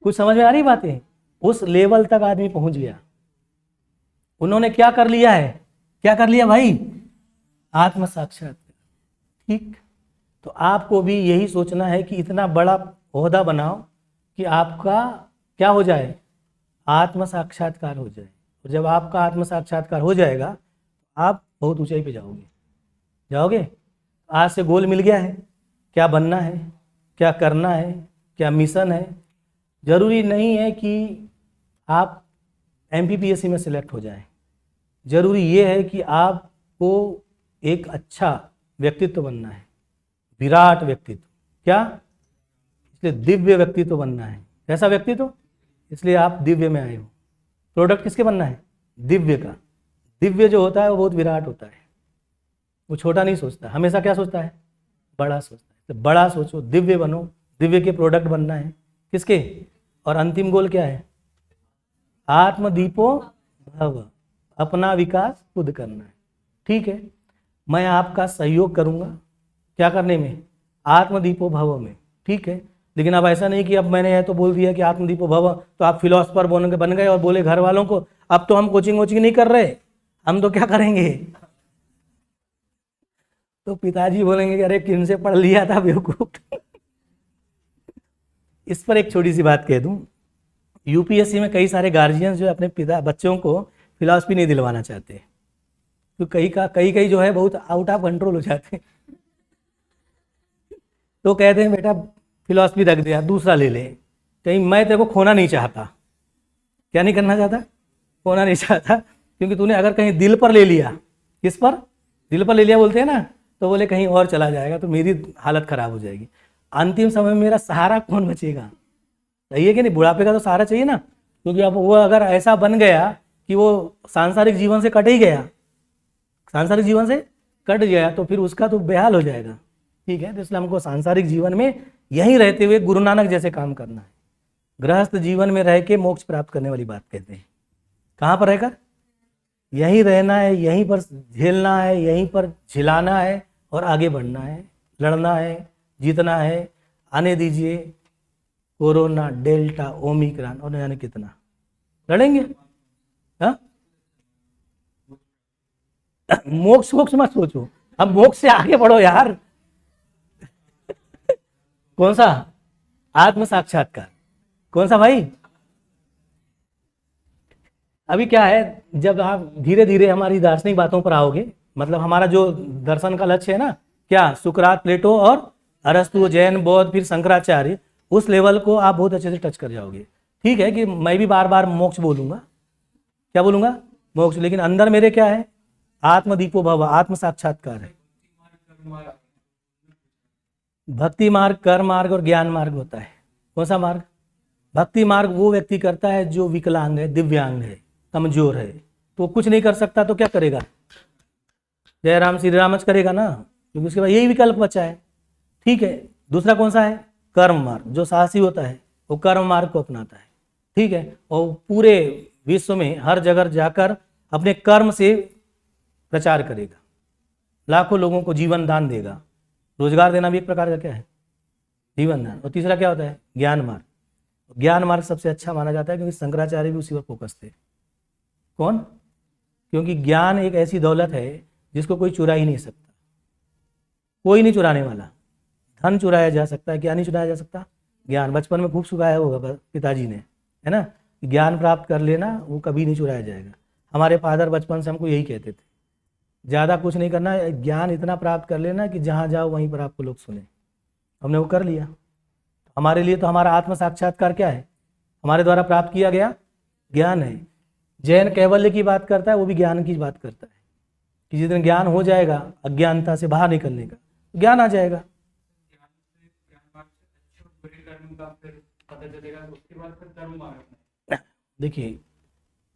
कुछ समझ में आ रही बातें? उस लेवल तक आदमी पहुंच गया। उन्होंने क्या कर लिया है? क्या कर लिया भाई? आत्म साक्षात्कार। ठीक। तो आपको भी यही सोचना है कि इतना बड़ा ओहदा बनाओ कि आपका क्या हो जाए, आत्म साक्षात्कार हो जाए। और जब आपका आत्म साक्षात्कार हो जाएगा आप बहुत ऊंचाई पे जाओगे। जाओगे। आज से गोल मिल गया है, क्या बनना है, क्या करना है, क्या मिशन है। जरूरी नहीं है कि आप एमपीपीएससी में सिलेक्ट हो जाएं। जरूरी ये है कि आपको एक अच्छा व्यक्तित्व बनना है, विराट व्यक्तित्व। क्या? इसलिए दिव्य व्यक्तित्व बनना है। कैसा व्यक्तित्व? इसलिए आप दिव्य में आए हो। प्रोडक्ट किसके बनना है? दिव्य का। दिव्य जो होता है वो बहुत विराट होता है, वो छोटा नहीं सोचता, हमेशा क्या सोचता है? बड़ा सोचता है। तो बड़ा सोचो, दिव्य बनो, दिव्य के प्रोडक्ट बनना है। किसके? और अंतिम गोल क्या है? आत्मदीपो भव, अपना विकास खुद करना है। ठीक है, मैं आपका सहयोग करूंगा क्या करने में? आत्मदीपो भव में। ठीक है, लेकिन अब ऐसा नहीं कि अब मैंने यह तो बोल दिया कि आत्मदीपो भव तो आप फिलोसफर बन गए और बोले घर वालों को अब तो हम कोचिंग वोचिंग नहीं कर रहे, हम तो क्या करेंगे? तो पिताजी बोलेंगे कि अरे किन से पढ़ लिया था बेवकूफ। इस पर एक छोटी सी बात कह दूं, यूपीएससी में कई सारे गार्जियंस जो अपने पिता बच्चों को फिलॉसफी नहीं दिलवाना चाहते, तो कई जो है बहुत आउट ऑफ कंट्रोल हो जाते हैं। तो कहते हैं बेटा फिलॉसफी रख दिया, दूसरा ले ले। कहीं मैं तेरे को खोना नहीं चाहता। क्या नहीं करना चाहता? खोना नहीं चाहता, क्योंकि तूने अगर कहीं दिल पर ले लिया, किस पर? दिल पर ले लिया बोलते हैं ना, तो बोले कहीं और चला जाएगा तो मेरी हालत खराब हो जाएगी। अंतिम समय में मेरा सहारा कौन बचेगा? सही है कि नहीं? बुढ़ापे का तो सहारा चाहिए ना, क्योंकि अब वो अगर ऐसा बन गया कि वो सांसारिक जीवन से कट ही गया, सांसारिक जीवन से कट गया तो फिर उसका तो बेहाल हो जाएगा। ठीक है, तो इसलिए हमको सांसारिक जीवन में यहीं रहते हुए गुरु नानक जैसे काम करना है। गृहस्थ जीवन में रह के मोक्ष प्राप्त करने वाली बात कहते हैं। कहाँ पर रहकर? यहीं रहना है, यहीं पर झेलना है, यहीं पर झिलाना है और आगे बढ़ना है, लड़ना है, जीतना है। आने दीजिए कोरोना, डेल्टा, ओमिक्रॉन और न जाने कितना लड़ेंगे। हाँ, मोक्ष मोक्ष मत सोचो, अब मोक्ष से आगे बढ़ो यार। कौन सा? आत्म साक्षात्कार। कौन सा भाई? अभी क्या है, जब आप धीरे धीरे हमारी दार्शनिक बातों पर आओगे, मतलब हमारा जो दर्शन का लक्ष्य है ना, क्या सुकरात, प्लेटो और अरस्तु, जैन, बौद्ध, फिर शंकराचार्य, उस लेवल को आप बहुत अच्छे से टच कर जाओगे। ठीक है कि मैं भी बार बार मोक्ष बोलूंगा। क्या बोलूंगा? मोक्ष। लेकिन अंदर मेरे क्या है? आत्मदीपो भव, आत्म साक्षात्कार है। भक्ति मार्ग, कर्म मार्ग और ज्ञान मार्ग होता है। कौन सा मार्ग? भक्ति मार्ग वो व्यक्ति करता है जो विकलांग है, दिव्यांग है, कमजोर है, तो कुछ नहीं कर सकता, तो क्या करेगा? जय राम श्री राम करेगा ना, क्योंकि उसके बाद यही विकल्प बचा है। ठीक है, दूसरा कौन सा है? कर्म मार्ग। जो साहसी होता है वो कर्म मार्ग को अपनाता है। ठीक है, और पूरे विश्व में हर जगह जाकर अपने कर्म से प्रचार करेगा, लाखों लोगों को जीवन दान देगा। रोजगार देना भी एक प्रकार का क्या है? जीवन दान। और तीसरा क्या होता है? ज्ञान मार्ग। ज्ञान मार्ग सबसे अच्छा माना जाता है, क्योंकि शंकराचार्य भी उसी पर फोकस थे। कौन? क्योंकि ज्ञान एक ऐसी दौलत है जिसको कोई चुरा ही नहीं सकता, कोई नहीं चुराने वाला। धन चुराया जा सकता है, क्या नहीं चुराया जा सकता? ज्ञान। बचपन में खूब सिखाया होगा पिताजी ने, है ना, ज्ञान प्राप्त कर लेना, वो कभी नहीं चुराया जाएगा। हमारे फादर बचपन से हमको यही कहते थे, ज़्यादा कुछ नहीं करना, ज्ञान इतना प्राप्त कर लेना कि जहाँ जाओ वहीं पर आपको लोग सुने। हमने वो कर लिया। हमारे लिए तो हमारा आत्म साक्षात्कार क्या है? हमारे द्वारा प्राप्त किया गया ज्ञान है। जैन कैवल्य की बात करता है, वो भी ज्ञान की बात करता है कि जिस दिन ज्ञान हो जाएगा, अज्ञानता से बाहर निकलने का, ज्ञान आ जाएगा। देखिए,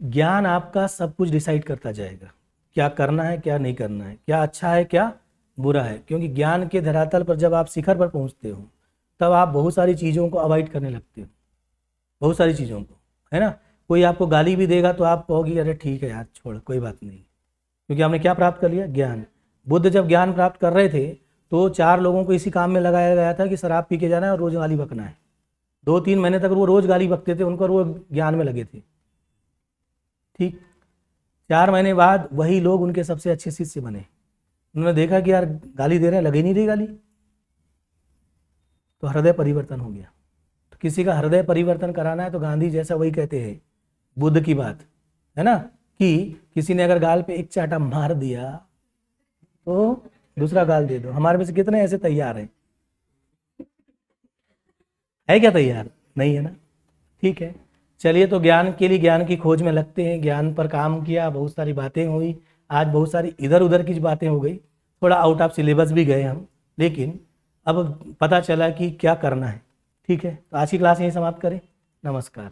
ज्ञान आपका सब कुछ डिसाइड करता जाएगा, क्या करना है, क्या नहीं करना है, क्या अच्छा है, क्या बुरा है। क्योंकि ज्ञान के धरातल पर जब आप शिखर पर पहुंचते हो, तब आप बहुत सारी चीज़ों को अवॉइड करने लगते हो, बहुत सारी चीज़ों को, है ना। कोई आपको गाली भी देगा तो आप कहोगे अरे ठीक है यार, छोड़, कोई बात नहीं, क्योंकि हमने क्या प्राप्त कर लिया? ज्ञान। बुद्ध जब ज्ञान प्राप्त कर रहे थे तो 4 लोगों को इसी काम में लगाया गया था कि शराब पी के जाना है और रोज़ गाली बकना है। 2-3 महीने तक वो रोज़ गाली बकते थे, उनको वो ज्ञान में लगे थे। ठीक, 4 महीने बाद वही लोग उनके सबसे अच्छे शिष्य बने। उन्होंने देखा कि यार गाली दे रहे हैं, लगे नहीं रही गाली, तो हृदय परिवर्तन हो गया। तो किसी का हृदय परिवर्तन कराना है तो गांधी जैसा वही कहते हैं, बुद्ध की बात है ना, कि किसी ने अगर गाल पे एक चाटा मार दिया तो दूसरा गाल दे दो। हमारे में से कितने ऐसे तैयार हैं? है क्या तैयार? नहीं है ना। ठीक है, चलिए, तो ज्ञान के लिए ज्ञान की खोज में लगते हैं, ज्ञान पर काम किया, बहुत सारी बातें हुई, आज बहुत सारी इधर उधर की बातें हो गई, थोड़ा आउट ऑफ सिलेबस भी गए हम, लेकिन अब पता चला कि क्या करना है। ठीक है, तो आज की क्लास यहीं समाप्त करें। नमस्कार।